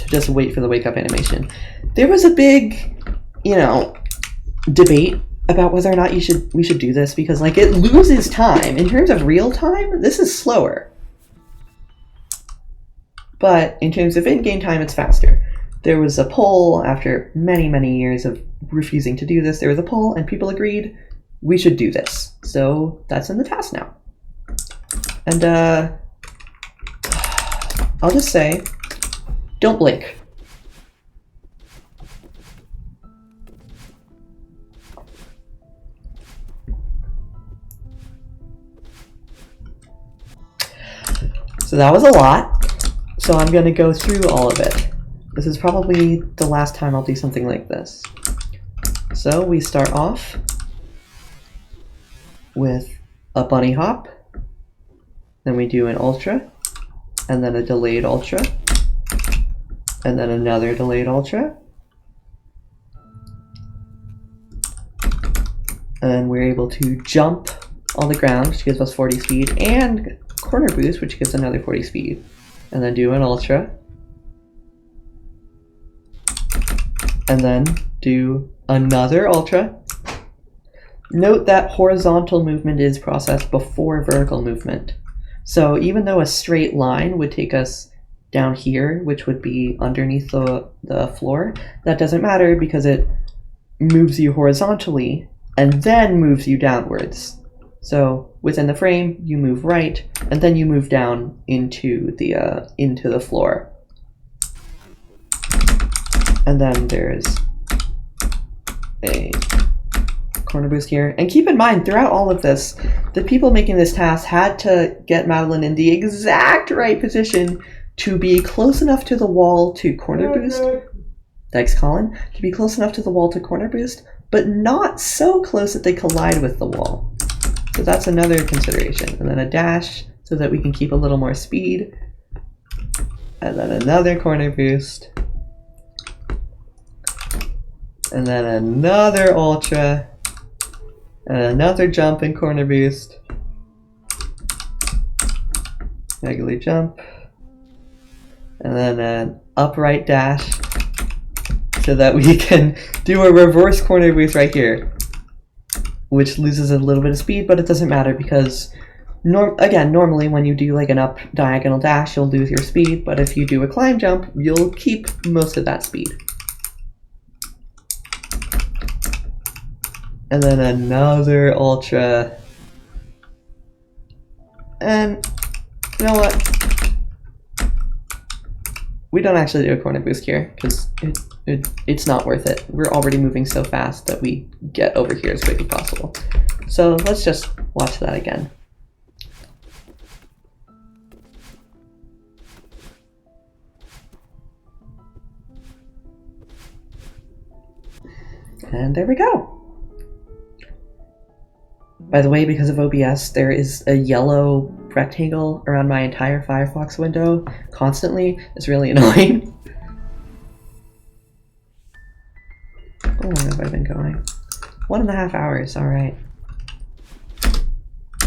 just wait for the wake up animation. There was a big, you know, debate about whether or not we should do this because like it loses time. In terms of real time, this is slower. But in terms of in-game time, it's faster. There was a poll after many, many years of refusing to do this. There was a poll and people agreed we should do this. So that's in the task now. And I'll just say, don't blink. So that was a lot. So I'm going to go through all of it. This is probably the last time I'll do something like this. So we start off with a bunny hop, then we do an ultra, and then a delayed ultra, and then another delayed ultra, and we're able to jump on the ground, which gives us 40 speed, and corner boost, which gives another 40 speed, and then do an ultra, and then do another ultra. Note that horizontal movement is processed before vertical movement. So even though a straight line would take us down here, which would be underneath the floor, that doesn't matter because it moves you horizontally and then moves you downwards. So within the frame, you move right, and then you move down into the floor. And then there's a corner boost here. And keep in mind, throughout all of this, the people making this task had to get Madeline in the exact right position to be close enough to the wall to corner boost. Thanks, Colin. To be close enough to the wall to corner boost, but not so close that they collide with the wall. So that's another consideration. And then a dash so that we can keep a little more speed. And then another corner boost. And then another ultra. And another jump and corner boost. Regular jump. And then an upright dash so that we can do a reverse corner boost right here, which loses a little bit of speed, but it doesn't matter because normally when you do like an up diagonal dash, you'll lose your speed, but if you do a climb jump, you'll keep most of that speed. And then another ultra. And you know what? We don't actually do a corner boost here because it's not worth it. We're already moving so fast that we get over here as quick as possible. So let's just watch that again. And there we go. By the way, because of OBS, there is a yellow rectangle around my entire Firefox window constantly. It's really annoying. How long have I been going? 1.5 hours, alright.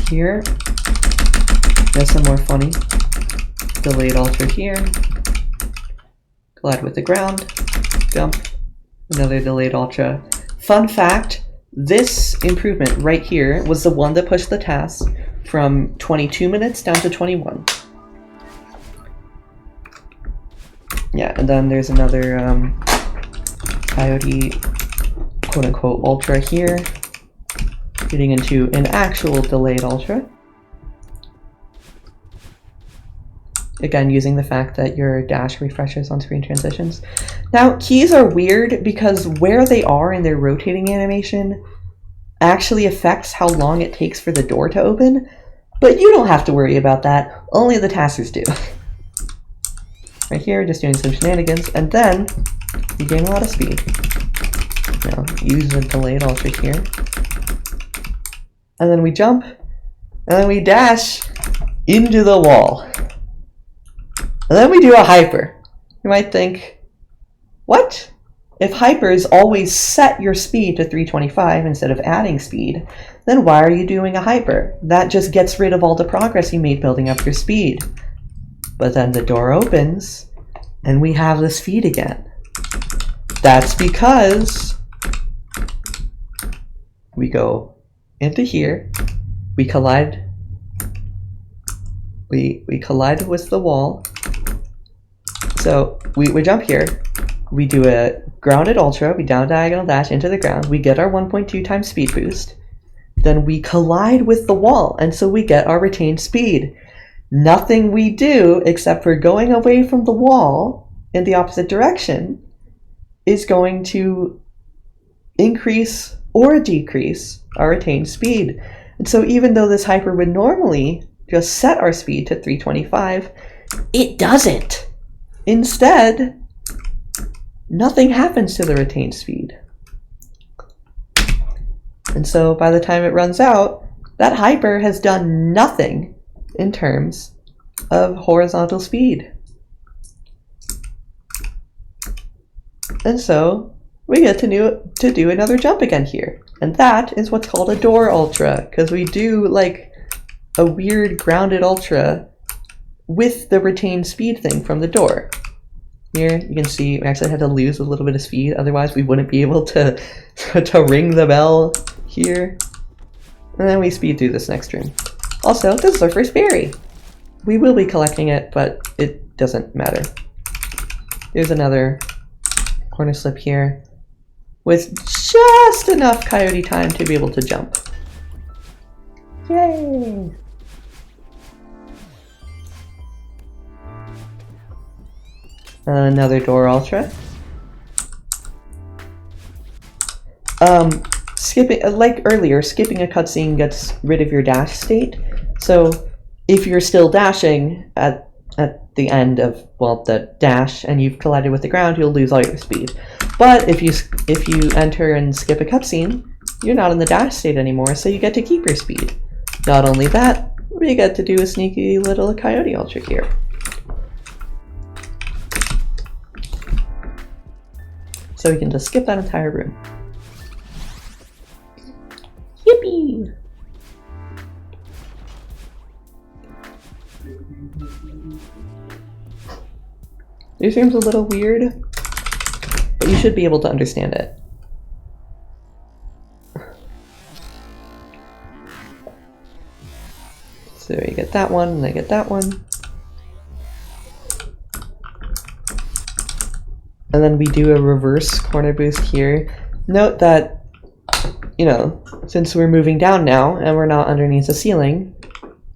Here, there's some more funny. Delayed ultra here. Collide with the ground. Jump. Another delayed ultra. Fun fact, this improvement right here was the one that pushed the task from 22 minutes down to 21. Yeah, and then there's another Coyote quote-unquote ultra here, getting into an actual delayed ultra. Again, using the fact that your dash refreshes on screen transitions. Now, keys are weird because where they are in their rotating animation actually affects how long it takes for the door to open, but you don't have to worry about that. Only the taskers do. Right here, just doing some shenanigans, and then you gain a lot of speed. Now, use the delayed ultra here. And then we jump, and then we dash into the wall. And then we do a hyper. You might think, what? If hypers always set your speed to 325 instead of adding speed, then why are you doing a hyper? That just gets rid of all the progress you made building up your speed. But then the door opens, and we have the speed again. That's because we go into here, we collide with the wall. So we jump here, we do a grounded ultra, we down diagonal dash into the ground, we get our 1.2 times speed boost, then we collide with the wall, and so we get our retained speed. Nothing we do except for going away from the wall in the opposite direction is going to increase or decrease our retained speed. And so even though this hyper would normally just set our speed to 325, it doesn't. Instead, nothing happens to the retained speed. And so by the time it runs out, that hyper has done nothing in terms of horizontal speed. And so we get to do another jump again here. And that is what's called a door ultra, because we do like a weird grounded ultra with the retained speed thing from the door. Here you can see we actually had to lose a little bit of speed, otherwise we wouldn't be able to ring the bell here. And then we speed through this next room. Also, this is our first berry. We will be collecting it, but it doesn't matter. Here's another corner slip here with just enough coyote time to be able to jump. Yay! Another door ultra. Skipping, like earlier, skipping a cutscene gets rid of your dash state. So if you're still dashing at the end of, well, the dash and you've collided with the ground, you'll lose all your speed. But if you enter and skip a cutscene, you're not in the dash state anymore, so you get to keep your speed. Not only that, we get to do a sneaky little coyote ultra here. So we can just skip that entire room. Yippee! This seems a little weird, but you should be able to understand it. So you get that one, and I get that one. And then we do a reverse corner boost here. Note that, you know, since we're moving down now and we're not underneath the ceiling,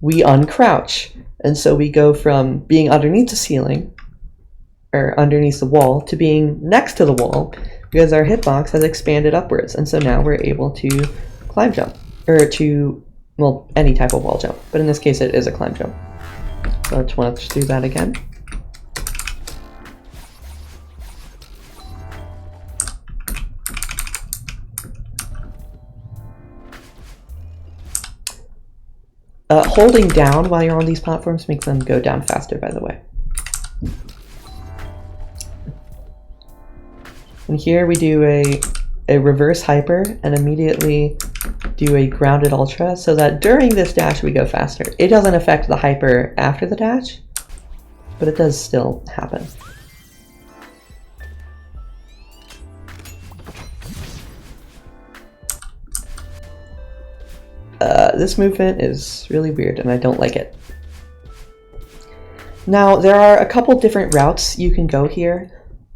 we uncrouch. And so we go from being underneath the ceiling, or underneath the wall, to being next to the wall, because our hitbox has expanded upwards. And so now we're able to climb jump, or to, well, any type of wall jump. But in this case, it is a climb jump. So let's do that again. Holding down while you're on these platforms makes them go down faster, by the way. And here we do a reverse hyper and immediately do a grounded ultra so that during this dash we go faster. It doesn't affect the hyper after the dash, but it does still happen. This movement is really weird and I don't like it. Now, there are a couple different routes you can go here,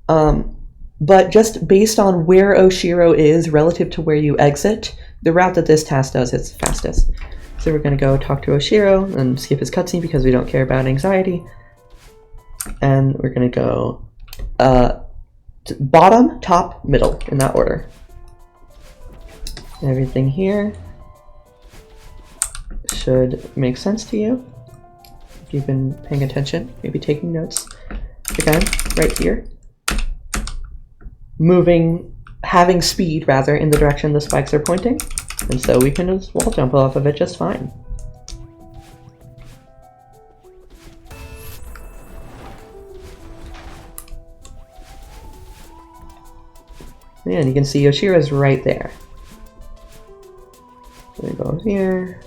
but just based on where Oshiro is relative to where you exit, the route that this task does is fastest. So we're going to go talk to Oshiro and skip his cutscene because we don't care about anxiety. And we're going to go bottom, top, middle, in that order. Everything here should make sense to you if you've been paying attention, maybe taking notes. Again, right here. Having speed rather in the direction the spikes are pointing, and so we can just wall jump off of it just fine. Yeah, and you can see Yoshiro's right there. So we go here.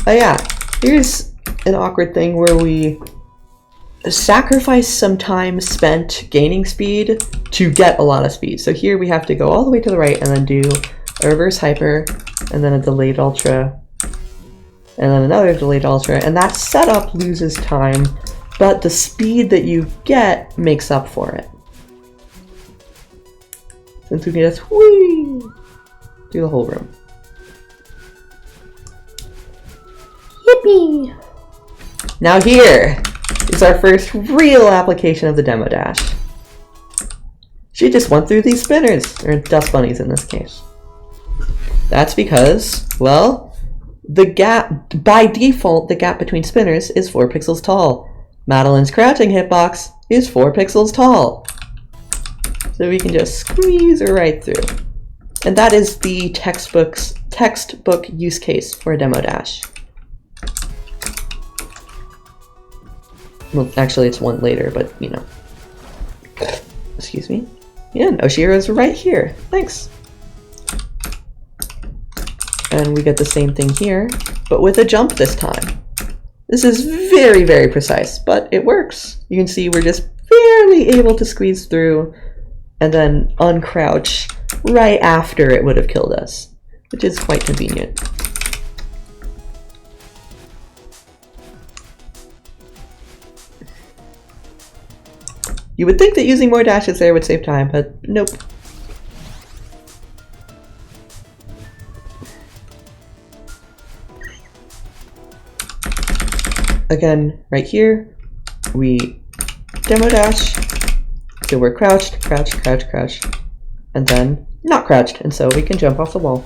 Oh yeah, here's an awkward thing where we sacrifice some time spent gaining speed to get a lot of speed. So here we have to go all the way to the right and then do a reverse hyper and then a delayed ultra and then another delayed ultra, and that setup loses time, but the speed that you get makes up for it. Since we can just whee through the whole room. Yippee! Now here is our first real application of the demo dash. She just went through these spinners, or dust bunnies in this case. That's because, well, the gap, by default, the gap between spinners is 4 pixels tall. Madeline's crouching hitbox is 4 pixels tall. So we can just squeeze her right through. And that is the textbook use case for a demo dash. Well, actually it's one later, but you know. Excuse me. Yeah, Oshiro's right here. Thanks. And we get the same thing here, but with a jump this time. This is very, very precise, but it works. You can see we're just barely able to squeeze through and then uncrouch right after it would have killed us, which is quite convenient. You would think that using more dashes there would save time, but nope. Again, right here, we demo dash, so we're crouched, crouch, crouch, crouch, and then not crouched, and so we can jump off the wall.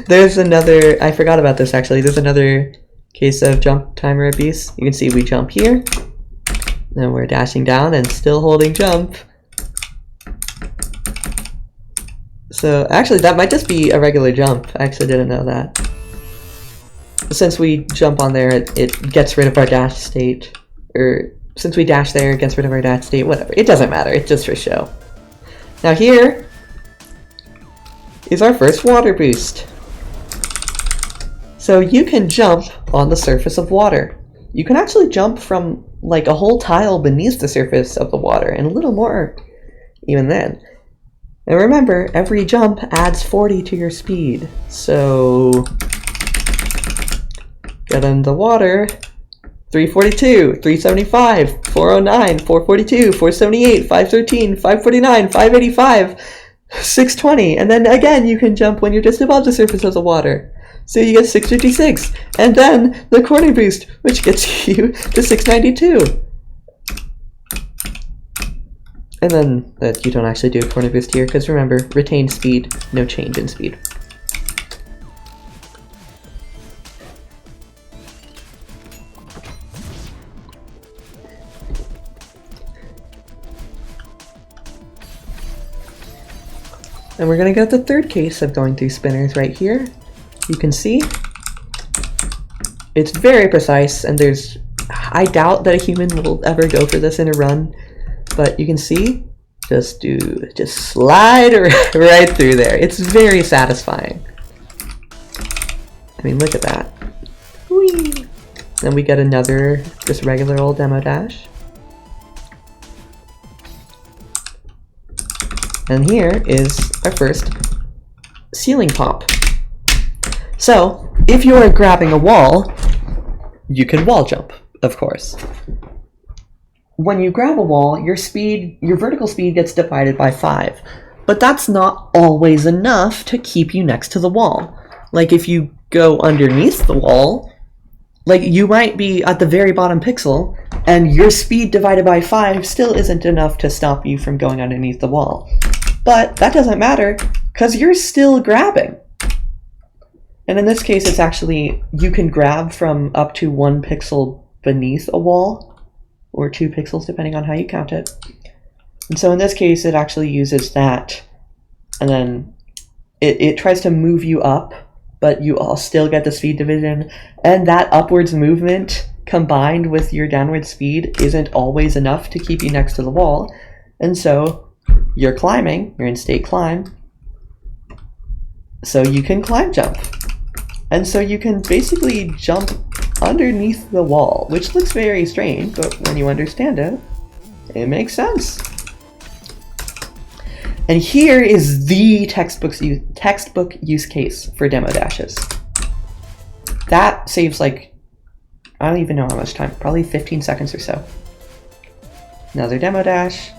There's another, I forgot about this actually, there's another case of jump timer abuse. You can see we jump here, then we're dashing down and still holding jump. So actually that might just be a regular jump, I actually didn't know that. Since we jump on there, it gets rid of our dash state, or since we dash there, it gets rid of our dash state, whatever. It doesn't matter, it's just for show. Now here is our first water boost. So you can jump on the surface of water. You can actually jump from like a whole tile beneath the surface of the water, and a little more even then. And remember, every jump adds 40 to your speed, so get in the water. 342, 375, 409, 442, 478, 513, 549, 585, 620, and then again you can jump when you're just above the surface of the water. So you get 656, and then the corner boost, which gets you to 692. And then you don't actually do a corner boost here, because remember, retained speed, no change in speed. And we're going to get the third case of going through spinners right here. You can see it's very precise, and I doubt that a human will ever go for this in a run, but you can see just slide right through there. It's very satisfying. I mean, look at that. Whee! Then we get another just regular old demo dash. And here is our first ceiling pop. So, if you are grabbing a wall, you can wall jump, of course. When you grab a wall, your vertical speed gets divided by 5. But that's not always enough to keep you next to the wall. Like if you go underneath the wall, like you might be at the very bottom pixel, and your speed divided by 5 still isn't enough to stop you from going underneath the wall. But that doesn't matter, because you're still grabbing. And in this case, it's actually, you can grab from up to 1 pixel beneath a wall, or 2 pixels, depending on how you count it. And so in this case, it actually uses that, and then it tries to move you up, but you all still get the speed division, and that upwards movement combined with your downward speed isn't always enough to keep you next to the wall, and so you're climbing, you're in state climb, so you can climb jump. And so you can basically jump underneath the wall, which looks very strange, but when you understand it, it makes sense. And here is the textbook use case for demo dashes. That saves like, I don't even know how much time, probably 15 seconds or so. Another demo dash.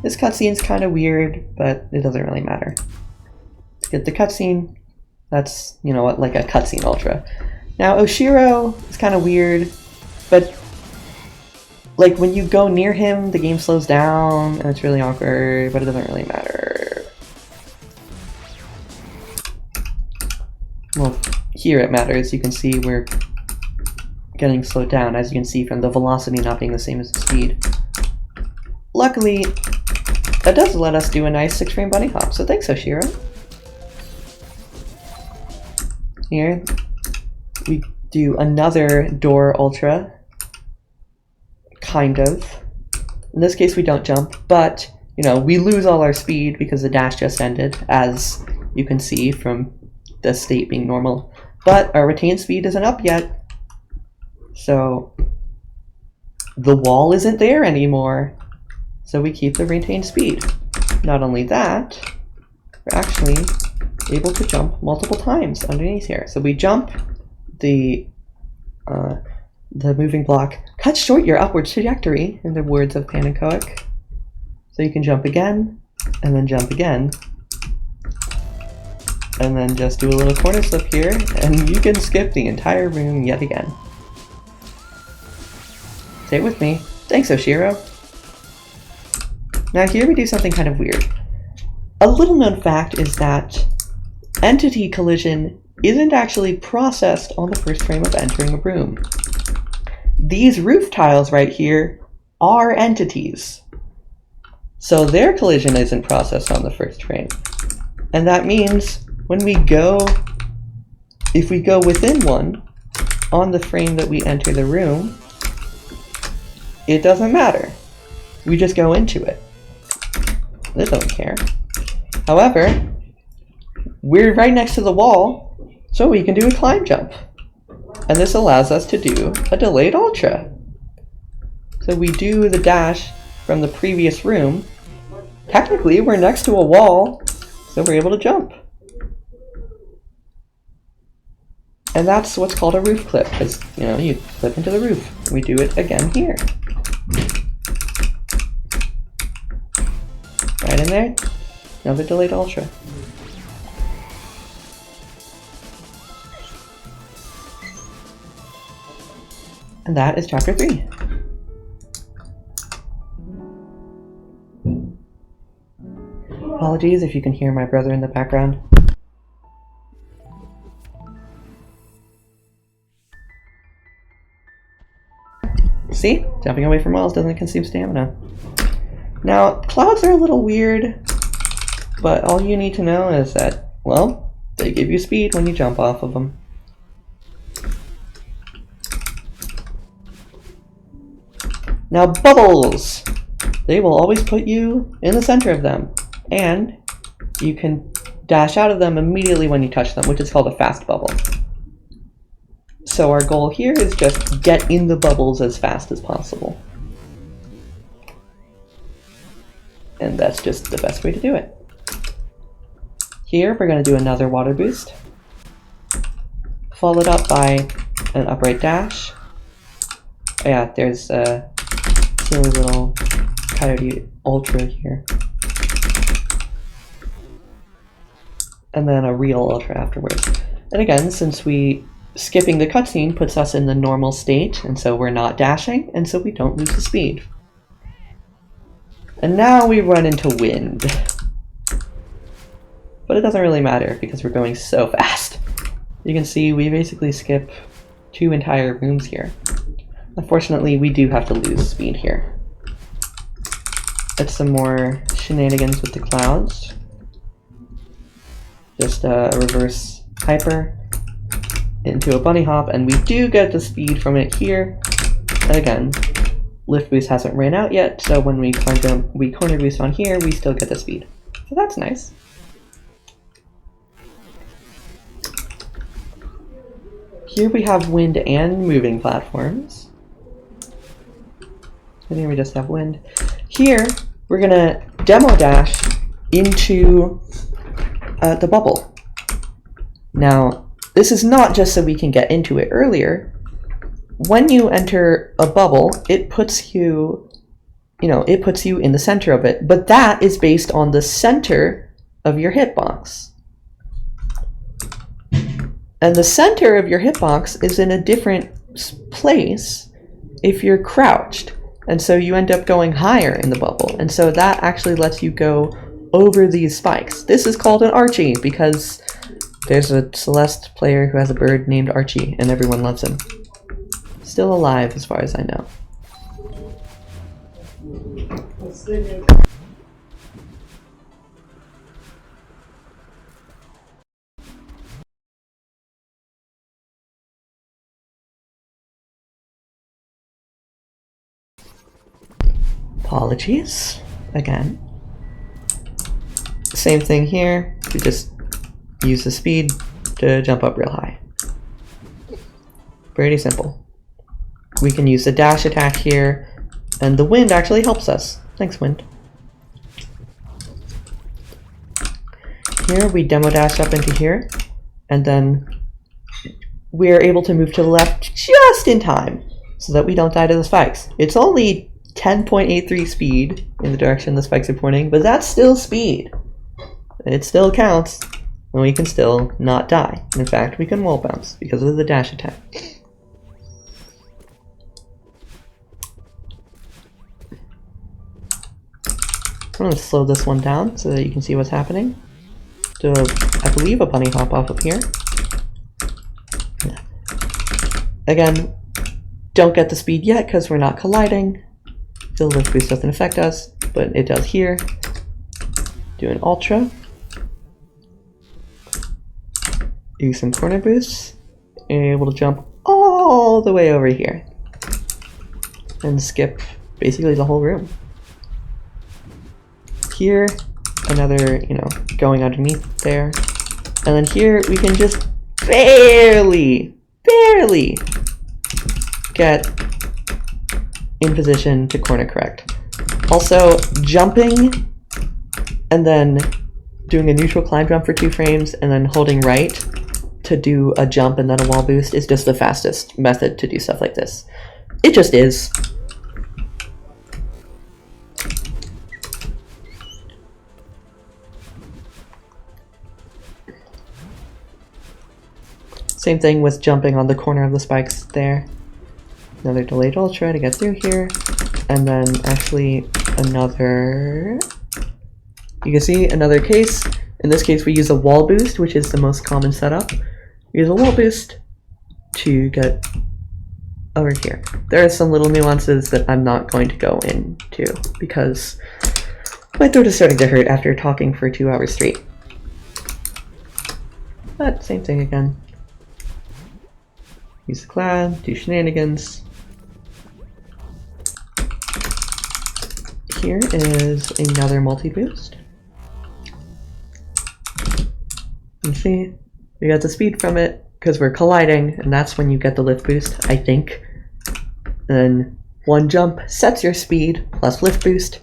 This cutscene's kind of weird, but it doesn't really matter. Get the cutscene. That's, you know what, like a cutscene ultra. Now Oshiro is kind of weird, but like when you go near him, the game slows down and it's really awkward, but it doesn't really matter. Well, here it matters. You can see we're getting slowed down, as you can see from the velocity not being the same as the speed. luckily, that does let us do a nice 6-frame bunny hop, so thanks, Oshiro. Here, we do another door ultra, kind of. In this case, we don't jump, but, you know, we lose all our speed because the dash just ended, as you can see from the state being normal. But our retained speed isn't up yet, so the wall isn't there anymore, so we keep the retained speed. Not only that, we're actually able to jump multiple times underneath here. So we jump, the moving block cuts short your upward trajectory, in the words of Pan and Coic. So you can jump again, and then jump again, and then just do a little corner slip here, and you can skip the entire room yet again. Say it with me. Thanks, Oshiro. Now here we do something kind of weird. A little known fact is that entity collision isn't actually processed on the first frame of entering a room. These roof tiles right here are entities, so their collision isn't processed on the first frame. And that means when we go, if we go within one on the frame that we enter the room, it doesn't matter. We just go into it. They don't care. However, we're right next to the wall, so we can do a climb jump. And this allows us to do a delayed ultra. So we do the dash from the previous room. Technically, we're next to a wall, so we're able to jump. And that's what's called a roof clip, because, you know, you clip into the roof. We do it again here. Right in there. Another delayed ultra. And that is chapter 3. Apologies if you can hear my brother in the background. See? Jumping away from walls doesn't consume stamina. Now, clouds are a little weird, but all you need to know is that, well, they give you speed when you jump off of them. Now, bubbles! They will always put you in the center of them, and you can dash out of them immediately when you touch them, which is called a fast bubble. So our goal here is just get in the bubbles as fast as possible. And that's just the best way to do it. Here we're going to do another water boost, followed up by an upright dash. Oh yeah, there's a silly little coyote ultra here. And then a real ultra afterwards. And again, since skipping the cutscene puts us in the normal state, and so we're not dashing, and so we don't lose the speed. And now we run into wind. But it doesn't really matter because we're going so fast. You can see we basically skip 2 entire rooms here. Unfortunately, we do have to lose speed here. It's some more shenanigans with the clouds. Just a reverse hyper into a bunny hop, and we do get the speed from it here. And again, lift boost hasn't ran out yet, so when we climb jump, we corner boost on here, we still get the speed. So that's nice. Here we have wind and moving platforms. And here we just have wind. Here, we're gonna demo dash into the bubble. Now, this is not just so we can get into it earlier. When you enter a bubble, it puts you, it puts you in the center of it, but that is based on the center of your hitbox. And the center of your hitbox is in a different place if you're crouched. And so you end up going higher in the bubble. And so that actually lets you go over these spikes. This is called an Archie because there's a Celeste player who has a bird named Archie and everyone loves him. Still alive as far as I know. Apologies again. Same thing here. We just use the speed to jump up real high. Pretty simple. We can use the dash attack here, and the wind actually helps us. Thanks, wind. Here we demo dash up into here, and then we're able to move to the left just in time so that we don't die to the spikes. It's only 10.83 speed in the direction the spikes are pointing, but that's still speed. It still counts, and we can still not die. In fact, we can wall bounce because of the dash attack. I'm going to slow this one down so that you can see what's happening. Do, I believe, a bunny hop off of here. Again, don't get the speed yet because we're not colliding. The lift boost doesn't affect us, but it does here. Do an ultra. Do some corner boosts. And you're able to jump all the way over here. And skip basically the whole room. Here, another, going underneath there. And then here we can just barely get in position to corner correct. Also, jumping and then doing a neutral climb jump for 2 frames and then holding right to do a jump and then a wall boost is just the fastest method to do stuff like this. It just is. Same thing with jumping on the corner of the spikes there. Another delayed ultra to get through here. And then actually another... You can see another case. In this case we use a wall boost, which is the most common setup. We use a wall boost to get over here. There are some little nuances that I'm not going to go into because my throat is starting to hurt after talking for 2 hours straight. But same thing again. Use the cloud, do shenanigans. Here is another multi-boost. You see, we got the speed from it because we're colliding, and that's when you get the lift boost, I think. And then one jump sets your speed plus lift boost.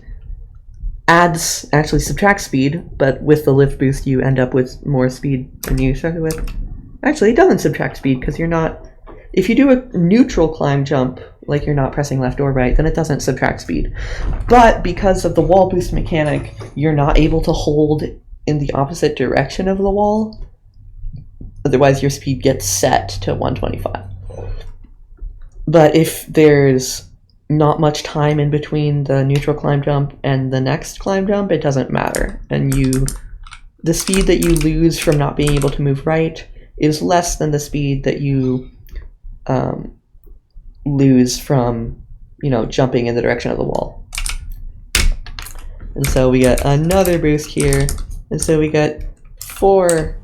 Actually subtracts speed, but with the lift boost you end up with more speed than you started with. Actually, it doesn't subtract speed because you're not... If you do a neutral climb jump, like you're not pressing left or right, then it doesn't subtract speed. But because of the wall boost mechanic, you're not able to hold in the opposite direction of the wall. Otherwise, your speed gets set to 125. But if there's not much time in between the neutral climb jump and the next climb jump, it doesn't matter. And the speed that you lose from not being able to move right is less than the speed that you lose from, jumping in the direction of the wall. And so we get another boost here, and so we get 3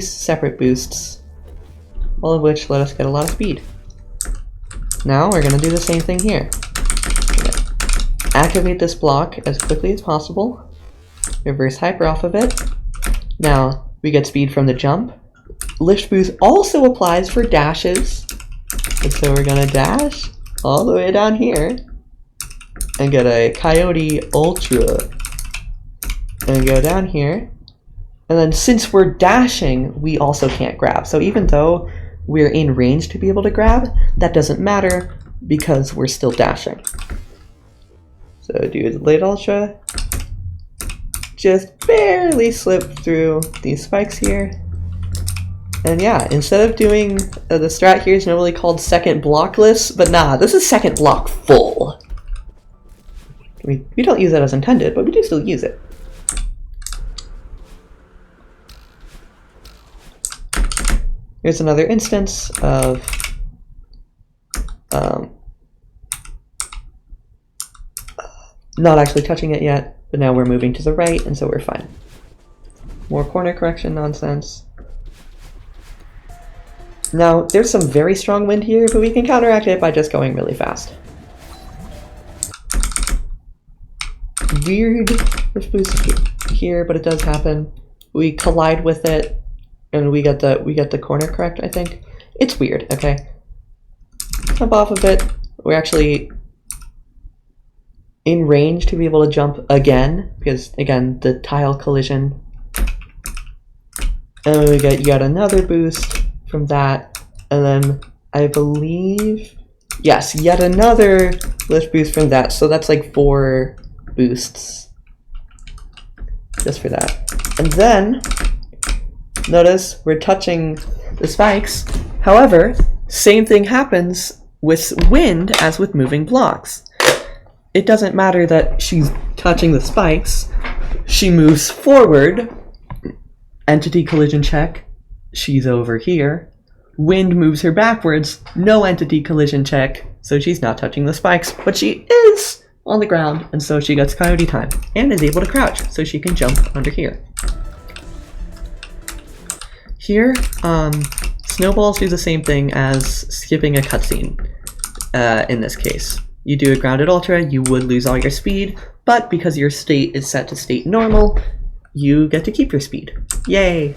separate boosts, all of which let us get a lot of speed. Now we're going to do the same thing here. Activate this block as quickly as possible, reverse hyper off of it. Now we get speed from the jump. Lift boost also applies for dashes, and so we're gonna dash all the way down here and get a coyote ultra and go down here, and then since we're dashing we also can't grab, so even though we're in range to be able to grab, that doesn't matter because we're still dashing. So do the late ultra, just barely slip through these spikes here. And yeah, instead of doing the strat here is normally called second blockless, but nah, this is second block full. We don't use it as intended, but we do still use it. Here's another instance of not actually touching it yet, but now we're moving to the right, and so we're fine. More corner correction nonsense. Now, there's some very strong wind here, but we can counteract it by just going really fast. Weird lift boost here, but it does happen. We collide with it, and we get the corner correct, I think. It's weird, okay? Jump off of it. We're actually in range to be able to jump again, because, again, the tile collision. And we get yet another boost from that, and then I believe, yes, yet another lift boost from that, so that's like 4 boosts just for that. And then, notice we're touching the spikes. However, same thing happens with wind as with moving blocks. It doesn't matter that she's touching the spikes. She moves forward, entity collision check, she's over here. Wind moves her backwards, no entity collision check, so she's not touching the spikes, but she is on the ground, and so she gets coyote time, and is able to crouch, so she can jump under here. Here, snowballs do the same thing as skipping a cutscene, in this case. You do a grounded ultra, you would lose all your speed, but because your state is set to state normal, you get to keep your speed. Yay!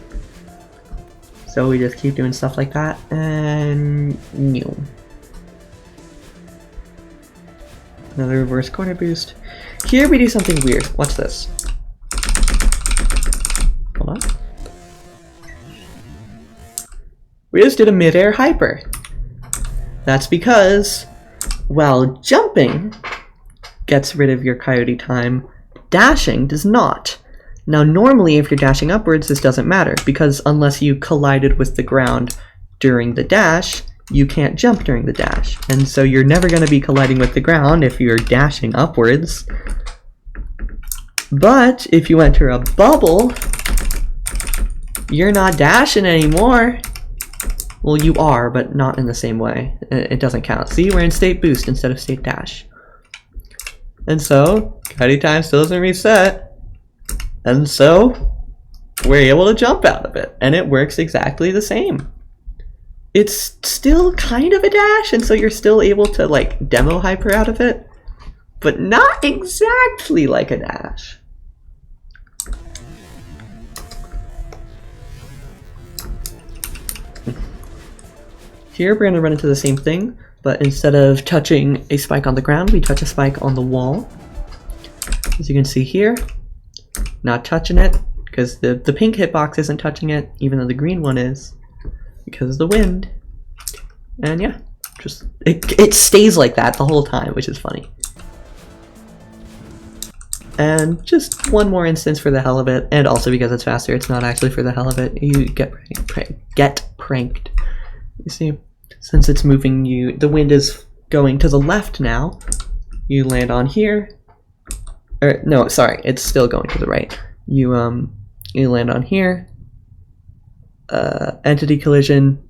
So we just keep doing stuff like that, and new. Another reverse corner boost. Here we do something weird. Watch this. Hold on. We just did a mid-air hyper. That's because, while jumping gets rid of your coyote time, dashing does not. Now normally if you're dashing upwards, this doesn't matter, because unless you collided with the ground during the dash, you can't jump during the dash. And so you're never going to be colliding with the ground if you're dashing upwards. But if you enter a bubble, you're not dashing anymore. Well, you are, but not in the same way. It doesn't count. See, we're in state boost instead of state dash. And so, coyote time still doesn't reset. And so, we're able to jump out of it, and it works exactly the same. It's still kind of a dash, and so you're still able to, like, demo hyper out of it, but not exactly like a dash. Here, we're going to run into the same thing, but instead of touching a spike on the ground, we touch a spike on the wall. As you can see here, not touching it, because the pink hitbox isn't touching it, even though the green one is, because of the wind. And yeah, just it stays like that the whole time, which is funny. And just one more instance for the hell of it, and also because it's faster, it's not actually for the hell of it. You get pranked. You see, since it's moving you, the wind is going to the left now. You land on here. Or, no, sorry, it's still going to the right. You land on here. Entity collision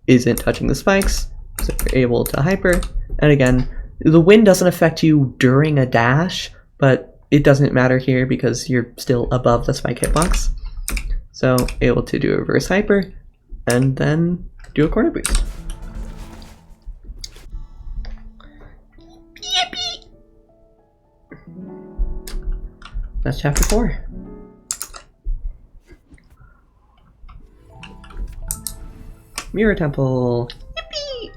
isn't touching the spikes, so you're able to hyper. And again, the wind doesn't affect you during a dash, but it doesn't matter here because you're still above the spike hitbox. So able to do a reverse hyper, and then do a corner boost. That's chapter 4. Mirror Temple. Yippee!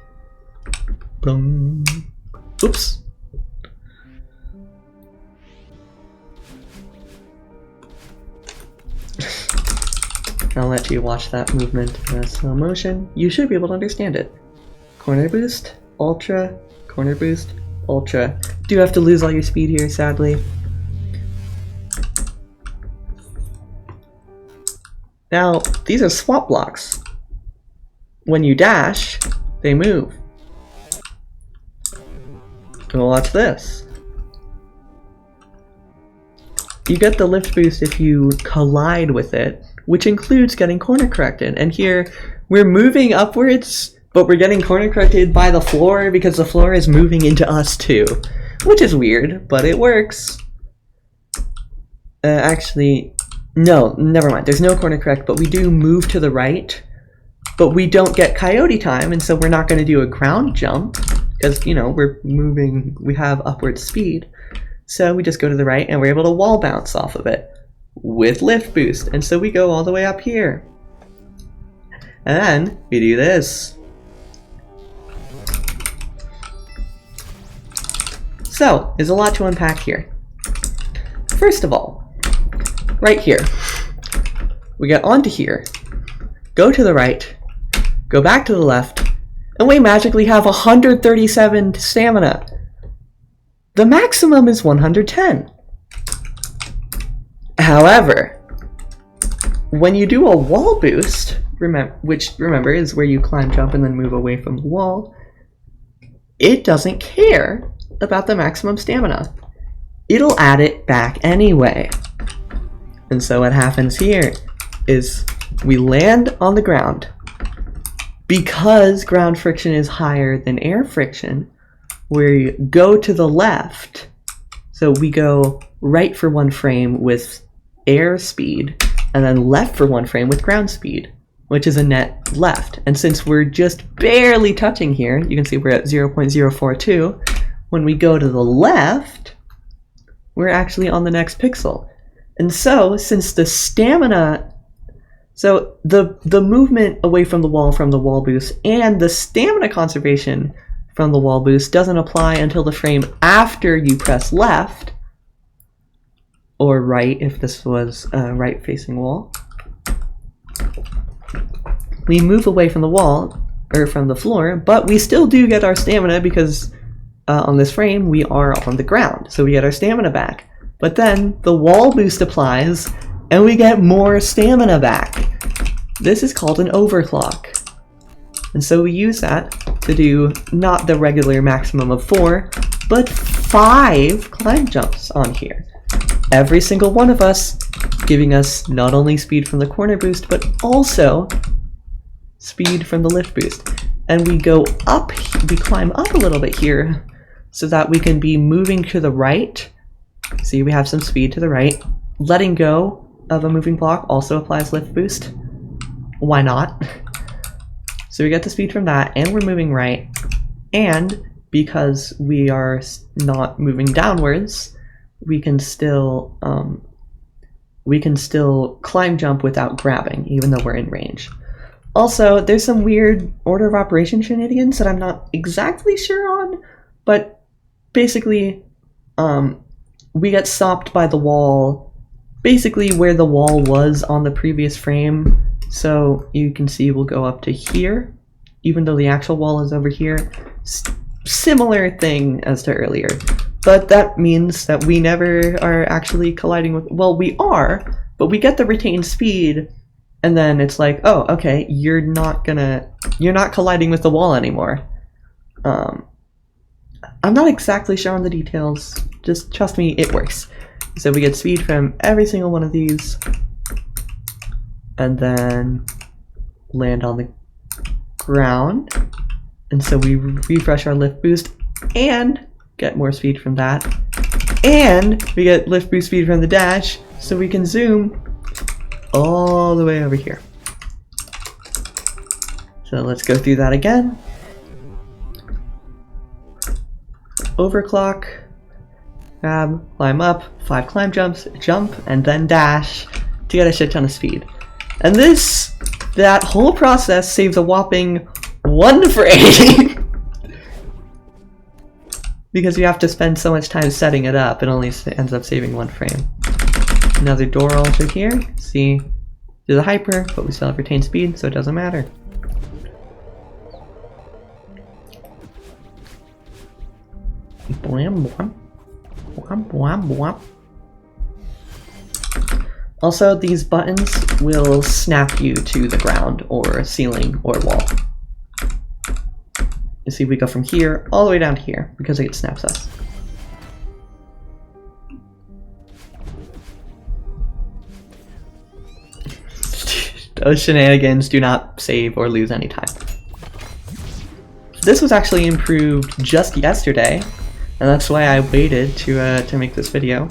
Boom. Oops. I'll let you watch that movement in slow motion. You should be able to understand it. Corner boost, ultra, corner boost, ultra. Do have to lose all your speed here, sadly. Now, these are swap blocks. When you dash, they move. Go watch this. You get the lift boost if you collide with it, which includes getting corner corrected. And here, we're moving upwards, but we're getting corner corrected by the floor because the floor is moving into us too, which is weird, but it works. Actually, no, never mind. There's no corner correct, but we do move to the right, but we don't get coyote time, and so we're not going to do a ground jump because, you know, we're moving, we have upward speed. So we just go to the right and we're able to wall bounce off of it with lift boost. And so we go all the way up here. And then we do this. So there's a lot to unpack here. First of all, right here, we get onto here, go to the right, go back to the left, and we magically have 137 stamina. The maximum is 110. However, when you do a wall boost, which remember is where you climb, jump, and then move away from the wall, it doesn't care about the maximum stamina. It'll add it back anyway. And so what happens here is we land on the ground. Because ground friction is higher than air friction, we go to the left. So we go right for one frame with air speed, and then left for one frame with ground speed, which is a net left. And since we're just barely touching here, you can see we're at 0.042. When we go to the left, we're actually on the next pixel. And so, since the stamina, so the movement away from the wall boost, and the stamina conservation from the wall boost doesn't apply until the frame after you press left, or right if this was a right facing wall. We move away from the wall, or from the floor, but we still do get our stamina because on this frame we are on the ground, so we get our stamina back. But then the wall boost applies and we get more stamina back. This is called an overclock. And so we use that to do not the regular maximum of 4, but 5 climb jumps on here. Every single one of us giving us not only speed from the corner boost, but also speed from the lift boost. And we go up, we climb up a little bit here so that we can be moving to the right. See, we have some speed to the right. Letting go of a moving block also applies lift boost. Why not? So we get the speed from that, and we're moving right. And because we are not moving downwards, we can still climb jump without grabbing, even though we're in range. Also, there's some weird order of operation shenanigans that I'm not exactly sure on, but basically, we get stopped by the wall, basically where the wall was on the previous frame. So you can see we'll go up to here, even though the actual wall is over here. Similar thing as to earlier, but that means that we never are actually colliding with, well, we are, but we get the retained speed, and then it's like, oh, okay, you're not colliding with the wall anymore. I'm not exactly sure on the details, just trust me, it works. So we get speed from every single one of these, and then land on the ground. And so we refresh our lift boost and get more speed from that. And we get lift boost speed from the dash, so we can zoom all the way over here. So let's go through that again. Overclock, grab, climb up, 5 climb jumps, jump, and then dash to get a shit ton of speed. And that whole process saves a whopping 1 frame. Because you have to spend so much time setting it up, it only ends up saving 1 frame. Another door alter here. See, there's a hyper, but we still have retained speed, so it doesn't matter. Blam, blam. Blam, blam, blam. Also, these buttons will snap you to the ground or ceiling or wall. You see, we go from here all the way down to here because it snaps us. Those shenanigans do not save or lose any time. This was actually improved just yesterday. and that's why I waited to make this video.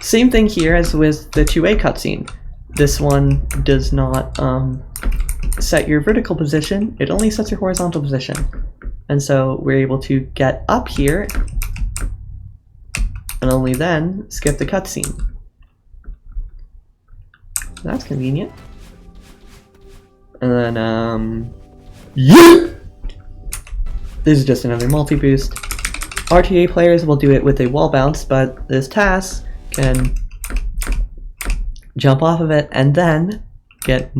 Same thing here as with the 2A cutscene. This one does not set your vertical position, it only sets your horizontal position. And so we're able to get up here and only then skip the cutscene. That's convenient. And then, yeah! This is just another multi-boost. RTA players will do it with a wall bounce, but this task can jump off of it and then get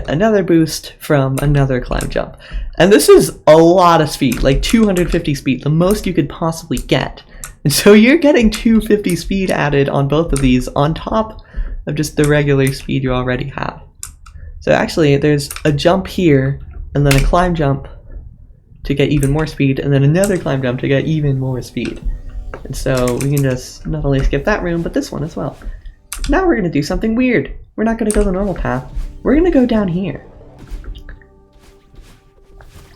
another boost from another climb jump. And this is a lot of speed, like 250 speed, the most you could possibly get. And so you're getting 250 speed added on both of these on top of just the regular speed you already have. So actually there's a jump here and then a climb jump to get even more speed and then another climb jump to get even more speed. And so we can just not only skip that room but this one as well. Now we're going to do something weird. We're not going to go the normal path. We're going to go down here.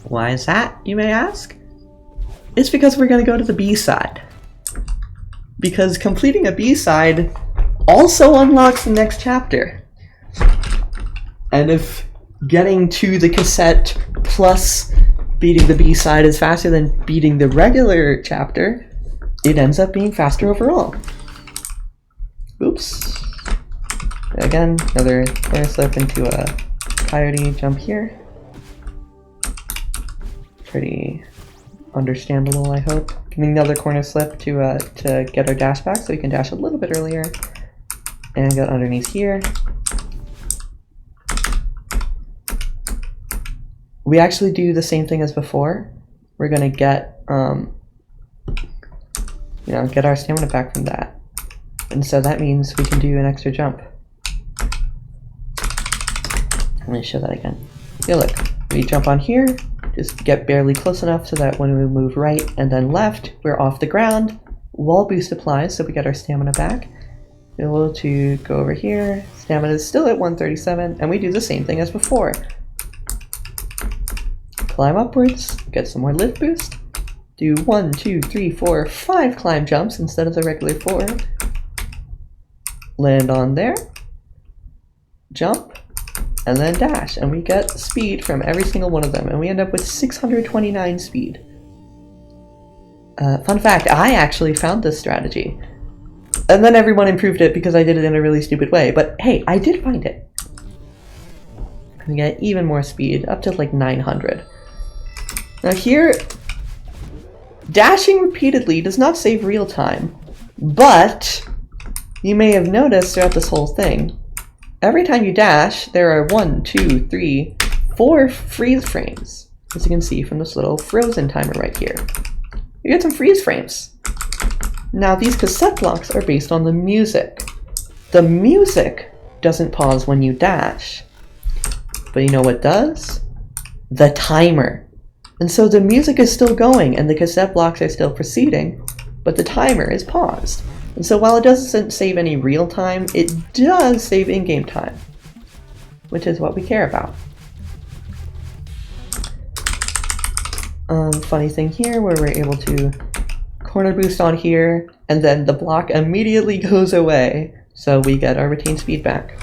Why is that, you may ask? It's because we're going to go to the B-side. Because completing a B-side also unlocks the next chapter. And if getting to the cassette plus beating the B-side is faster than beating the regular chapter, it ends up being faster overall. Oops. Again, another corner slip into a coyote jump here. Pretty understandable, I hope. Getting another corner slip to get our dash back so we can dash a little bit earlier. And get underneath here. We actually do the same thing as before. We're gonna get get our stamina back from that. And so that means we can do an extra jump. Let me show that again. Yeah, look, we jump on here, just get barely close enough so that when we move right and then left, we're off the ground. Wall boost applies, so we get our stamina back. Be able to go over here. Stamina is still at 137, and we do the same thing as before. Climb upwards, get some more lift boost. Do 1, 2, 3, 4, 5 climb jumps instead of the regular 4. Land on there. Jump. And then dash. And we get speed from every single one of them. And we end up with 629 speed. Fun fact, I actually found this strategy. And then everyone improved it because I did it in a really stupid way. But hey, I did find it. We get even more speed, up to like 900. Now here, dashing repeatedly does not save real time, but you may have noticed throughout this whole thing, every time you dash, there are 1, 2, 3, 4 freeze frames, as you can see from this little frozen timer right here. You get some freeze frames. Now these cassette blocks are based on the music. The music doesn't pause when you dash, but you know what does? The timer. And so the music is still going and the cassette blocks are still proceeding, but the timer is paused. And so while it doesn't save any real time, it does save in-game time, which is what we care about. Funny thing here where we're able to corner boost on here and then the block immediately goes away, so we get our retained speed back.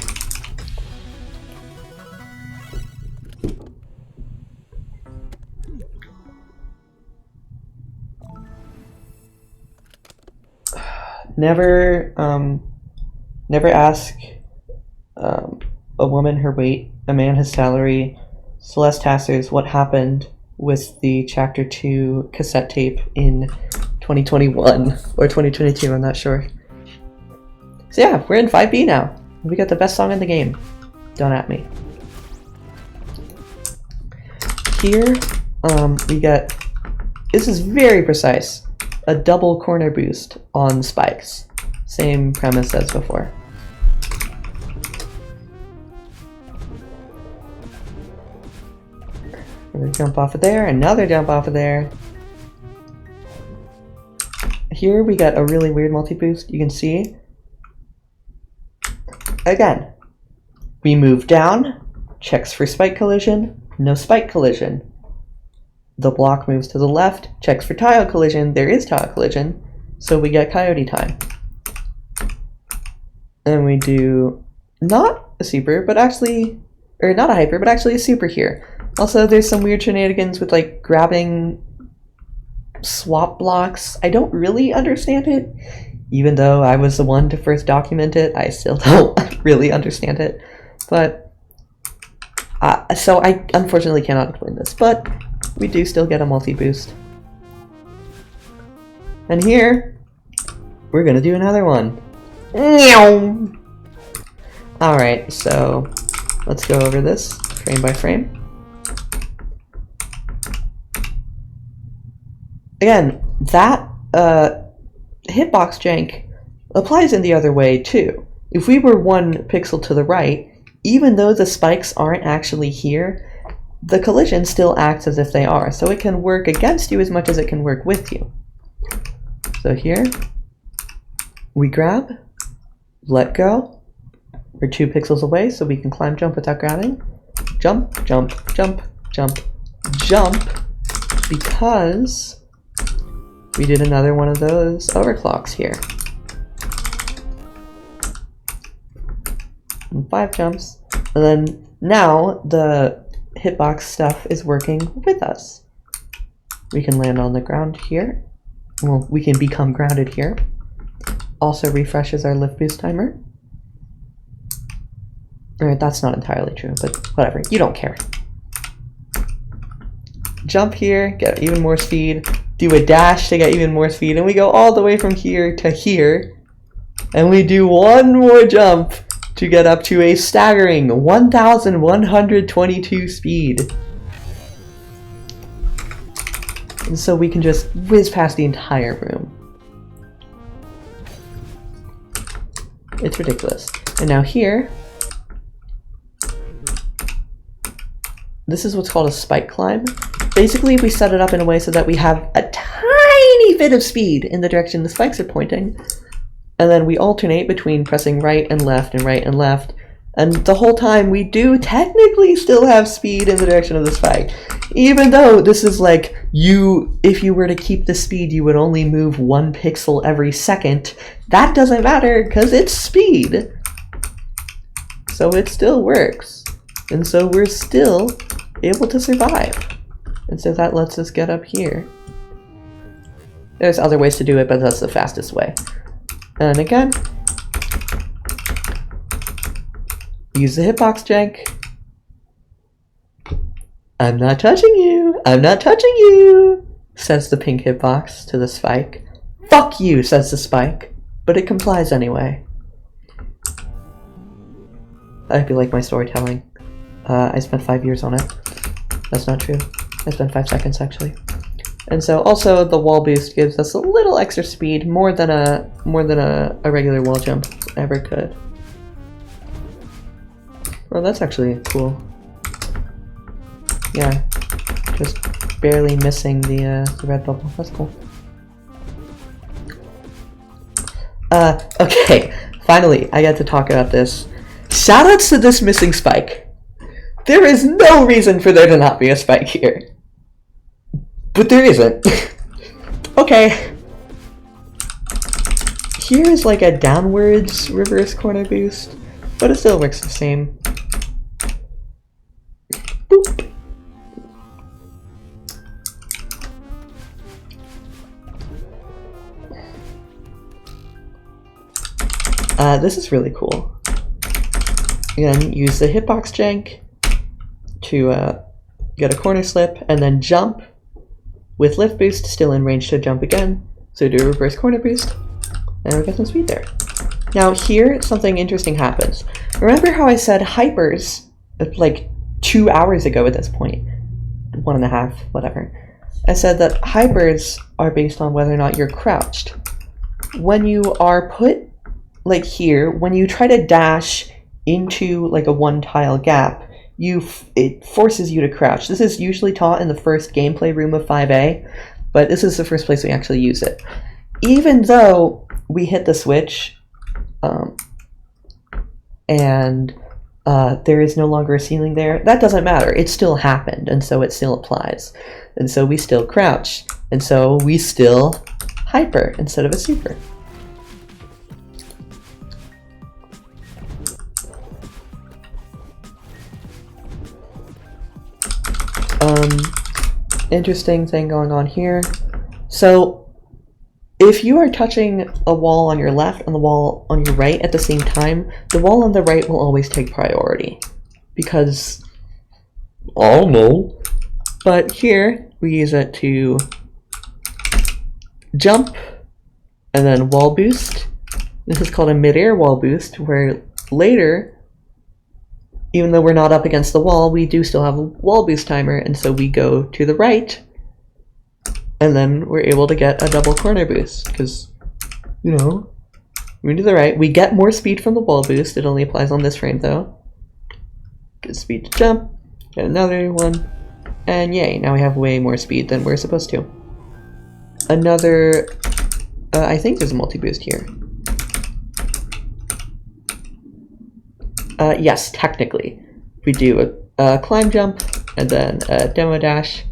Never ask a woman her weight, a man his salary. Celeste asks what happened with the Chapter 2 cassette tape in 2021 or 2022, I'm not sure. So yeah, we're in 5B now. We got the best song in the game. Don't at me. Here, we get, this is very precise, a double corner boost on spikes. Same premise as before. Another jump off of there, another jump off of there. Here we got a really weird multi-boost. You can see, again, we move down, checks for spike collision, no spike collision. the block moves to the left, checks for tile collision. There is tile collision, so we get coyote time. And we do not a super, but actually, or not a hyper, but actually a super here. Also, there's some weird shenanigans with like grabbing swap blocks. I don't really understand it. Even though I was the one to first document it, I still don't really understand it. But, so I unfortunately cannot explain this, but we do still get a multi-boost. And here, we're gonna do another one. Alright, so let's go over this frame by frame. Again, that hitbox jank applies in the other way too. If we were 1 pixel to the right, even though the spikes aren't actually here, the collision still acts as if they are, so it can work against you as much as it can work with you. So here, we grab, let go, we're 2 pixels away so we can climb jump without grabbing, jump, jump, jump, jump, jump, because we did another one of those overclocks here. And 5 jumps. And then now the hitbox stuff is working with us. We can land on the ground here. Well, we can become grounded here. Also refreshes our lift boost timer. Alright, that's not entirely true, but whatever. You don't care. Jump here, get even more speed. Do a dash to get even more speed, and we go all the way from here to here, and we do 1 more jump to get up to a staggering 1,122 speed. And so we can just whiz past the entire room. It's ridiculous. And now here, this is what's called a spike climb. Basically, we set it up in a way so that we have a tiny bit of speed in the direction the spikes are pointing, and then we alternate between pressing right and left and right and left, and the whole time we do technically still have speed in the direction of the spike. Even though this is like, if you were to keep the speed, you would only move 1 pixel every second. That doesn't matter, because it's speed. So it still works. And so we're still able to survive. And so that lets us get up here. There's other ways to do it, but that's the fastest way. And again, use the hitbox jank. I'm not touching you! I'm not touching you! Says the pink hitbox to the spike. Fuck you, says the spike. But it complies anyway. I hope you like my storytelling. I spent 5 years on it. That's not true. I spent 5 seconds actually. And so also the wall boost gives us a little extra speed, more than a regular wall jump ever could. Well, that's actually cool. Yeah, just barely missing the red bubble. That's cool. Okay, finally I get to talk about this. Shoutouts to this missing spike. There is no reason for there to not be a spike here. But there isn't. Okay. Here is like a downwards reverse corner boost, but it still works the same. Boop. This is really cool. Again, use the hitbox jank to get a corner slip, and then jump with lift boost, still in range to jump again. So do a reverse corner boost, and we get some speed there. Now here, something interesting happens. Remember how I said hypers, like 2 hours ago at this point? 1.5, whatever. I said that hypers are based on whether or not you're crouched. When you are put, like here, when you try to dash into like a 1 tile gap, it forces you to crouch. This is usually taught in the first gameplay room of 5A, but this is the first place we actually use it. Even though we hit the switch, and there is no longer a ceiling there. That doesn't matter. It still happened, and so it still applies. And so we still crouch, and so we still hyper instead of a super. Interesting thing going on here. So if you are touching a wall on your left and the wall on your right at the same time, the wall on the right will always take priority because, oh no. But here we use it to jump and then wall boost. This is called a mid-air wall boost, where later, even though we're not up against the wall, we do still have a wall boost timer, and so we go to the right, and then we're able to get a double corner boost, because, you know, we do the right. We get more speed from the wall boost. It only applies on this frame, though. Get speed to jump, get another one, and yay, now we have way more speed than we're supposed to. Another, I think there's a multi-boost here. Yes, technically. We do a climb jump and then a demo dash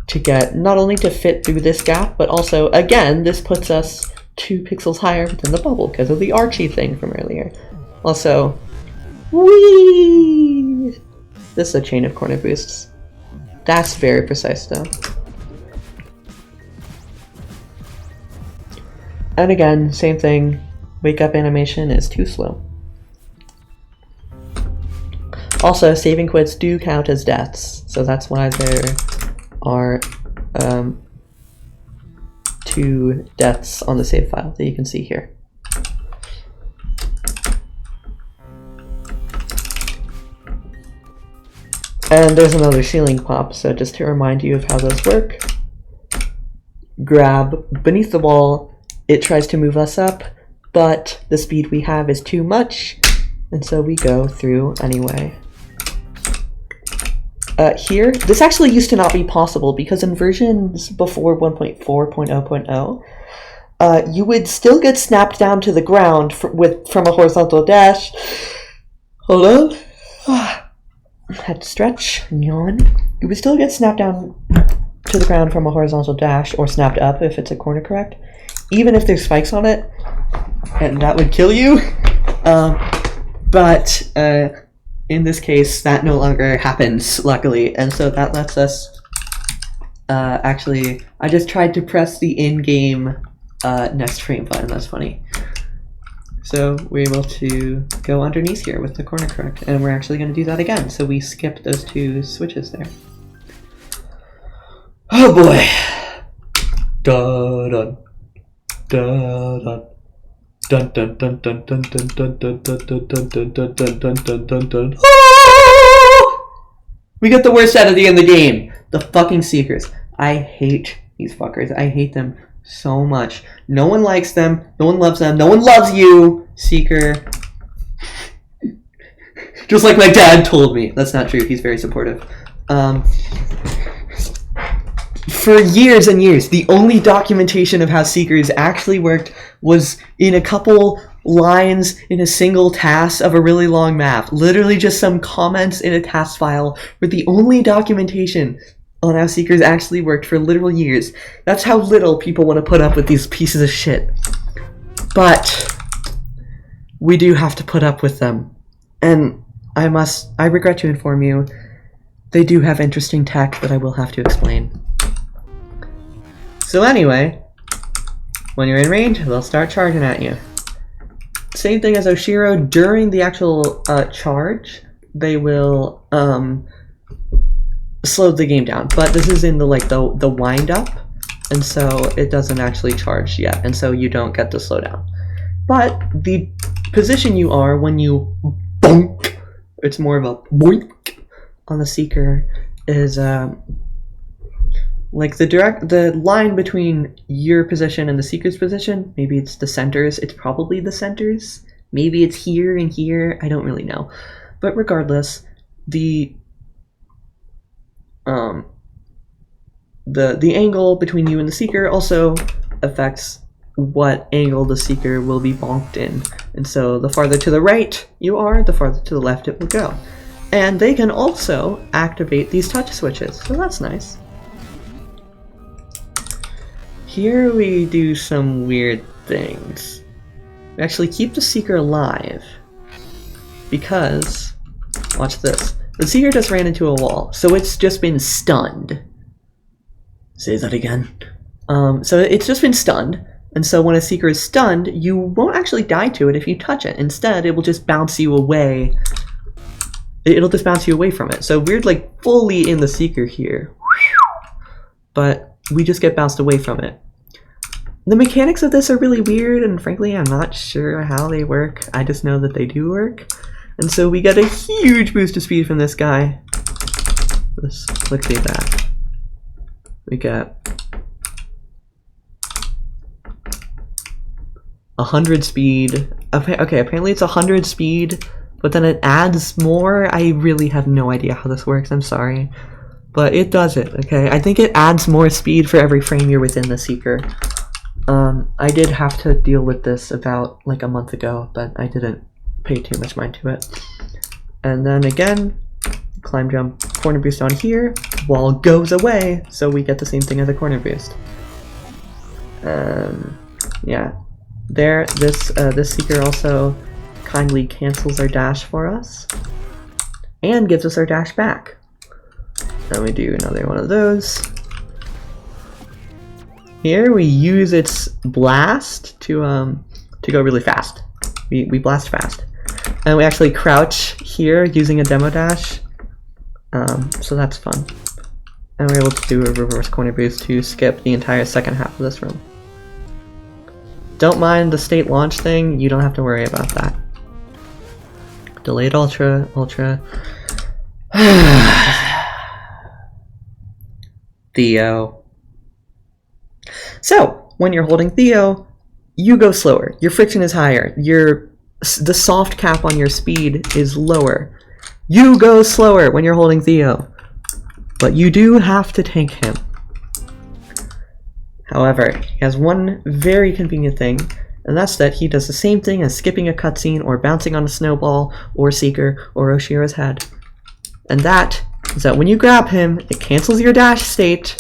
to get not only to fit through this gap, but also, again, this puts us 2 pixels higher within the bubble because of the Archie thing from earlier. Also, whee! This is a chain of corner boosts. That's very precise though. And again, same thing, wake up animation is too slow. Also, saving quits do count as deaths, so that's why there are 2 deaths on the save file that you can see here. And there's another ceiling pop, so just to remind you of how those work, grab beneath the wall, it tries to move us up, but the speed we have is too much, and so we go through anyway. Here, this actually used to not be possible because in versions before 1.4.0.0, you would still get snapped down to the ground from a horizontal dash. Hold on. Had to stretch, yawn. You would still get snapped down to the ground from a horizontal dash, or snapped up if it's a corner correct, even if there's spikes on it, and that would kill you. But in this case, that no longer happens, luckily, and so that lets us actually, I just tried to press the in-game next frame button, that's funny. So we're able to go underneath here with the corner correct, and we're actually going to do that again, so we skip those 2 switches there. Oh boy! Dun dun dun dun. Dun dun dun dun dun dun dun dun dun dun dun dun dun dun dun dun dun. We get the worst out of the end of the game. The fucking Seekers. I hate these fuckers. I hate them so much. No one likes them. No one loves them. No one loves you, Seeker. Just like my dad told me. That's not true. He's very supportive. For years and years, the only documentation of how Seekers actually worked was in a couple lines in a single task of a really long map. Literally just some comments in a task file were the only documentation on how Seekers actually worked for literal years. That's how little people want to put up with these pieces of shit. But we do have to put up with them. And I regret to inform you, they do have interesting tech that I will have to explain. So anyway, when you're in range, they'll start charging at you. Same thing as Oshiro, during the actual charge, they will slow the game down. But this is in the wind up, and so it doesn't actually charge yet, and so you don't get the slowdown. But the position you are when you bonk, it's more of a boink on the Seeker, is like the line between your position and the Seeker's position. Maybe it's the centers. It's probably the centers. Maybe it's here and here. I don't really know. But regardless, the angle between you and the Seeker also affects what angle the Seeker will be bonked in. And so the farther to the right you are, the farther to the left it will go. And they can also activate these touch switches, so that's nice. Here we do some weird things. We actually keep the Seeker alive because, watch this, the Seeker just ran into a wall, so it's just been stunned. Say that again. So it's just been stunned, and so when a Seeker is stunned, you won't actually die to it if you touch it. Instead, it will just bounce you away. It'll just bounce you away from it. So we're like fully in the Seeker here, but we just get bounced away from it. The mechanics of this are really weird, and frankly, I'm not sure how they work. I just know that they do work. And so we get a huge boost of speed from this guy. Let's see that. We get 100 speed. Okay, apparently it's 100 speed, but then it adds more. I really have no idea how this works, I'm sorry. But it does it, okay? I think it adds more speed for every frame you're within the Seeker. I did have to deal with this about like a month ago, but I didn't pay too much mind to it. And then again, climb, jump, corner boost on here, wall goes away, so we get the same thing as a corner boost. Yeah, there, this Seeker also kindly cancels our dash for us, and gives us our dash back. Then we do another one of those. Here we use its blast to go really fast. We blast fast. And we actually crouch here using a demo dash. So that's fun. And we're able to do a reverse corner boost to skip the entire second half of this room. Don't mind the state launch thing, you don't have to worry about that. Delayed ultra. Theo. So, when you're holding Theo, you go slower. Your friction is higher. The soft cap on your speed is lower. You go slower when you're holding Theo. But you do have to tank him. However, he has one very convenient thing, and that's that he does the same thing as skipping a cutscene or bouncing on a snowball or Seeker or Oshira's head. And that is that when you grab him, it cancels your dash state,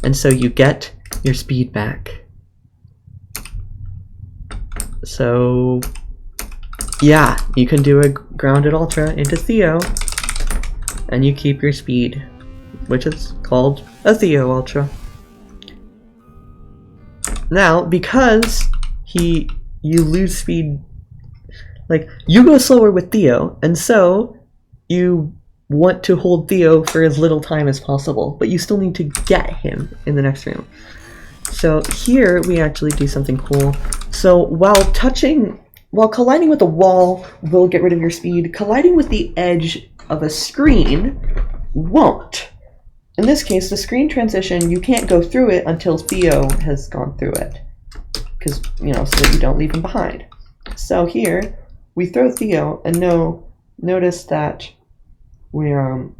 and so you get your speed back. So yeah, you can do a grounded ultra into Theo, and you keep your speed, which is called a Theo ultra. Now, because you lose speed, like, you go slower with Theo, and so you want to hold Theo for as little time as possible, but you still need to get him in the next room. So here we actually do something cool. So while colliding with a wall will get rid of your speed, colliding with the edge of a screen won't. In this case, the screen transition, you can't go through it until Theo has gone through it. Because, so that you don't leave him behind. So here, we throw Theo, and notice that we're,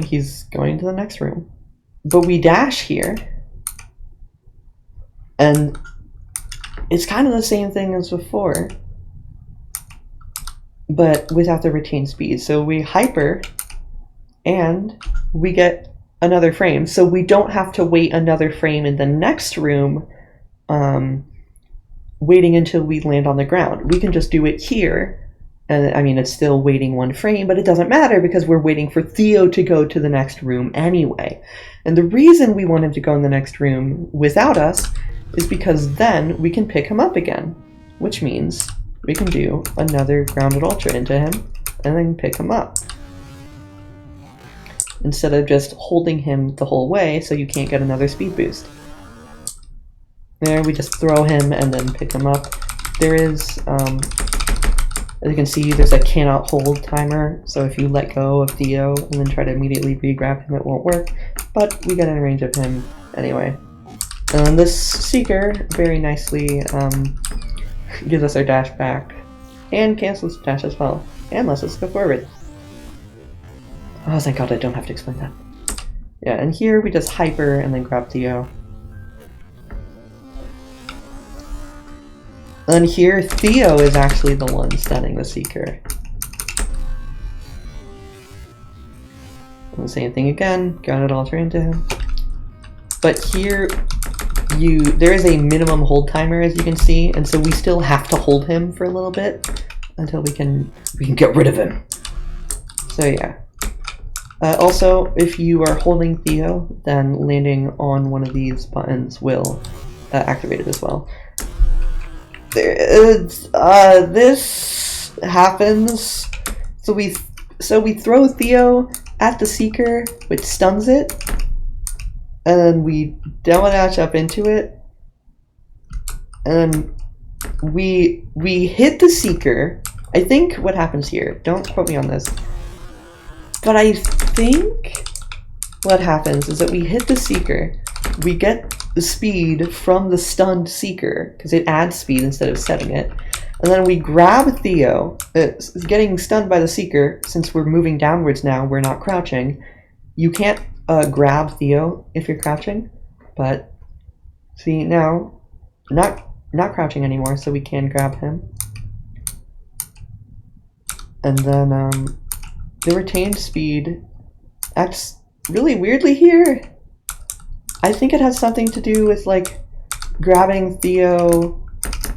he's going to the next room. But we dash here, and it's kind of the same thing as before, but without the retained speed. So we hyper, and we get another frame. So we don't have to wait another frame in the next room, waiting until we land on the ground. We can just do it here. And I mean, it's still waiting one frame, but it doesn't matter because we're waiting for Theo to go to the next room anyway. And the reason we want him to go in the next room without us is because then we can pick him up again, which means we can do another grounded ultra into him and then pick him up. Instead of just holding him the whole way so you can't get another speed boost. There, we just throw him and then pick him up. There is, as you can see, there's a cannot hold timer, so if you let go of Theo and then try to immediately re-grab him, it won't work, but we get in range of him anyway. And this Seeker very nicely gives us our dash back, and cancels dash as well, and lets us go forward. Oh, thank God I don't have to explain that. Yeah, and here we just hyper and then grab Theo. And here, Theo is actually the one stunning the Seeker. And the same thing again, grounded altar into him. But here, there is a minimum hold timer, as you can see, and so we still have to hold him for a little bit until we can get rid of him. So yeah. Also, if you are holding Theo, then landing on one of these buttons will activate it as well. This happens. So we throw Theo at the Seeker, which stuns it, and then we demo dash up into it, and we hit the Seeker. I think what happens here, don't quote me on this, but I think what happens is that we hit the Seeker, we get the speed from the stunned Seeker, because it adds speed instead of setting it, and then we grab Theo. It's getting stunned by the Seeker. Since we're moving downwards now, we're not crouching. You can't grab Theo if you're crouching, but see now, not crouching anymore, so we can grab him. And then the retained speed acts really weirdly here. I think it has something to do with like grabbing Theo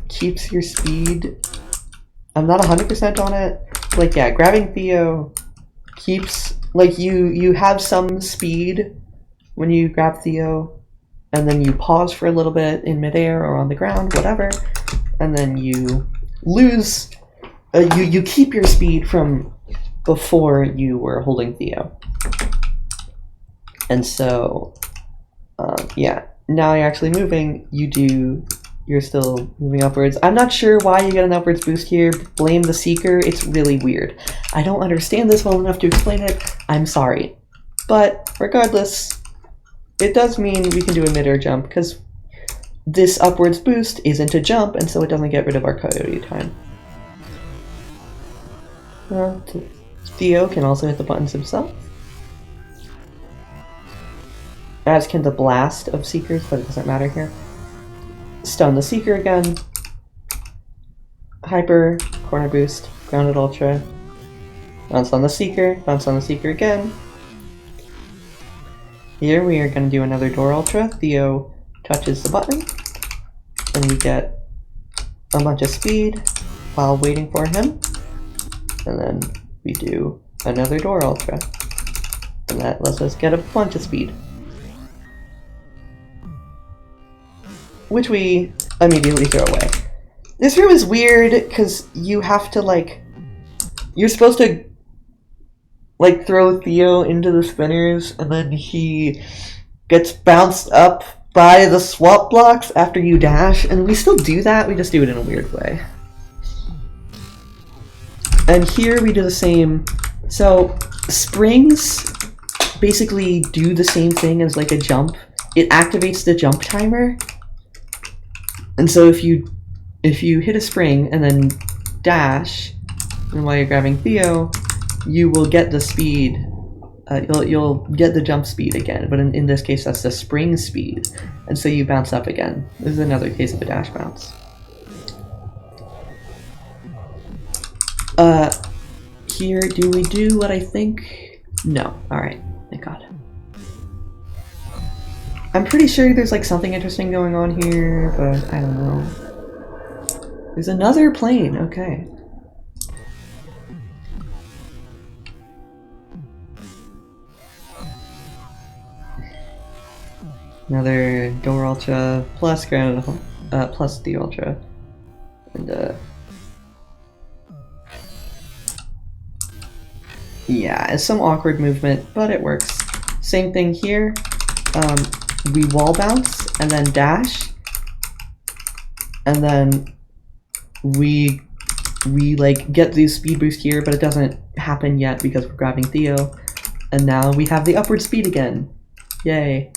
keeps your speed. I'm not 100% on it. Like yeah, grabbing Theo keeps, like you have some speed when you grab Theo, and then you pause for a little bit in midair or on the ground, whatever, and then you lose. You keep your speed from before you were holding Theo, and so yeah, now you're actually moving. You're still moving upwards. I'm not sure why you get an upwards boost here. Blame the Seeker. It's really weird. I don't understand this well enough to explain it. I'm sorry. But regardless, it does mean we can do a mid-air jump because this upwards boost isn't a jump, and so it doesn't get rid of our coyote time. Theo can also hit the buttons himself, as can the blast of Seekers, but it doesn't matter here. Stun the Seeker again. Hyper, corner boost, grounded ultra. Bounce on the Seeker, bounce on the Seeker again. Here we are going to do another door ultra. Theo touches the button, and we get a bunch of speed while waiting for him. And then we do another door ultra, and that lets us get a bunch of speed, which we immediately throw away. This room is weird because you have to like, you're supposed to like throw Theo into the spinners, and then he gets bounced up by the swap blocks after you dash, and we still do that, we just do it in a weird way. And here we do the same. So springs basically do the same thing as like a jump. It activates the jump timer. And so if you hit a spring and then dash, and while you're grabbing Theo, you will get the speed. You'll get the jump speed again, but in this case that's the spring speed, and so you bounce up again. This is another case of a dash bounce. Here, do we do what I think? No. Alright, thank God. I'm pretty sure there's like something interesting going on here, but I don't know. There's another plane, okay. Another door ultra plus ground plus the ultra. And yeah, it's some awkward movement, but it works. Same thing here. We wall bounce and then dash, and then we like get the speed boost here, but it doesn't happen yet because we're grabbing Theo, and now we have the upward speed again. Yay.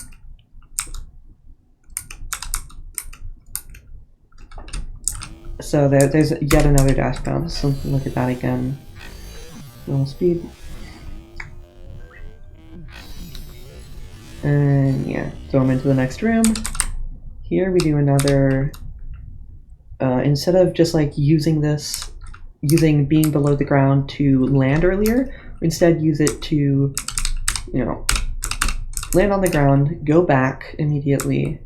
So there's yet another dash bounce, so look at that again. Normal speed. And yeah, throw them into the next room. Here we do another instead of just like using being below the ground to land earlier, we instead use it to, you know, land on the ground, go back immediately.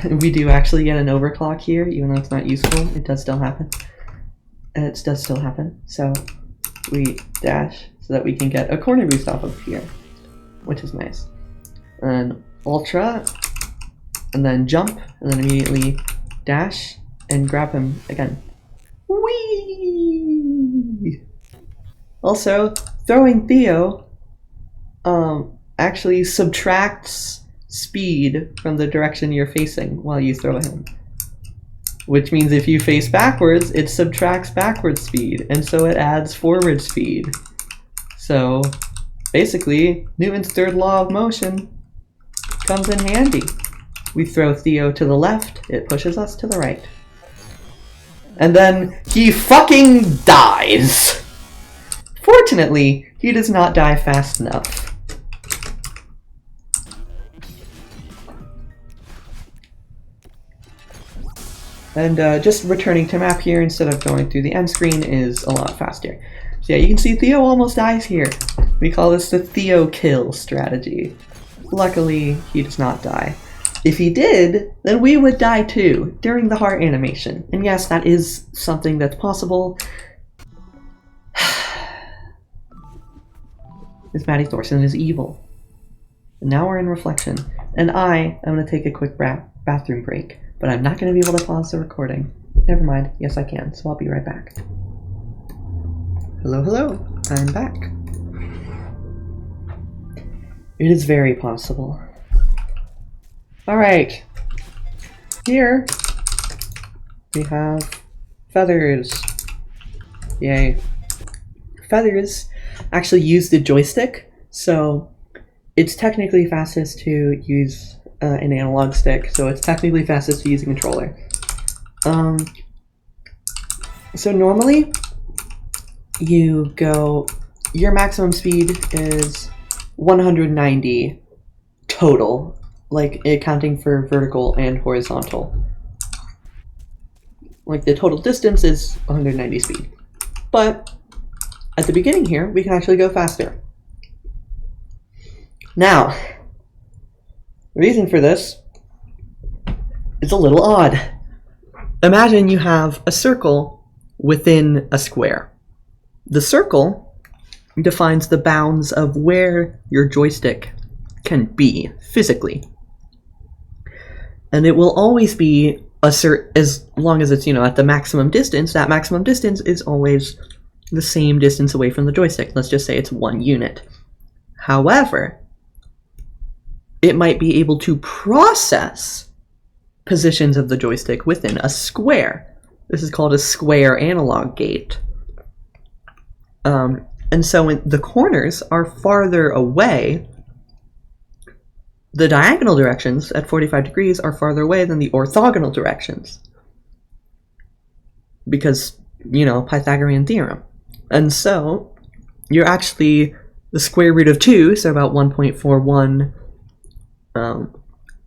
We do actually get an overclock here, even though it's not useful. It does still happen. It does still happen. So we dash so that we can get a corner boost off of here, which is nice. And ultra, and then jump, and then immediately dash and grab him again. Whee! Also, throwing Theo actually subtracts speed from the direction you're facing while you throw him. Which means if you face backwards, it subtracts backward speed, and so it adds forward speed. So basically, Newton's third law of motion comes in handy. We throw Theo to the left, it pushes us to the right. And then he fucking dies! Fortunately, he does not die fast enough. And just returning to map here instead of going through the end screen is a lot faster. So yeah, you can see Theo almost dies here. We call this the Theo kill strategy. Luckily, he does not die. If he did, then we would die too, during the heart animation. And yes, that is something that's possible. This Matty Thorson is evil. And now we're in reflection. And I'm going to take a quick bathroom break. But I'm not going to be able to pause the recording. Never mind. Yes, I can. So I'll be right back. Hello, hello. I'm back. It is very possible. Alright. Here we have feathers. Yay. Feathers actually use the joystick, so it's technically fastest to use an analog stick, so it's technically fastest to use a controller. So normally your maximum speed is 190 total, like accounting for vertical and horizontal. Like the total distance is 190 speed. But at the beginning here, we can actually go faster. Now, the reason for this is a little odd. Imagine you have a circle within a square. The circle defines the bounds of where your joystick can be physically. And it will always be as long as it's, at the maximum distance. That maximum distance is always the same distance away from the joystick. Let's just say it's 1 unit. However, it might be able to process positions of the joystick within a square. This is called a square analog gate. And so when the corners are farther away, the diagonal directions at 45 degrees are farther away than the orthogonal directions. Because, Pythagorean theorem. And so you're actually the square root of 2, so about 1.41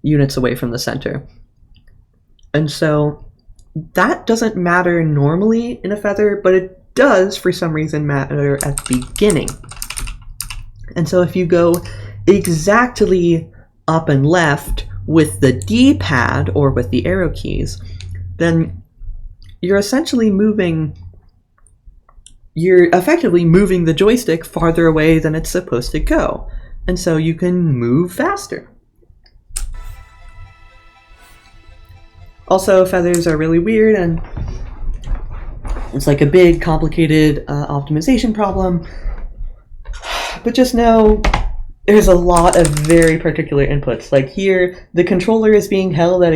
units away from the center. And so that doesn't matter normally in a feather, but it does for some reason matter at the beginning. And so if you go exactly up and left with the D-pad or with the arrow keys, then you're effectively moving the joystick farther away than it's supposed to go. And so you can move faster. Also, feathers are really weird, and it's like a big, complicated optimization problem. But just know there's a lot of very particular inputs. Like here, the controller is being held at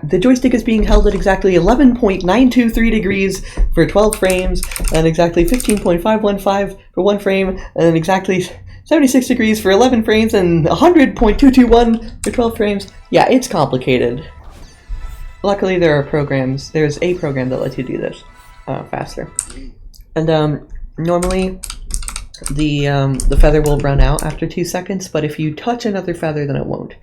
the joystick is being held at exactly 11.923 degrees for 12 frames, and exactly 15.515 for 1 frame, and then exactly 76 degrees for 11 frames, and 100.221 for 12 frames. Yeah, it's complicated. Luckily, there's a program that lets you do this faster. And normally, the feather will run out after 2 seconds, but if you touch another feather, then it won't.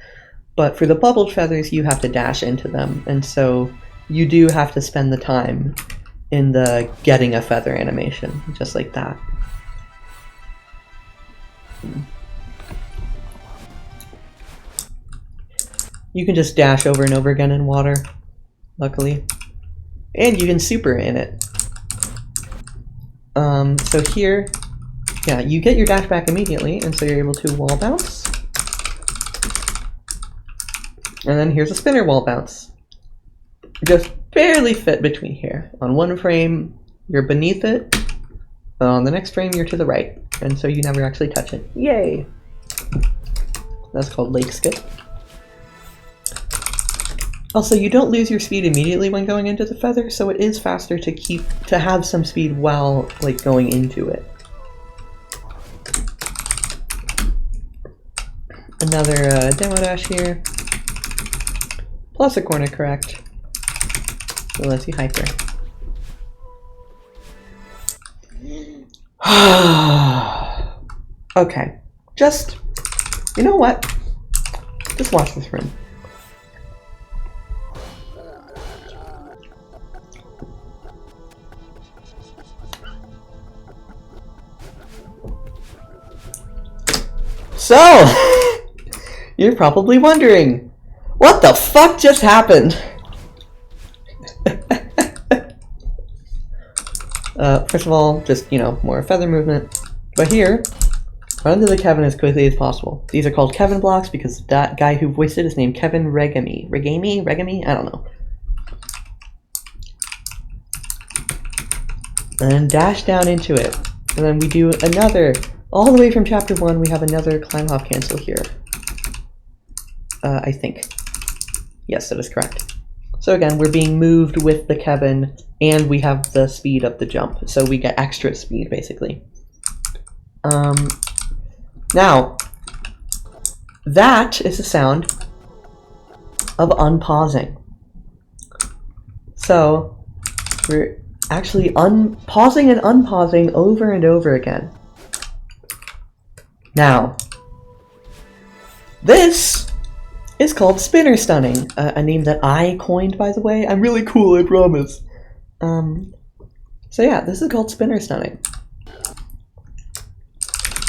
But for the bubbled feathers, you have to dash into them, and so you do have to spend the time in the getting a feather animation, just like that. You can just dash over and over again in water, luckily. And you can super in it. So here, yeah, you get your dash back immediately, and so you're able to wall bounce. And then here's a spinner wall bounce. Just barely fit between here. On one frame, you're beneath it. On the next frame, you're to the right. And so you never actually touch it. Yay! That's called lake skip. Also, you don't lose your speed immediately when going into the feather, so it is faster to have some speed while like going into it. Another demo dash here, plus a corner correct, so let's see hyper. Okay, just, you know what? Just watch this room. So, you're probably wondering, what the fuck just happened? First of all, just, you know, more feather movement. But here, run into the Kevin as quickly as possible. These are called Kevin blocks because that guy who voiced it is named Kevin Regami. Regami? I don't know. And dash down into it. And then we do another, all the way from chapter 1, we have another climb, hop, cancel here. I think. Yes, that is correct. So again, we're being moved with the Kevin, and we have the speed of the jump. So we get extra speed, basically. Now, that is the sound of unpausing. So, we're actually pausing and unpausing over and over again. Now, this is called spinner stunning, a name that I coined, by the way. I'm really cool, I promise. So yeah, this is called spinner stunning.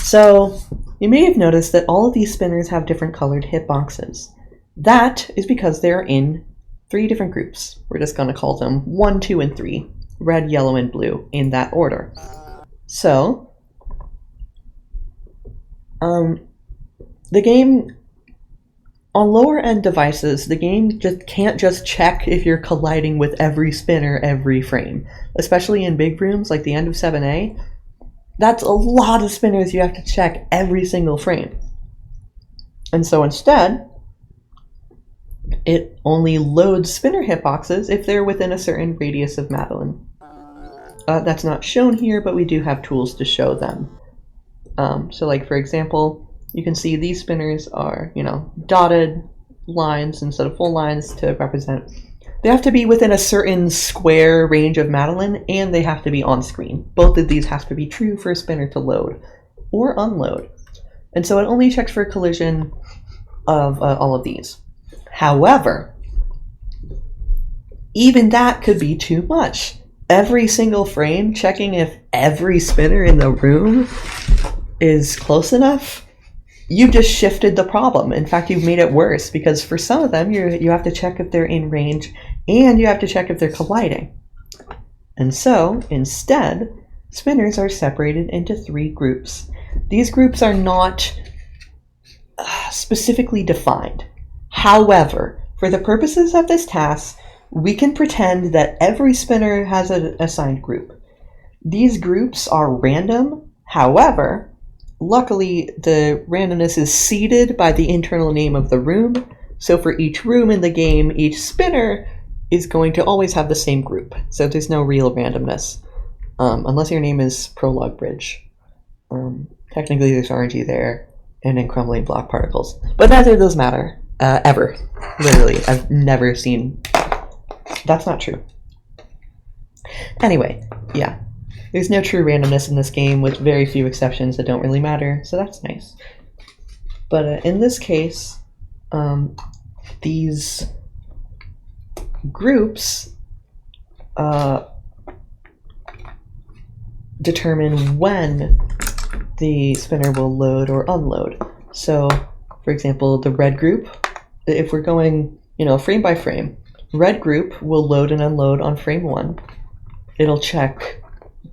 So, you may have noticed that all of these spinners have different colored hitboxes. That is because they're in 3 different groups. We're just going to call them 1, 2, and 3. Red, yellow, and blue, in that order. So, the game, on lower end devices, the game just can't just check if you're colliding with every spinner every frame. Especially in big rooms like the end of 7A. That's a lot of spinners you have to check every single frame. And so instead, it only loads spinner hitboxes if they're within a certain radius of Madeline. That's not shown here, but we do have tools to show them. So like, for example, you can see these spinners are, you know, dotted lines instead of full lines to represent. They have to be within a certain square range of Madeline, and they have to be on screen. Both of these have to be true for a spinner to load or unload. And so it only checks for collision of all of these. However, even that could be too much. Every single frame, checking if every spinner in the room is close enough, you've just shifted the problem. In fact, you've made it worse, because for some of them, you have to check if they're in range, and you have to check if they're colliding. And so, instead, spinners are separated into 3 groups. These groups are not specifically defined. However, for the purposes of this task, we can pretend that every spinner has an assigned group. These groups are random. However, luckily, the randomness is seeded by the internal name of the room. So for each room in the game, each spinner is going to always have the same group. So there's no real randomness, unless your name is Prologue Bridge. Technically, there's RNG there, and then crumbling block particles. But neither of those matter, ever. Literally, I've never seen... That's not true. Anyway, yeah. There's no true randomness in this game, with very few exceptions that don't really matter, so that's nice. But in this case, these groups determine when the spinner will load or unload. So, for example, the red group, if we're going, frame by frame, red group will load and unload on frame 1. It'll check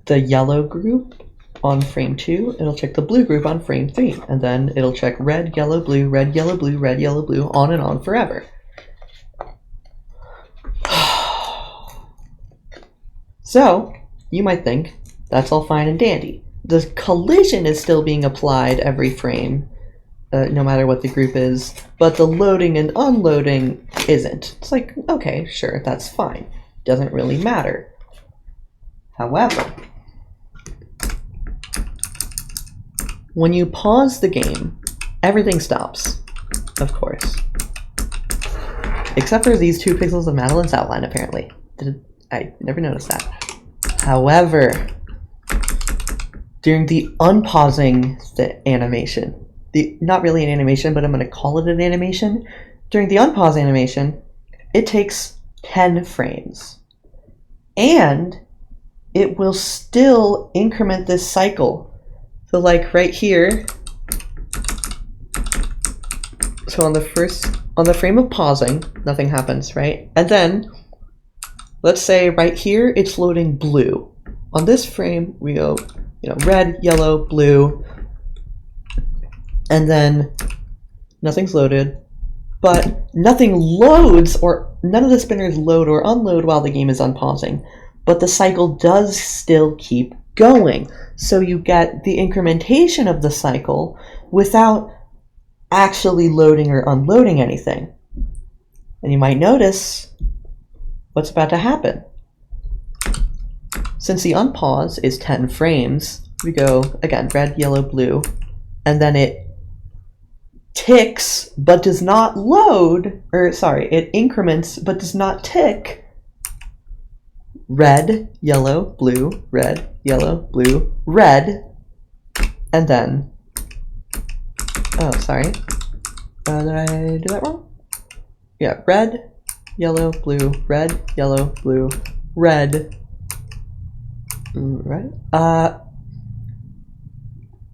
the yellow group on frame 2. It'll check the blue group on frame 3. And then it'll check red, yellow, blue, red, yellow, blue, red, yellow, blue, on and on forever. So, you might think, that's all fine and dandy. The collision is still being applied every frame, no matter what the group is, but the loading and unloading isn't. It's like, okay, sure, that's fine. Doesn't really matter. However, when you pause the game, everything stops, of course. Except for these 2 pixels of Madeline's outline, apparently. I never noticed that. However, during the unpausing animation, not really an animation, but I'm going to call it an animation. During the unpause animation, it takes 10 frames. And it will still increment this cycle. So like right here, so on the frame of pausing, nothing happens, right? And then, let's say right here, it's loading blue. On this frame, we go, red, yellow, blue, and then nothing's loaded, but nothing loads, or none of the spinners load or unload while the game is unpausing, but the cycle does still keep going. So you get the incrementation of the cycle without actually loading or unloading anything. And you might notice what's about to happen. Since the unpause is 10 frames, we go, again, red, yellow, blue, and then it ticks but does not load, it increments but does not tick. Red, yellow, blue, red, yellow, blue, red, and then, did I do that wrong? Yeah, red, yellow, blue, red, yellow, blue, red, right?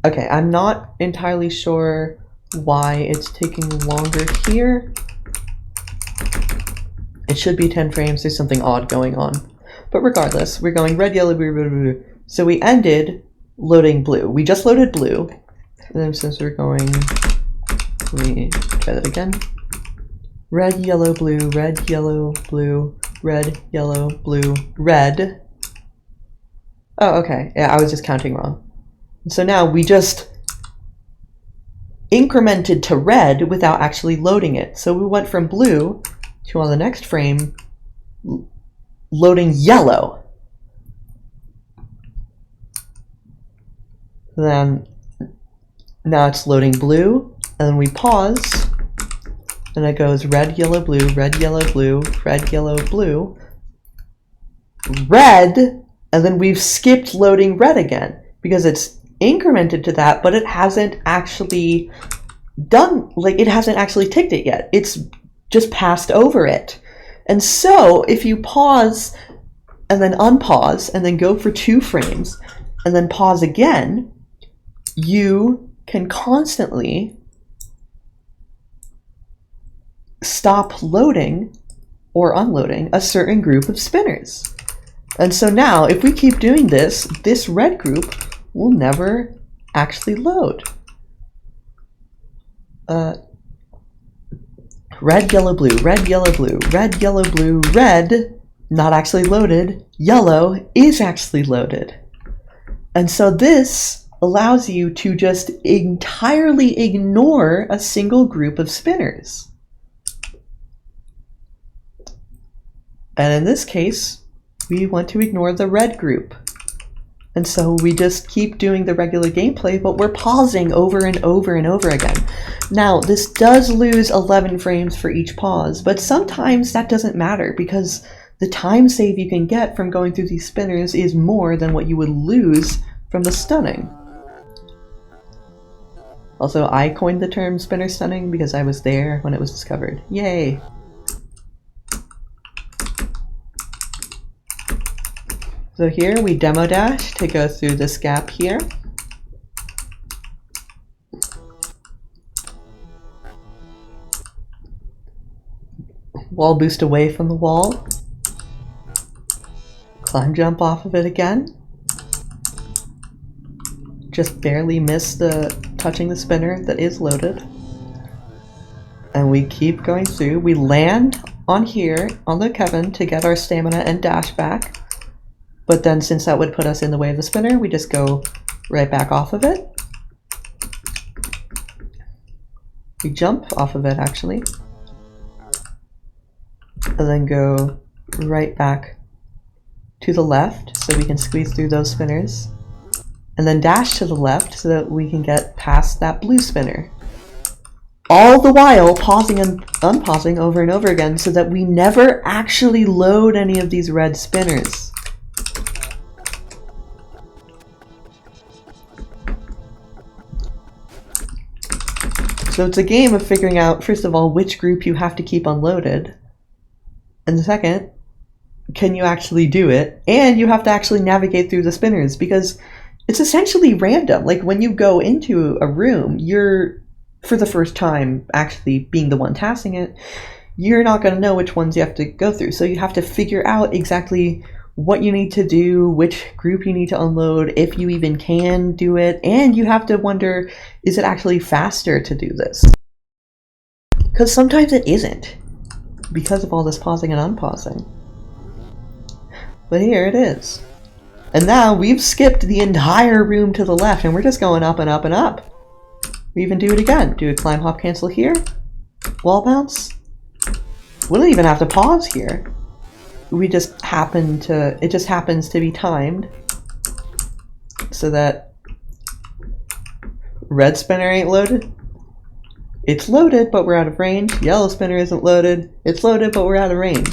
Okay, I'm not entirely sure why it's taking longer here. It should be 10 frames, there's something odd going on. But regardless, we're going red, yellow, blue, blue, blue. So we ended loading blue. We just loaded blue. And then since we're going, we try that again. Red, yellow, blue, red, yellow, blue, red, yellow, blue, red. Oh, okay. Yeah, I was just counting wrong. So now we just incremented to red without actually loading it. So we went from blue to, on the next frame, loading yellow. Then now it's loading blue, and then we pause, and it goes red, yellow, blue, red, yellow, blue, red, yellow, blue, red, and then we've skipped loading red again because it's incremented to that, but it hasn't actually done, it hasn't actually ticked it yet. It's just passed over it. And so if you pause and then unpause and then go for 2 frames and then pause again, you can constantly stop loading or unloading a certain group of spinners. And so now if we keep doing this, this red group will never actually load. Red, yellow, blue, red, yellow, blue, red, yellow, blue, red, not actually loaded, yellow is actually loaded. And so this allows you to just entirely ignore a single group of spinners. And in this case, we want to ignore the red group. And so we just keep doing the regular gameplay, but we're pausing over and over and over again. Now, this does lose 11 frames for each pause, but sometimes that doesn't matter because the time save you can get from going through these spinners is more than what you would lose from the stunning. Also, I coined the term spinner stunning because I was there when it was discovered. Yay! So here we demo dash to go through this gap here. Wall boost away from the wall. Climb jump off of it again. Just barely miss the touching the spinner that is loaded. And we keep going through. We land on here on the Kevin to get our stamina and dash back. But then since that would put us in the way of the spinner, we just go right back off of it. We jump off of it actually. And then go right back to the left so we can squeeze through those spinners. And then dash to the left so that we can get past that blue spinner. All the while pausing and unpausing over and over again so that we never actually load any of these red spinners. So it's a game of figuring out, first of all, which group you have to keep unloaded. And second, can you actually do it? And you have to actually navigate through the spinners because it's essentially random. Like when you go into a room, you're, for the first time, actually being the one tasking it, you're not going to know which ones you have to go through. So you have to figure out exactly what you need to do, which group you need to unload, if you even can do it, and you have to wonder, is it actually faster to do this? Because sometimes it isn't, because of all this pausing and unpausing. But here it is. And now we've skipped the entire room to the left, and we're just going up and up and up. We even do it again. Do a climb, hop, cancel here. Wall bounce. We don't even have to pause here. We just happen to, it just happens to be timed so that red spinner ain't loaded. It's loaded, but we're out of range. Yellow spinner isn't loaded. It's loaded, but we're out of range.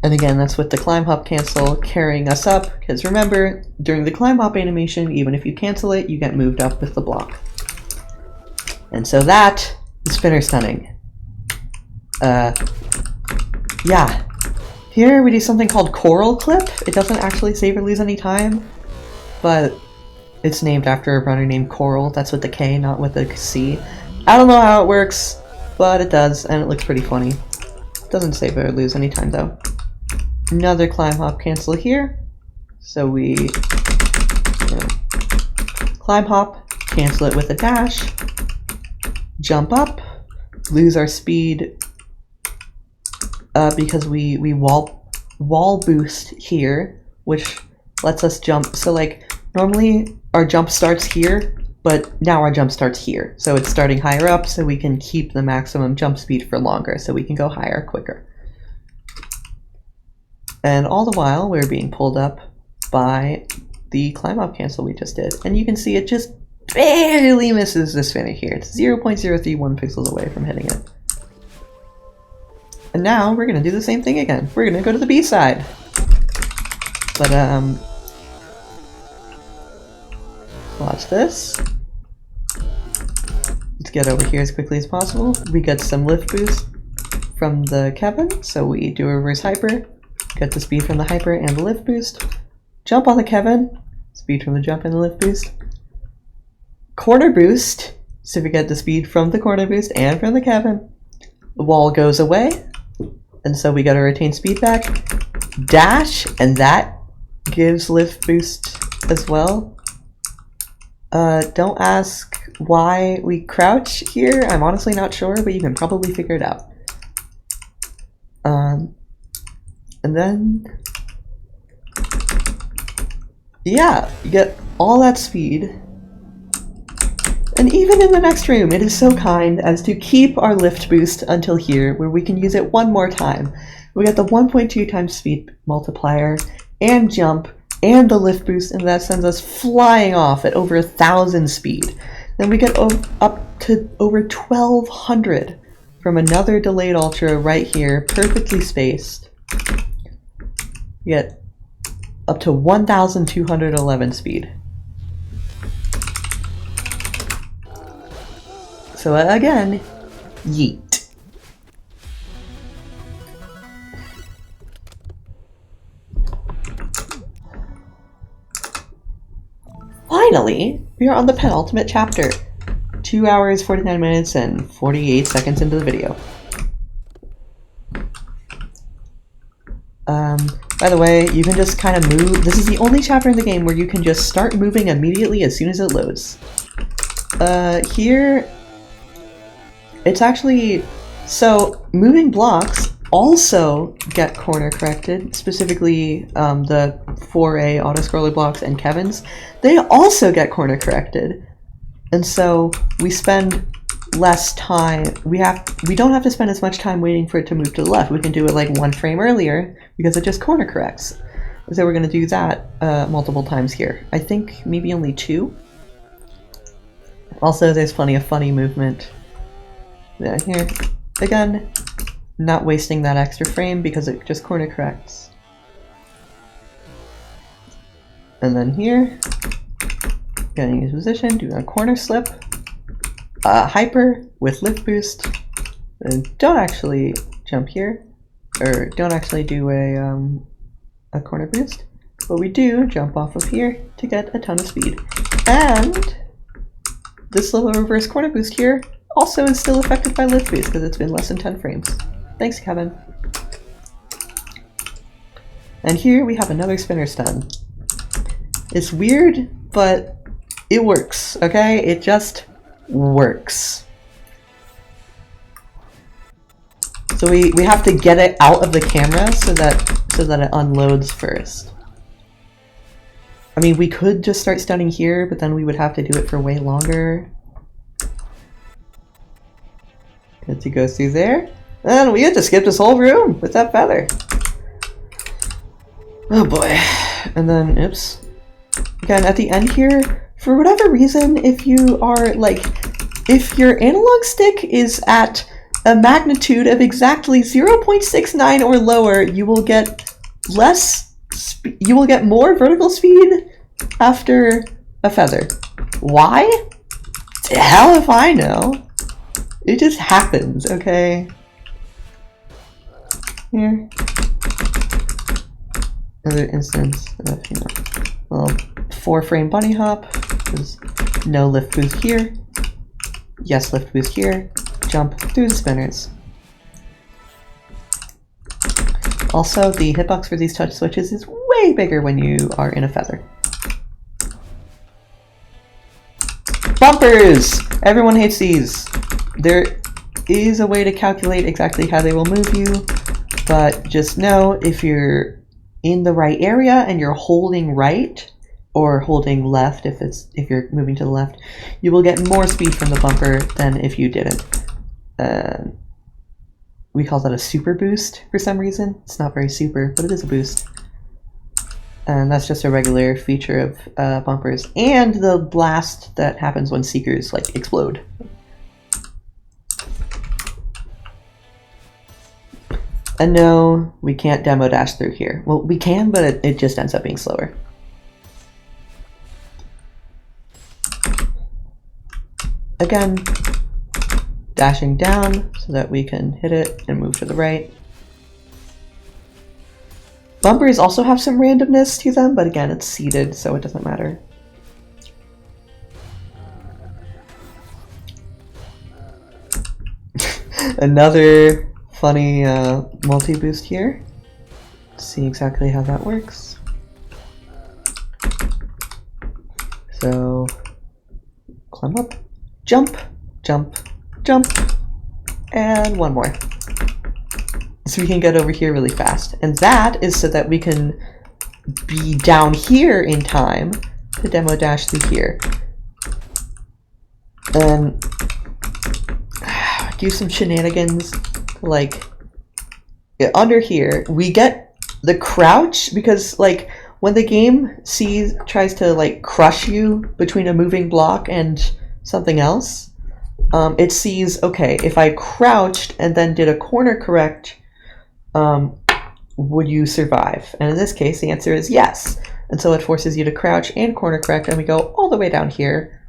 And again, that's with the climb, hop, cancel carrying us up, because remember, during the climb, hop animation, even if you cancel it, you get moved up with the block. And so that is spinner stunning. Yeah. Here we do something called coral clip. It doesn't actually save or lose any time, but it's named after a runner named Coral. That's with the K, not with the C. I don't know how it works, but it does, and it looks pretty funny. It doesn't save or lose any time though. Another climb, hop, cancel here. So we climb, hop, cancel it with a dash, jump up, lose our speed because we wall boost here, which lets us jump. So like normally our jump starts here, but now our jump starts here. So it's starting higher up so we can keep the maximum jump speed for longer, so we can go higher quicker. And all the while we're being pulled up by the climb up cancel we just did. And you can see it just barely misses the spinner here. It's 0.031 pixels away from hitting it. And now we're gonna do the same thing again. We're gonna go to the B side. But watch this. Let's get over here as quickly as possible. We get some lift boost from the Kevin, so we do a reverse hyper, get the speed from the hyper and the lift boost. Jump on the Kevin, speed from the jump and the lift boost. Corner boost, so we get the speed from the corner boost and from the Kevin. The wall goes away, and so we gotta retain speed back. Dash, and that gives lift boost as well. Don't ask why we crouch here. I'm honestly not sure, but you can probably figure it out. And then, yeah, you get all that speed. And even in the next room, it is so kind as to keep our lift boost until here, where we can use it one more time. We get the 1.2 times speed multiplier, and jump, and the lift boost, and that sends us flying off at over 1,000 speed. Then we get up to over 1,200 from another delayed ultra right here, perfectly spaced. We get up to 1,211 speed. So again, yeet. Finally, we are on the penultimate chapter. 2 hours, 49 minutes, and 48 seconds into the video. By the way, you can just kind of move. This is the only chapter in the game where you can just start moving immediately as soon as it loads. Here, it's actually, so moving blocks also get corner corrected, specifically the 4A auto-scroller blocks and Kevin's. They also get corner corrected. And so we spend less time, we don't have to spend as much time waiting for it to move to the left. We can do it like 1 frame earlier because it just corner corrects. So we're going to do that multiple times here. I think maybe only 2. Also, there's plenty of funny movement here. Again, not wasting that extra frame because it just corner corrects. And then here, getting his position, doing a corner slip, hyper with lift boost, and don't actually jump here, or don't actually do a corner boost, but we do jump off of here to get a ton of speed. And this little reverse corner boost here also is still affected by lift boost because it's been less than 10 frames. Thanks, Kevin. And here we have another spinner stun. It's weird, but it works, okay? It just works. So we have to get it out of the camera so that it unloads first. I mean, we could just start stunning here, but then we would have to do it for way longer. Good to go through there. And we had to skip this whole room with that feather. Oh boy. And then, oops. Again, at the end here, for whatever reason, if you are like, if your analog stick is at a magnitude of exactly 0.69 or lower, you will get more vertical speed after a feather. Why? The hell if I know. It just happens, okay? Here. Another instance of, you know, well, 4-frame bunny hop. There's no lift boost here. Yes, lift boost here. Jump through the spinners. Also, the hitbox for these touch switches is way bigger when you are in a feather. Bumpers! Everyone hates these. There is a way to calculate exactly how they will move you, but just know if you're in the right area and you're holding right or holding left, if you're moving to the left, you will get more speed from the bumper than if you didn't. We call that a super boost for some reason. It's not very super, but it is a boost. And that's just a regular feature of bumpers. And the blast that happens when seekers like explode. And no, we can't demo dash through here. Well, we can, but it just ends up being slower. Again, dashing down so that we can hit it and move to the right. Bumpers also have some randomness to them, but again, it's seated, so it doesn't matter. Another funny multi-boost here. Let's see exactly how that works. So, climb up, jump, jump, jump, and one more. So we can get over here really fast. And that is so that we can be down here in time to demo dash through here. And do some shenanigans, like under here. We get the crouch because like when the game tries to like crush you between a moving block and something else, it sees, okay, if I crouched and then did a corner correct, would you survive? And in this case, the answer is yes. And so it forces you to crouch and corner correct, and we go all the way down here.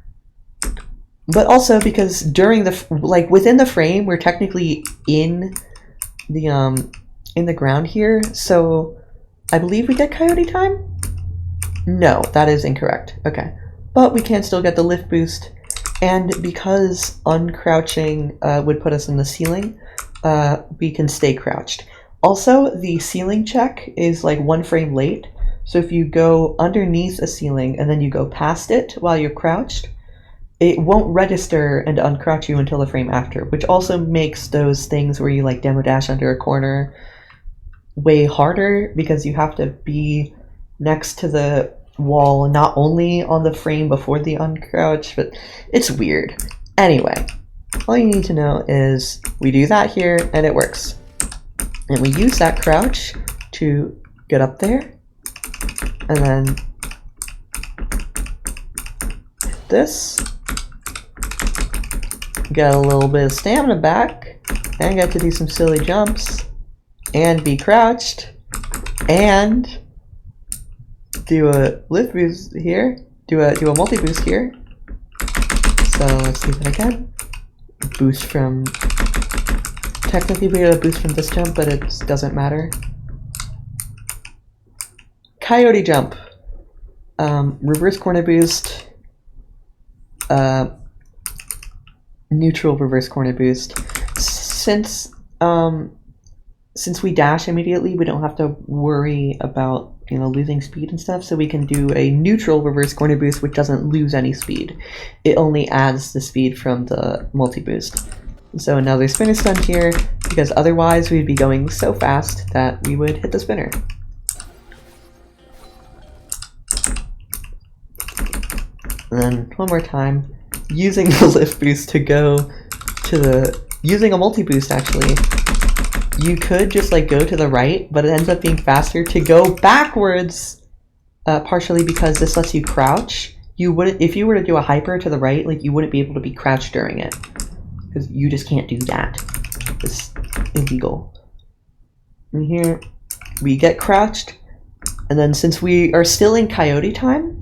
But also because during the, like within the frame, we're technically in the ground here, so I believe we get coyote time? No, that is incorrect. Okay. But we can still get the lift boost, and because uncrouching would put us in the ceiling, we can stay crouched. Also, the ceiling check is like 1 frame late, so if you go underneath a ceiling and then you go past it while you're crouched, it won't register and uncrouch you until the frame after, which also makes those things where you like demo dash under a corner way harder, because you have to be next to the wall, not only on the frame before the uncrouch, but it's weird. Anyway, all you need to know is we do that here and it works. And we use that crouch to get up there, and then hit this, get a little bit of stamina back, and get to do some silly jumps, and be crouched, and do a lift boost here, do a multi boost here. So let's do that again. Boost from, technically we get a boost from this jump, but it doesn't matter. Coyote jump, reverse corner boost, neutral reverse corner boost. Since we dash immediately, we don't have to worry about, you know, losing speed and stuff, so we can do a neutral reverse corner boost which doesn't lose any speed. It only adds the speed from the multi-boost. So another spinner stunt here, because otherwise we'd be going so fast that we would hit the spinner. And then one more time, using the lift boost to go to the, using a multi-boost actually, you could just like go to the right, but it ends up being faster to go backwards, partially because this lets you crouch. You wouldn't, if you were to do a hyper to the right, like you wouldn't be able to be crouched during it, because you just can't do that. It's illegal. And here we get crouched, and then since we are still in coyote time,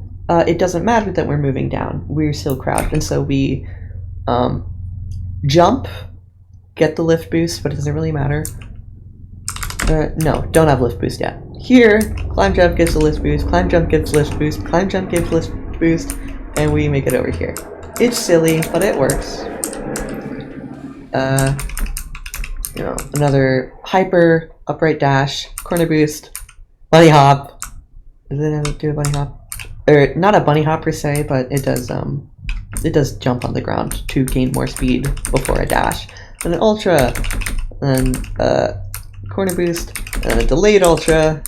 it doesn't matter that we're moving down. We're still crouched, and so we jump, get the lift boost, but it doesn't really matter. No, don't have lift boost yet. Here, climb jump gives the lift boost, climb jump gives lift boost, climb jump gives lift boost, and we make it over here. It's silly, but it works. You know, another hyper, upright dash, corner boost, bunny hop. Does it do a bunny hop? Or not a bunny hop per se, but it does jump on the ground to gain more speed before a dash. And an ultra, and corner boost, and a delayed ultra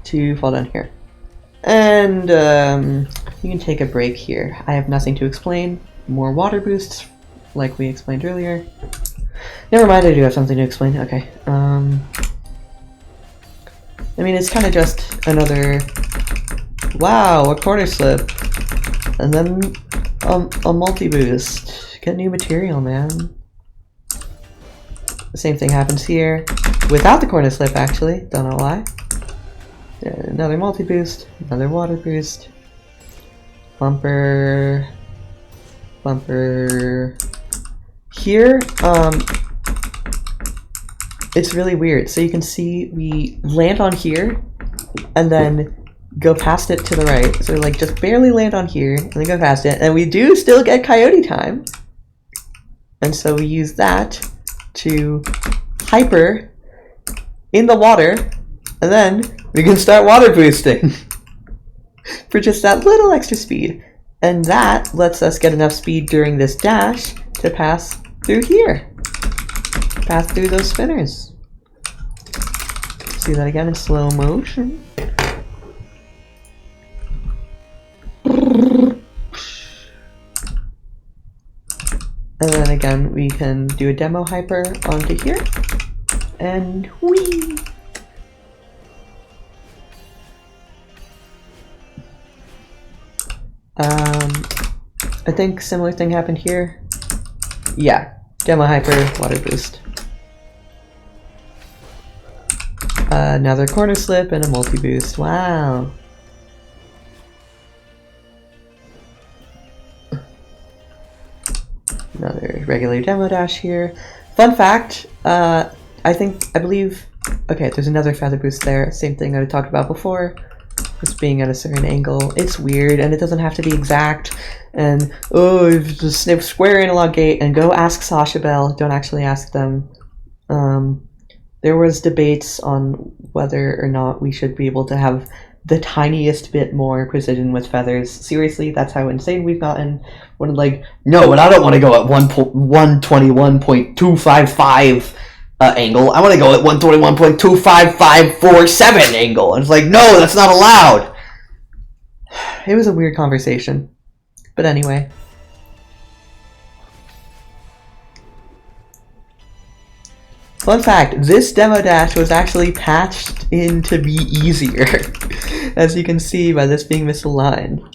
to fall down here. And you can take a break here. I have nothing to explain. More water boosts, like we explained earlier. Never mind, I do have something to explain. Okay. I mean, it's kind of just another, wow, a corner slip, and then a multi-boost. Get new material, man. The same thing happens here, without the corner slip, actually. Don't know why. Another multi-boost, another water boost. Bumper. Bumper. Here, it's really weird. So you can see we land on here, and then go past it to the right. So like just barely land on here, and then go past it, and we do still get coyote time. And so we use that to hyper in the water, and then we can start water boosting for just that little extra speed. And that lets us get enough speed during this dash to pass through here. Pass through those spinners. See that again in slow motion. And then again, we can do a demo hyper onto here, and whee! I think similar thing happened here. Yeah, demo hyper, water boost. Another corner slip and a multi-boost. Wow. Another regular demo dash here. Fun fact, I believe, okay, there's another feather boost there. Same thing I talked about before. Just being at a certain angle. It's weird, and it doesn't have to be exact. And, oh, just snip square analog gate and go ask Sasha Bell. Don't actually ask them. There was debates on whether or not we should be able to have the tiniest bit more precision with feathers. Seriously, that's how insane we've gotten. When like, no, but I don't want to go at 121.255 angle. I want to go at 121.25547 angle. And it's like, no, that's not allowed. It was a weird conversation. But anyway. Fun fact, this demo dash was actually patched in to be easier, as you can see by this being misaligned.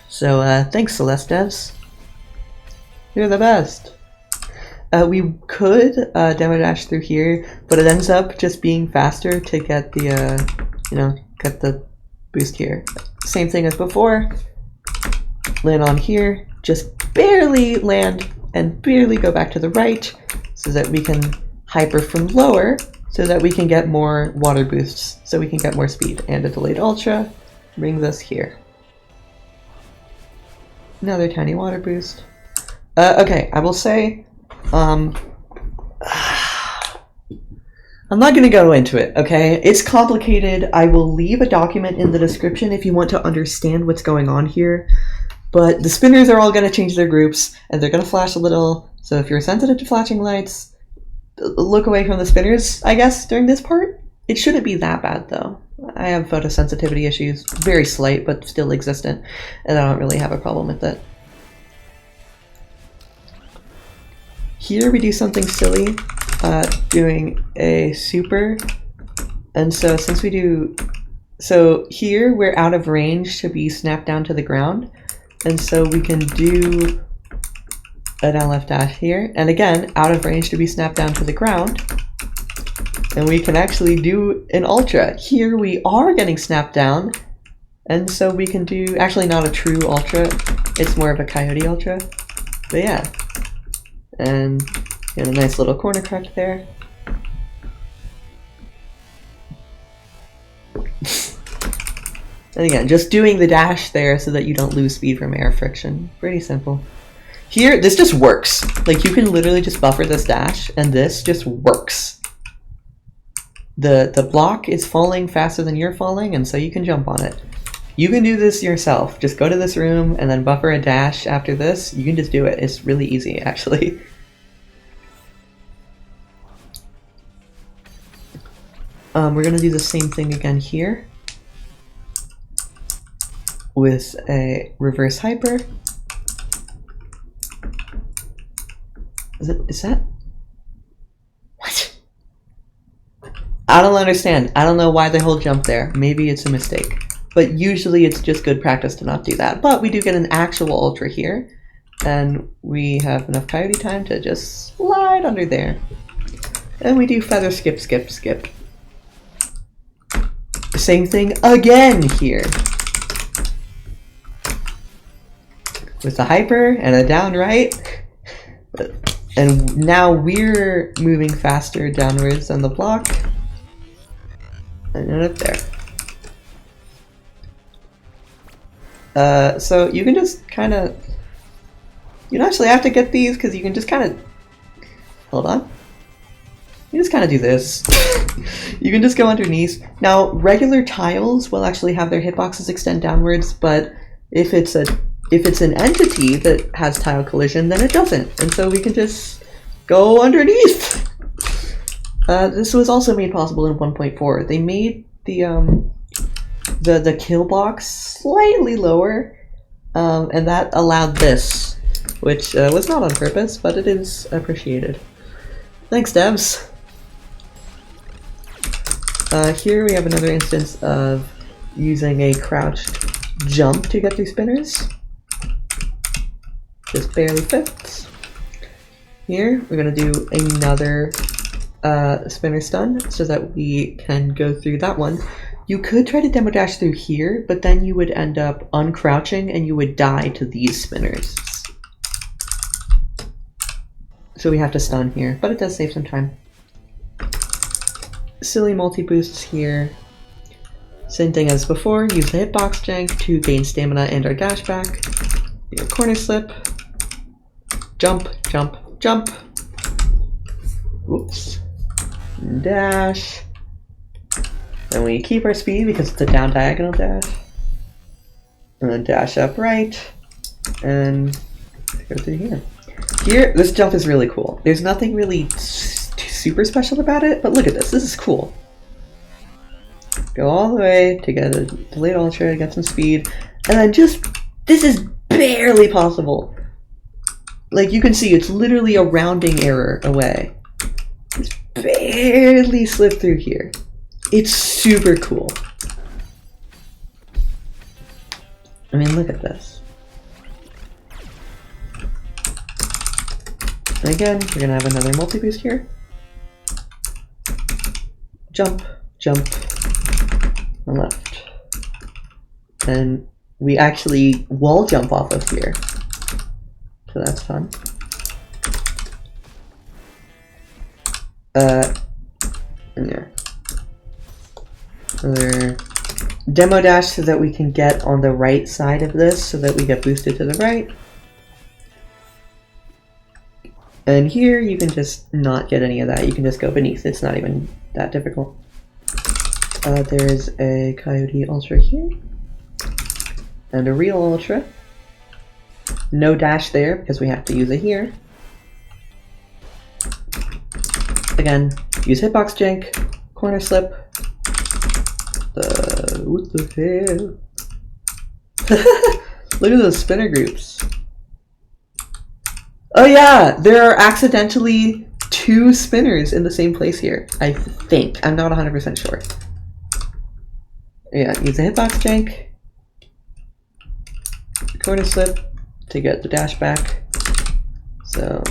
So thanks Celeste devs. You're the best. We could demo dash through here, but it ends up just being faster to get the, get the boost here. Same thing as before. Land on here, just barely land and barely go back to the right so that we can hyper from lower so that we can get more water boosts, so we can get more speed. And a delayed ultra brings us here. Another tiny water boost. Okay, I will say, I'm not going to go into it, okay? It's complicated. I will leave a document in the description if you want to understand what's going on here. But the spinners are all going to change their groups, and they're going to flash a little. So if you're sensitive to flashing lights, look away from the spinners, I guess, during this part. It shouldn't be that bad, though. I have photosensitivity issues, very slight, but still existent, and I don't really have a problem with it. Here we do something silly, doing a super, and so since we do, so here we're out of range to be snapped down to the ground, and so we can do a down left dash here, and again, out of range to be snapped down to the ground, and we can actually do an ultra. Here we are getting snapped down, and so we can do, actually not a true ultra, it's more of a coyote ultra, but yeah. And get a nice little corner crack there. And again, just doing the dash there so that you don't lose speed from air friction. Pretty simple. Here, this just works. Like, you can literally just buffer this dash, and this just works. The block is falling faster than you're falling, and so you can jump on it. You can do this yourself. Just go to this room, and then buffer a dash after this. You can just do it. It's really easy, actually. We're going to do the same thing again here. With a reverse hyper. Is that? What? I don't understand. I don't know why they hold jump there. Maybe it's a mistake. But usually it's just good practice to not do that. But we do get an actual ultra here. And we have enough coyote time to just slide under there. And we do feather skip, skip, skip. Same thing again here. With the hyper and a down right. And now we're moving faster downwards than the block. And then up there. So you can just kind of... You don't actually have to get these because you can just kind of... Hold on. You just kind of do this. You can just go underneath. Now, regular tiles will actually have their hitboxes extend downwards, but if it's an entity that has tile collision, then it doesn't. And so we can just go underneath. This was also made possible in 1.4. They made the kill box slightly lower, and that allowed this, which was not on purpose, but it is appreciated. Thanks, devs. Here we have another instance of using a crouched jump to get through spinners. Just barely fits. Here, we're going to do another spinner stun so that we can go through that one. You could try to demo dash through here, but then you would end up uncrouching and you would die to these spinners. so we have to stun here, but it does save some time. Silly multi-boosts here. Same thing as before, use the hitbox jank to gain stamina and our dash back. Corner slip. Jump, jump, jump. Whoops. Dash. Then we keep our speed because it's a down diagonal dash. And then dash up right. And go through here. Here, this jump is really cool. There's nothing really super special about it, but look at this. This is cool. Go all the way to get a delayed ultra, get some speed, and then just, this is barely possible. Like you can see, it's literally a rounding error away. Just barely slip through here. It's super cool. I mean, look at this. And again, we're gonna have another multi-boost here. Jump, jump, and left. And we actually wall jump off of here. So that's fun. Yeah. Another demo dash so that we can get on the right side of this so that we get boosted to the right. And here you can just not get any of that. You can just go beneath. It's not even that difficult. There's a Coyote Ultra here. And a real Ultra. No dash there because we have to use it here. Again, use hitbox jank, corner slip. What the hell? Look at those spinner groups. Oh yeah, there are accidentally 2 spinners in the same place here. I think. I'm not 100% sure. Yeah, use a hitbox jank. Corner slip to get the dash back. So,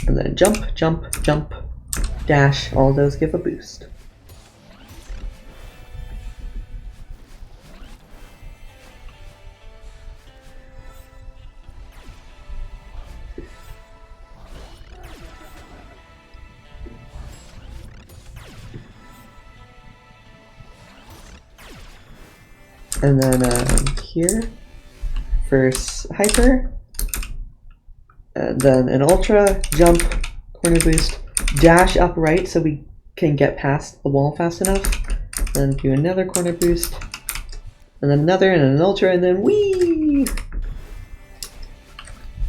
and then jump, jump, jump, dash. All those give a boost. And then here, first hyper, and then an ultra, jump, corner boost, dash up right so we can get past the wall fast enough, then do another corner boost, and then another, and an ultra, and then whee!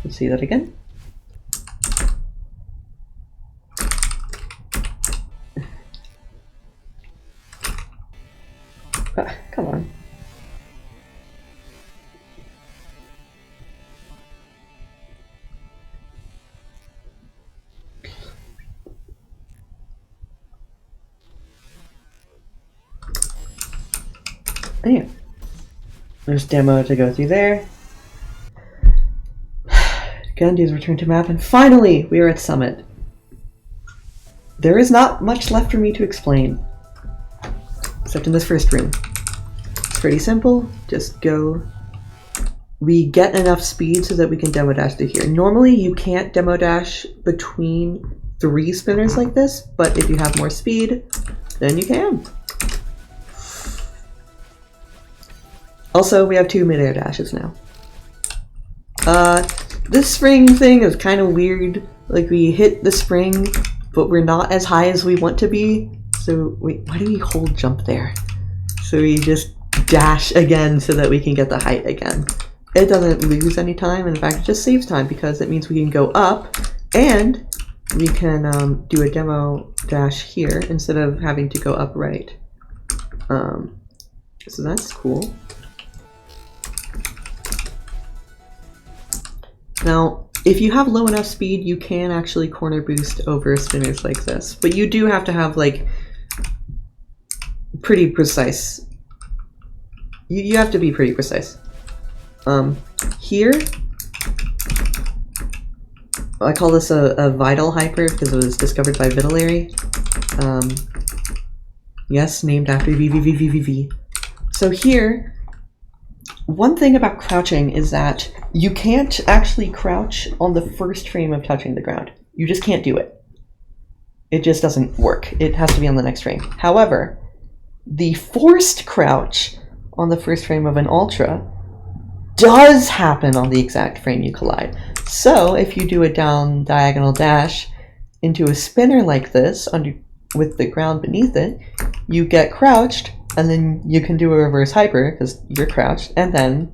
Let's see that again. Ah, come on. Yeah. There's demo to go through there. Gundy's return to map, and finally we are at Summit. There is not much left for me to explain, except in this first room. It's pretty simple. Just go. We get enough speed so that we can demo dash through here. Normally you can't demo dash between 3 spinners like this, but if you have more speed, then you can. Also, we have 2 mid-air dashes now. This spring thing is kind of weird. Like, we hit the spring, but we're not as high as we want to be. So, wait, why do we hold jump there? So we just dash again so that we can get the height again. It doesn't lose any time, in fact, it just saves time because it means we can go up and we can do a demo dash here instead of having to go up right. So that's cool. Now, if you have low enough speed, you can actually corner boost over spinners like this, but you do have to have, like, pretty precise. You have to be pretty precise. Here, I call this a vital hyper because it was discovered by Vitellary. Yes, named after VVVVVV. So here, one thing about crouching is that you can't actually crouch on the first frame of touching the ground. You just can't do it. It just doesn't work. It has to be on the next frame. However, the forced crouch on the first frame of an ultra does happen on the exact frame you collide. So if you do a down diagonal dash into a spinner like this with the ground beneath it, you get crouched, and then you can do a reverse hyper because you're crouched, and then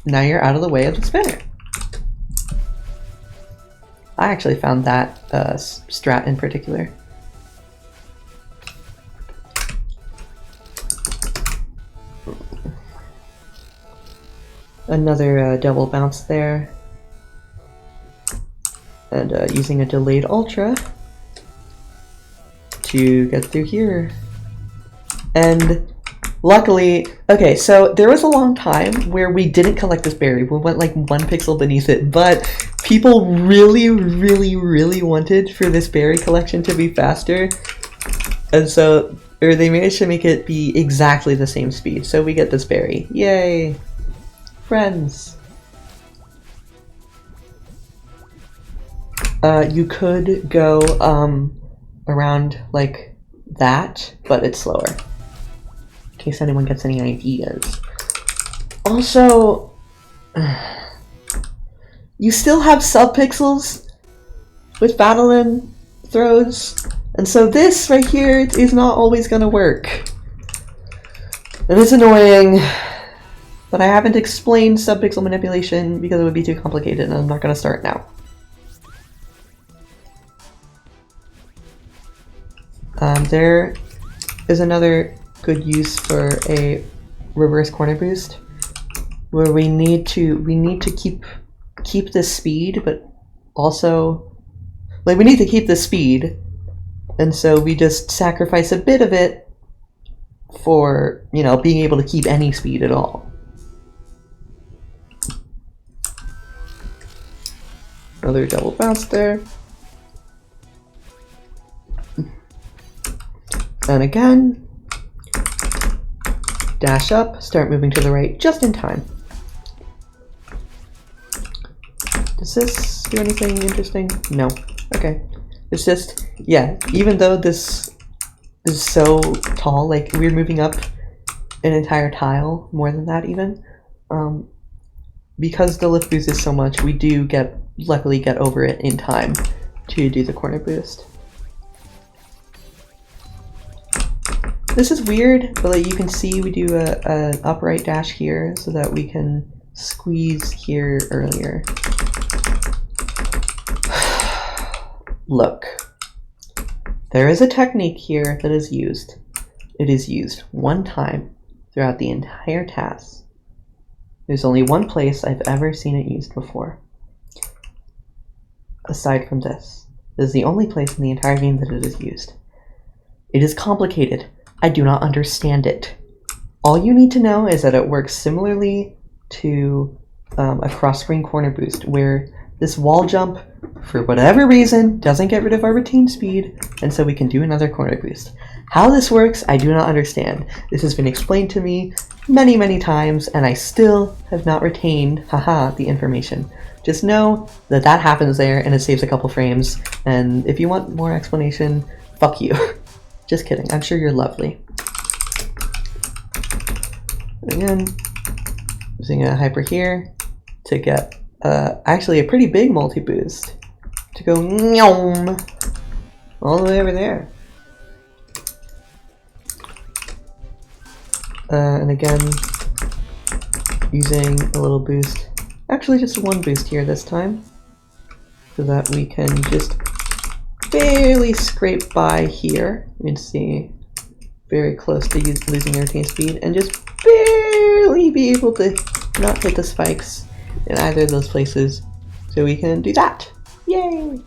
now you're out of the way of the spinner. I actually found that strat in particular. Another double bounce there. And using a delayed ultra to get through here. And luckily, okay, so there was a long time where we didn't collect this berry. We went like 1 pixel beneath it, but people really, really, really wanted for this berry collection to be faster. And so, or they managed to make it be exactly the same speed. So we get this berry. Yay! Friends! You could go around like that, but it's slower. In case anyone gets any ideas. Also, you still have subpixels with Battlein throws, and so this right here is not always gonna work. And it's annoying, but I haven't explained subpixel manipulation because it would be too complicated, and I'm not gonna start now. There is another good use for a reverse corner boost, where we need to keep this speed, but also like we need to keep the speed, and so we just sacrifice a bit of it for, you know, being able to keep any speed at all. Another double bounce there. And again, dash up, start moving to the right just in time. Does this do anything interesting? No. Okay. It's just, yeah, even though this is so tall, like we're moving up an entire tile, more than that even, because the lift boost is so much, we do luckily get over it in time to do the corner boost. This is weird, but like you can see we do an upright dash here so that we can squeeze here earlier. Look, there is a technique here that is used. It is used one time throughout the entire task. There's only one place I've ever seen it used before. Aside from this, this is the only place in the entire game that it is used. It is complicated. I do not understand it. All you need to know is that it works similarly to a cross-screen corner boost, where this wall jump, for whatever reason, doesn't get rid of our retained speed, and so we can do another corner boost. How this works, I do not understand. This has been explained to me many, many times, and I still have not retained, the information. Just know that that happens there, and it saves a couple frames, and if you want more explanation, fuck you. Just kidding, I'm sure you're lovely. Again, using a hyper here to get actually a pretty big multi-boost to go all the way over there. And again, using a little boost, actually just one boost here this time, so that we can just barely scrape by here. You can see very close to losing our retained speed, and just barely be able to not hit the spikes in either of those places, so we can do that. Yay!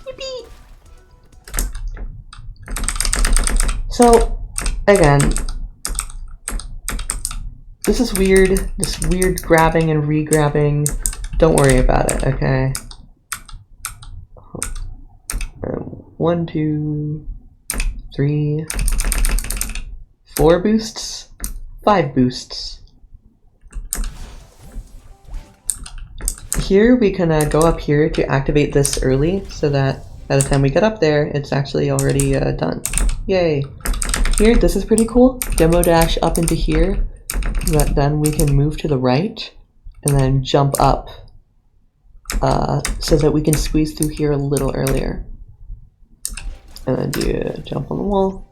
Yippee! So, again, this is weird, this weird grabbing and re-grabbing. Don't worry about it, okay? 1, 2, 3, 4 boosts, 5 boosts. here we can go up here to activate this early so that by the time we get up there, it's actually already done. Yay! Here, this is pretty cool. Demo dash up into here, but then we can move to the right and then jump up so that we can squeeze through here a little earlier. And then do a jump on the wall.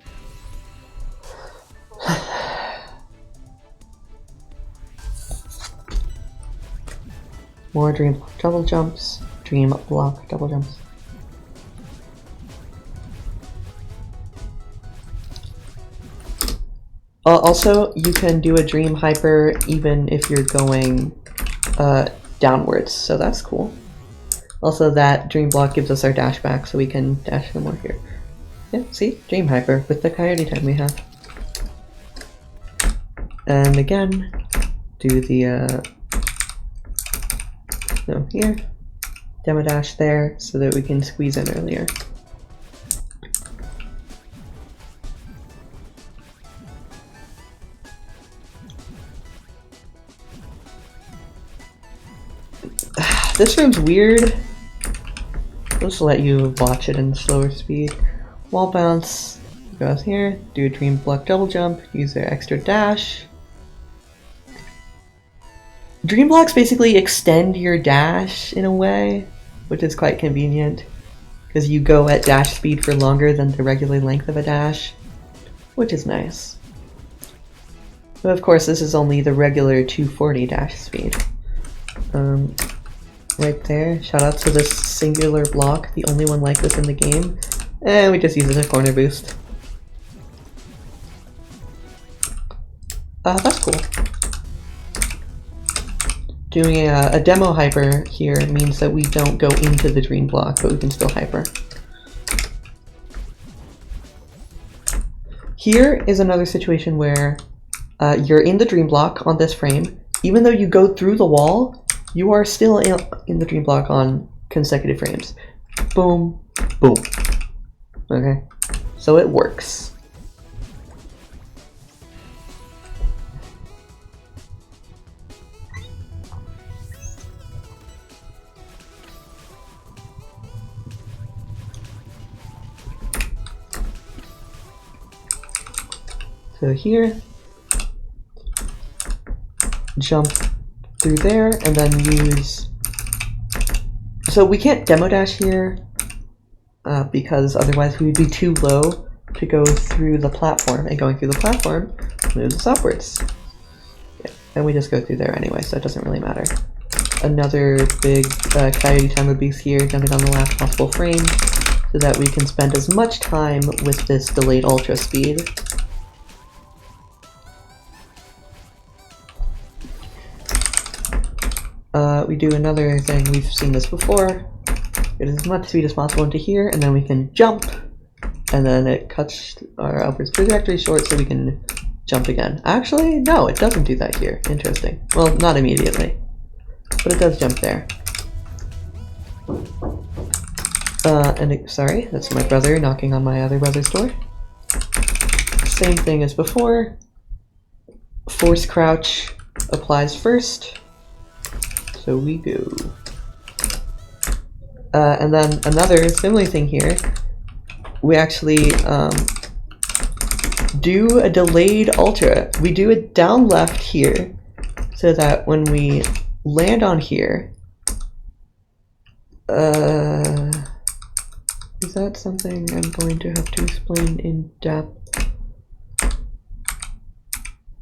More dream block double jumps, dream block double jumps. Also, you can do a dream hyper even if you're going downwards, so that's cool. Also, that dream block gives us our dash back, so we can dash some more here. Yeah, see? Dream hyper with the coyote time we have. And again, do the no, here, demo dash there, so that we can squeeze in earlier. This room's weird. I'll just let you watch it in slower speed. Wall bounce, go out here, do a dream block double jump, use their extra dash. Dream blocks basically extend your dash in a way, which is quite convenient, because you go at dash speed for longer than the regular length of a dash, which is nice. But of course, this is only the regular 240 dash speed. Right there, shout out to this singular block, the only one like this in the game, and we just use it as a corner boost. That's cool. Doing a demo hyper here means that we don't go into the dream block, but we can still hyper. Here is another situation where you're in the dream block on this frame. Even though you go through the wall, you are still in the dream block on consecutive frames. Boom, boom. Okay, so it works. So here, jump through there, and then use... So we can't demo dash here, because otherwise we would be too low to go through the platform, and going through the platform moves us upwards. Yeah, and we just go through there anyway, so it doesn't really matter. Another big coyote timer boost here, jumping on the last possible frame, so that we can spend as much time with this delayed ultra speed. We do another thing, we've seen this before. Get as much speed as possible into here, and then we can jump, and then it cuts our upwards trajectory short so we can jump again. Actually, no, it doesn't do that here. Interesting. Well, not immediately, but it does jump there. Sorry, that's my brother knocking on my other brother's door. Same thing as before. Force crouch applies first. So we go. And then another similar thing here, we actually do a delayed ultra. We do it down left here, so that when we land on here, is that something I'm going to have to explain in depth?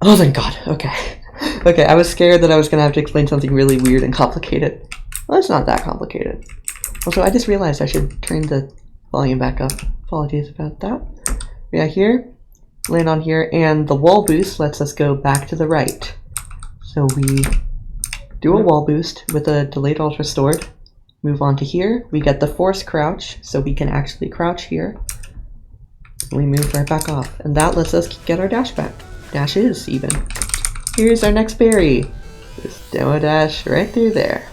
Oh, thank God, okay. Okay, I was scared that I was going to have to explain something really weird and complicated. Well, it's not that complicated. Also, I just realized I should turn the volume back up. Apologies about that. Yeah, here, land on here, and the wall boost lets us go back to the right. So we do a wall boost with a delayed ultra stored, move on to here, we get the force crouch, so we can actually crouch here. We move right back off, and that lets us get our dash back. Dashes, even. Here's our next berry. Just demo dash right through there.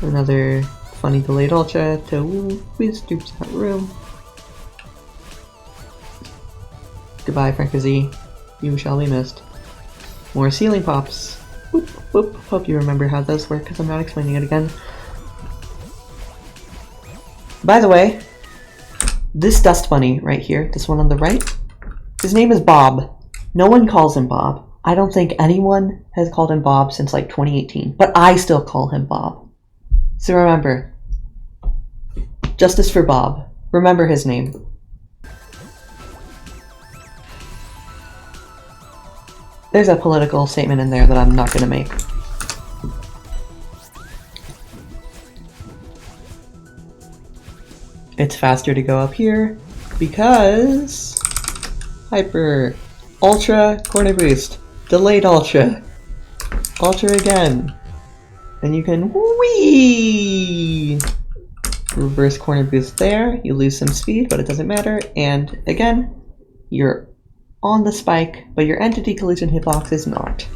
Another funny delayed ultra to whiz through that room. Goodbye, Frank Z. You shall be missed. More ceiling pops. Whoop, whoop. Hope you remember how those work because I'm not explaining it again. By the way, this dust bunny right here, this one on the right, his name is Bob. No one calls him Bob. I don't think anyone has called him Bob since like 2018, but I still call him Bob. So remember, justice for Bob. Remember his name. There's a political statement in there that I'm not going to make. It's faster to go up here because hyper, ultra, corner boost, delayed ultra, ultra again, and you can whee! Reverse corner boost there, you lose some speed, but it doesn't matter, and again, you're on the spike, but your entity collision hitbox is not.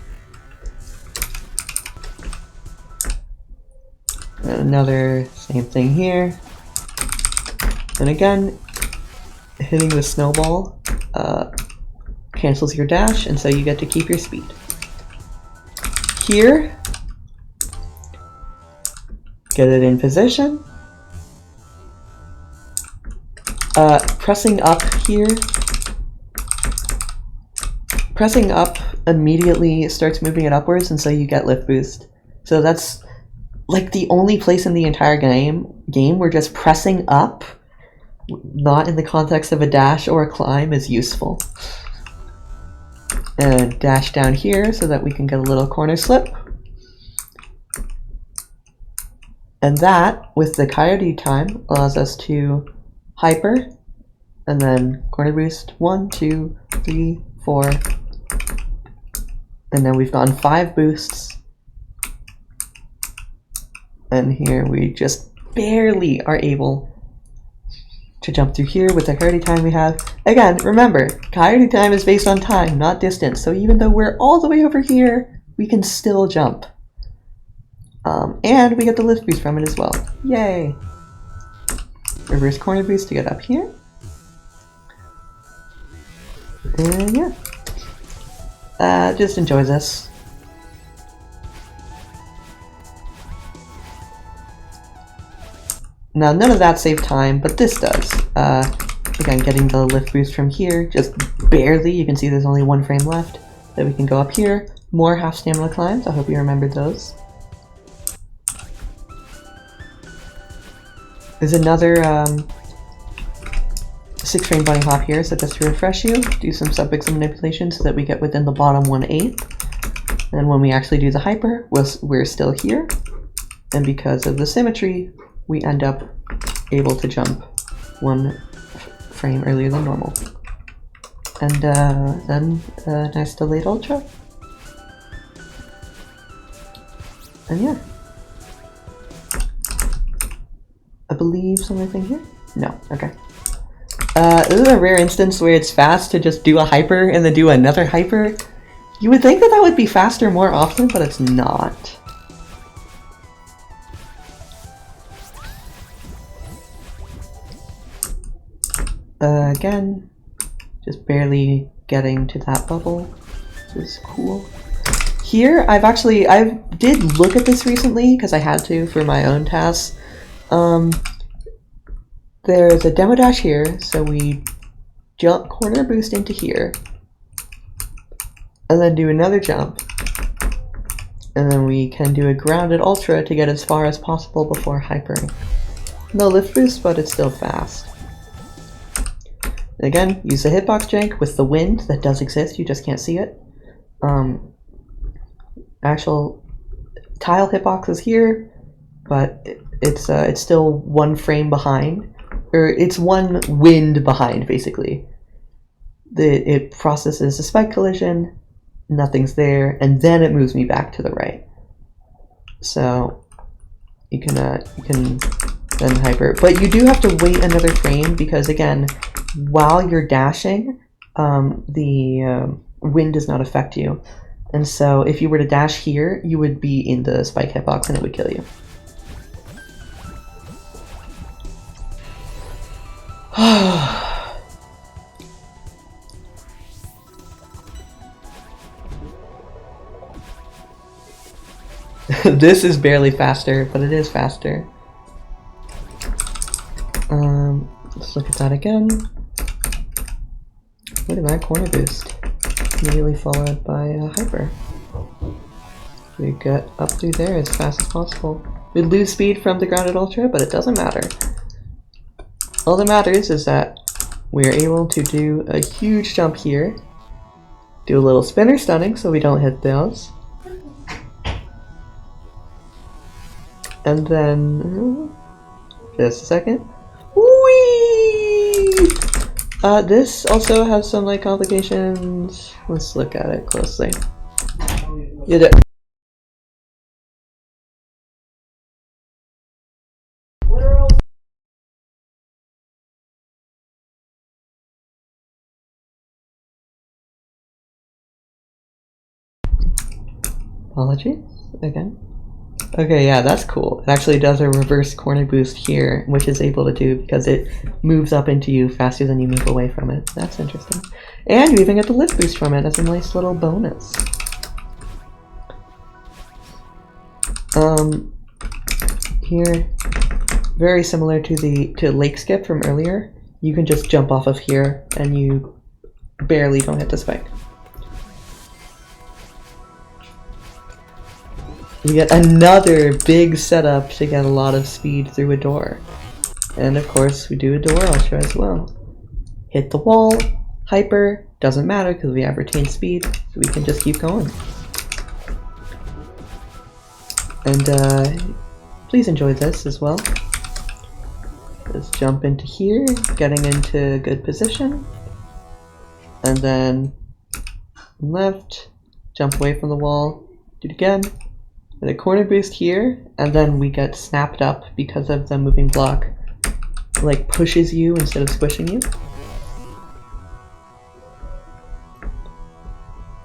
Another same thing here. And again, hitting the snowball cancels your dash, and so you get to keep your speed. Here, get it in position. Pressing up here. Pressing up immediately starts moving it upwards, and so you get lift boost. So that's like the only place in the entire game where just pressing up, not in the context of a dash or a climb, is useful. And dash down here so that we can get a little corner slip. And that, with the coyote time, allows us to hyper, and then corner boost 1, 2, 3, 4, and then we've gotten 5 boosts. And here we just barely are able to jump through here with the coyote time we have. Again, remember, coyote time is based on time, not distance. So even though we're all the way over here, we can still jump. And we get the lift boost from it as well. Yay! Reverse corner boost to get up here. And yeah. Just enjoy this. Now, none of that saved time, but this does. Again, getting the lift boost from here, just barely. You can see there's only 1 frame left. Then we can go up here. More half stamina climbs. I hope you remembered those. There's another 6 frame bunny hop here, so just to refresh you, do some sub-pixel manipulation so that we get within the bottom 1/8. And when we actually do the hyper, we're still here. And because of the symmetry, we end up able to jump 1 frame earlier than normal. And then a nice delayed ultra. And yeah. I believe something here? No, okay. This is a rare instance where it's fast to just do a hyper and then do another hyper. You would think that that would be faster more often, but it's not. Again, just barely getting to that bubble. This is cool. Here, I did look at this recently because I had to for my own tasks. There's a demo dash here, so we jump corner boost into here, and then do another jump, and then we can do a grounded ultra to get as far as possible before hypering. No lift boost, but it's still fast. And again, use the hitbox jank with the wind that does exist, you just can't see it. Actual tile hitbox is here, but it's still 1 frame behind, or it's 1 wind behind basically. It processes the spike collision, nothing's there, and then it moves me back to the right. So you can then hyper, but you do have to wait another frame because again, while you're dashing, the wind does not affect you. And so if you were to dash here, you would be in the spike hitbox and it would kill you. This is barely faster, but it is faster. Let's look at that again. Look at that corner boost. Immediately followed by a hyper. We get up through there as fast as possible. We lose speed from the grounded ultra, but it doesn't matter. All that matters is that we're able to do a huge jump here. Do a little spinner stunning so we don't hit those. And then, just a second. Whee! This also has some like complications. Let's look at it closely. Apologies again. Okay, yeah, that's cool. It actually does a reverse corner boost here, which is able to do because it moves up into you faster than you move away from it. That's interesting. And you even get the lift boost from it as a nice little bonus. Here, very similar to Lake Skip from earlier, you can just jump off of here and you barely don't hit the spike. We get another big setup to get a lot of speed through a door. And of course, we do a door ultra as well. Hit the wall, hyper, doesn't matter because we have retained speed, so we can just keep going. And please enjoy this as well. Just jump into here, getting into good position. And then left, jump away from the wall, do it again. And a corner boost here, and then we get snapped up because of the moving block. Like pushes you instead of squishing you.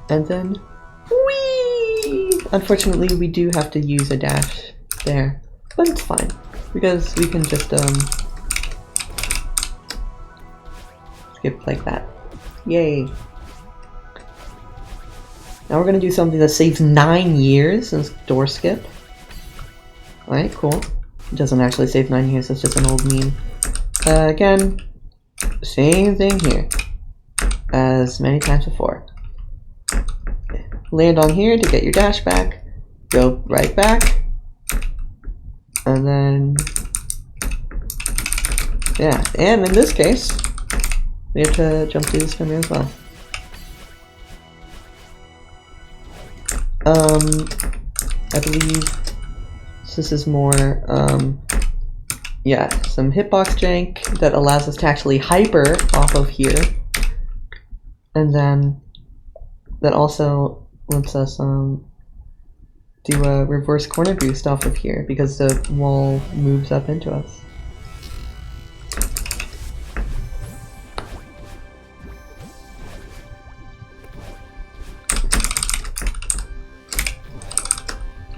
And then, whee! Unfortunately, we do have to use a dash there, but it's fine because we can just skip like that. Yay! Now we're going to do something that saves 9 years as door skip. Alright, cool. It doesn't actually save 9 years, it's just an old meme. Again, same thing here as many times before. Land on here to get your dash back, go right back, and then, yeah, and in this case, we have to jump through the spinner as well. I believe this is more, yeah, some hitbox jank that allows us to actually hyper off of here. And then that also lets us do a reverse corner boost off of here because the wall moves up into us.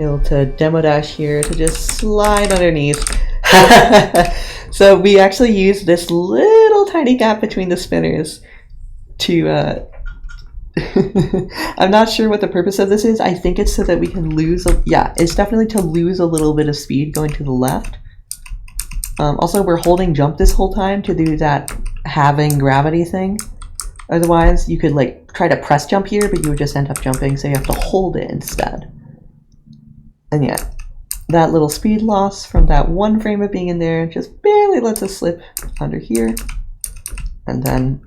Able to demo dash here to just slide underneath. So we actually use this little tiny gap between the spinners to I'm not sure what the purpose of this is. I think it's so that we can lose yeah, it's definitely to lose a little bit of speed going to the left. Also, we're holding jump this whole time to do that halving gravity thing. Otherwise, you could like try to press jump here, but you would just end up jumping, so you have to hold it instead. And yeah, that little speed loss from that one frame of being in there just barely lets us slip under here. And then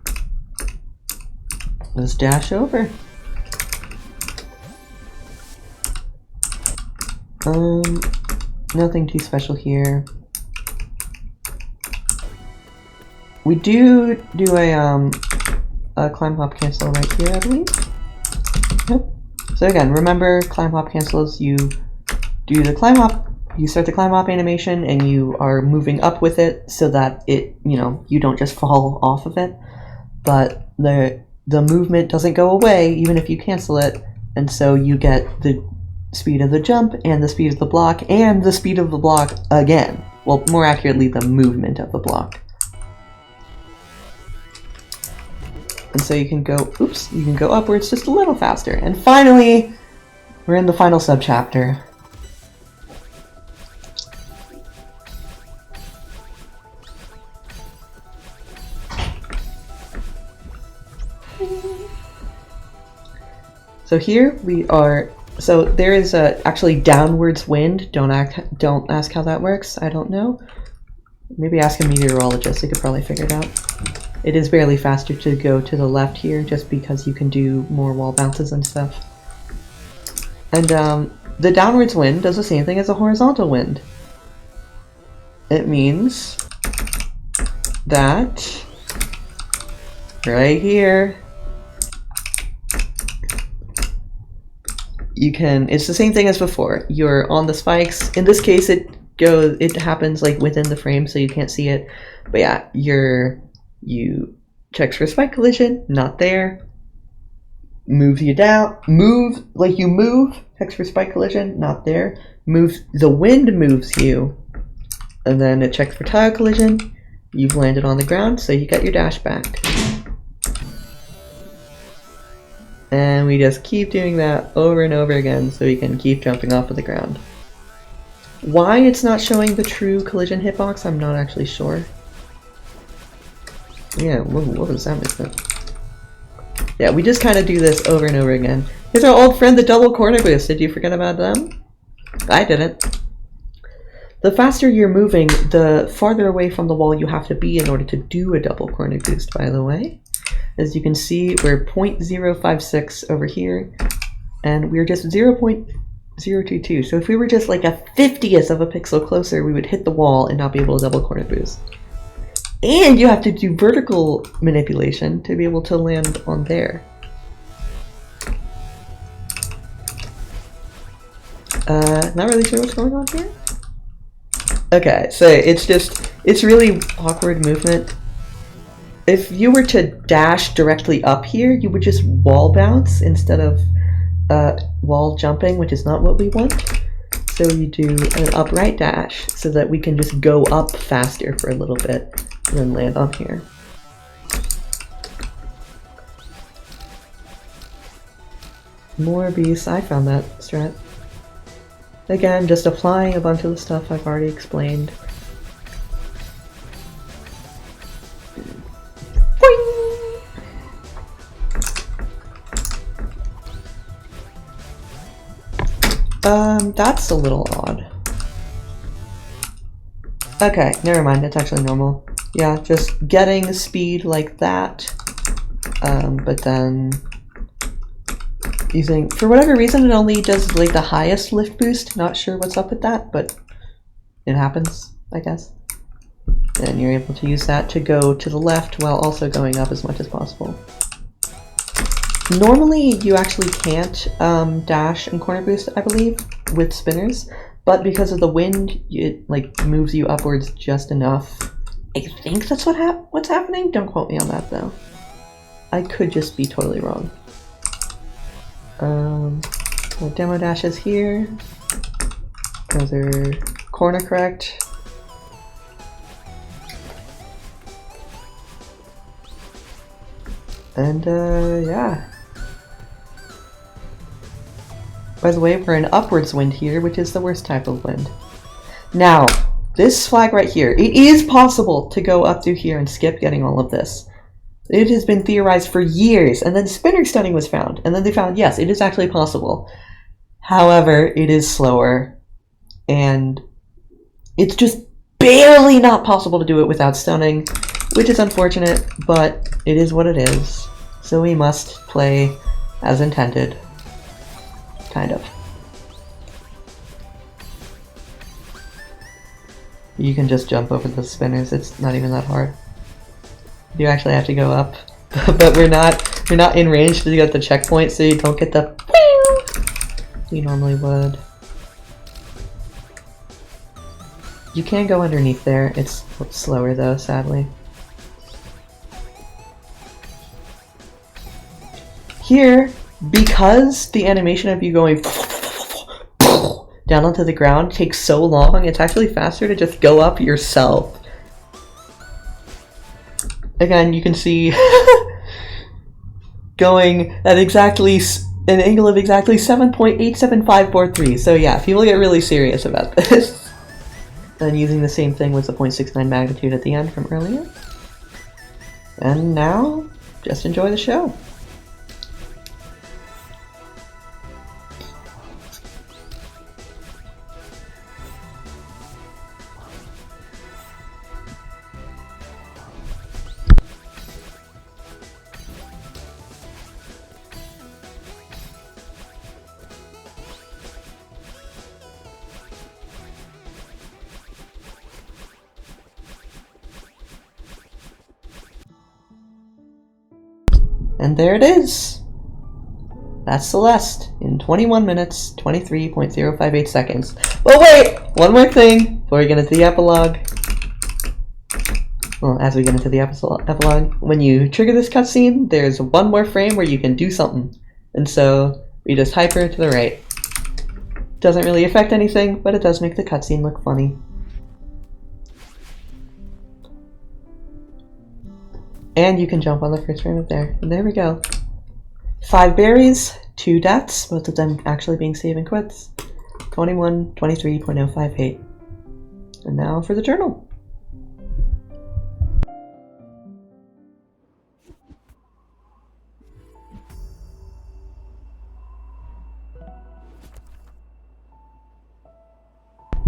let's dash over. Nothing too special here. We do a climb hop cancel right here, I believe. Yep. So again, remember climb hop cancels, you do the climb hop, you start the climb hop animation and you are moving up with it so that it, you don't just fall off of it. But the movement doesn't go away even if you cancel it, and so you get the speed of the jump and the speed of the block and the speed of the block again. Well, more accurately, the movement of the block. And so you can go, oops, you can go upwards just a little faster. And finally, we're in the final subchapter. So here we are. So there is actually downwards wind. Don't ask how that works. I don't know. Maybe ask a meteorologist. They could probably figure it out. It is barely faster to go to the left here, just because you can do more wall bounces and stuff. And the downwards wind does the same thing as a horizontal wind. It means that right here, you can, it's the same thing as before. You're on the spikes. In this case, it happens like within the frame, so you can't see it. But yeah, you checks for spike collision, not there. Moves you down, checks for spike collision, not there. The wind moves you, and then it checks for tile collision. You've landed on the ground, so you get your dash back. And we just keep doing that over and over again so we can keep jumping off of the ground. Why it's not showing the true collision hitbox, I'm not actually sure. Yeah, what was that movement? Yeah, we just kind of do this over and over again. Here's our old friend, the double corner boost. Did you forget about them? I didn't. The faster you're moving, the farther away from the wall you have to be in order to do a double corner boost, by the way. As you can see, we're 0.056 over here, and we're just 0.022. So if we were just like a 50th of a pixel closer, we would hit the wall and not be able to double corner boost. And you have to do vertical manipulation to be able to land on there. Not really sure what's going on here. Okay, so it's really awkward movement. If you were to dash directly up here, you would just wall bounce instead of wall jumping, which is not what we want. So you do an upright dash so that we can just go up faster for a little bit and then land on here. More beasts, I found that strat. Again, just applying a bunch of the stuff I've already explained. That's a little odd. Okay, never mind, it's actually normal. Yeah, just getting speed like that, but then using, for whatever reason, it only does like the highest lift boost. Not sure what's up with that, but it happens, I guess. And you're able to use that to go to the left while also going up as much as possible. Normally, you actually can't dash and corner boost, I believe, with spinners, but because of the wind, it like moves you upwards just enough. I think that's what's happening. Don't quote me on that though. I could just be totally wrong. The demo dashes here. Those are corner correct. And yeah. By the way, we're in upwards wind here, which is the worst type of wind. Now, this flag right here, it is possible to go up through here and skip getting all of this. It has been theorized for years, and then spinner stunning was found, and then they found, yes, it is actually possible. However, it is slower, and it's just barely not possible to do it without stunning, which is unfortunate, but it is what it is. So we must play as intended. Kind of. You can just jump over the spinners, it's not even that hard. You actually have to go up, but we're not in range to get the checkpoint, so you don't get the you normally would. You can go underneath there, it's slower though, sadly. Here, because the animation of you going down onto the ground takes so long, it's actually faster to just go up yourself. Again, you can see going at exactly an angle of exactly 7.87543. So yeah, people get really serious about this. And using the same thing with the 0.69 magnitude at the end from earlier. And now, just enjoy the show. And there it is. That's Celeste in 21 minutes, 23.058 seconds. But wait! One more thing before we get into the epilogue. Well, as we get into the epilogue, when you trigger this cutscene, there's one more frame where you can do something. And so we just hyper to the right. Doesn't really affect anything, but it does make the cutscene look funny. And you can jump on the first frame up there. And there we go. 5 berries, 2 deaths, both of them actually being saving quits. 21, 23.058. And now for the journal.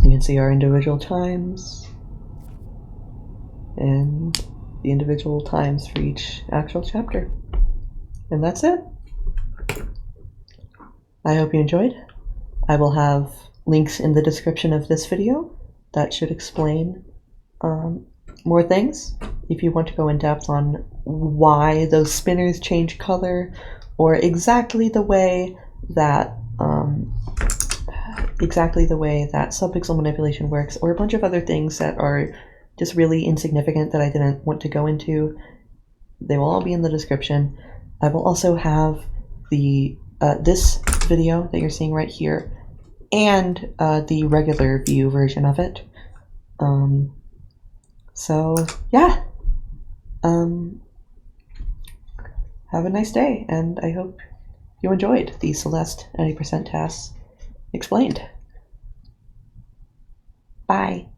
You can see our individual times and the individual times for each actual chapter. And that's it. I hope you enjoyed. I will have links in the description of this video that should explain more things. If you want to go in depth on why those spinners change color, or exactly the way that subpixel manipulation works, or a bunch of other things that are just really insignificant that I didn't want to go into, they will all be in the description. I will also have the this video that you're seeing right here and the regular view version of it. So yeah, have a nice day, and I hope you enjoyed the Celeste 90% tasks explained. Bye.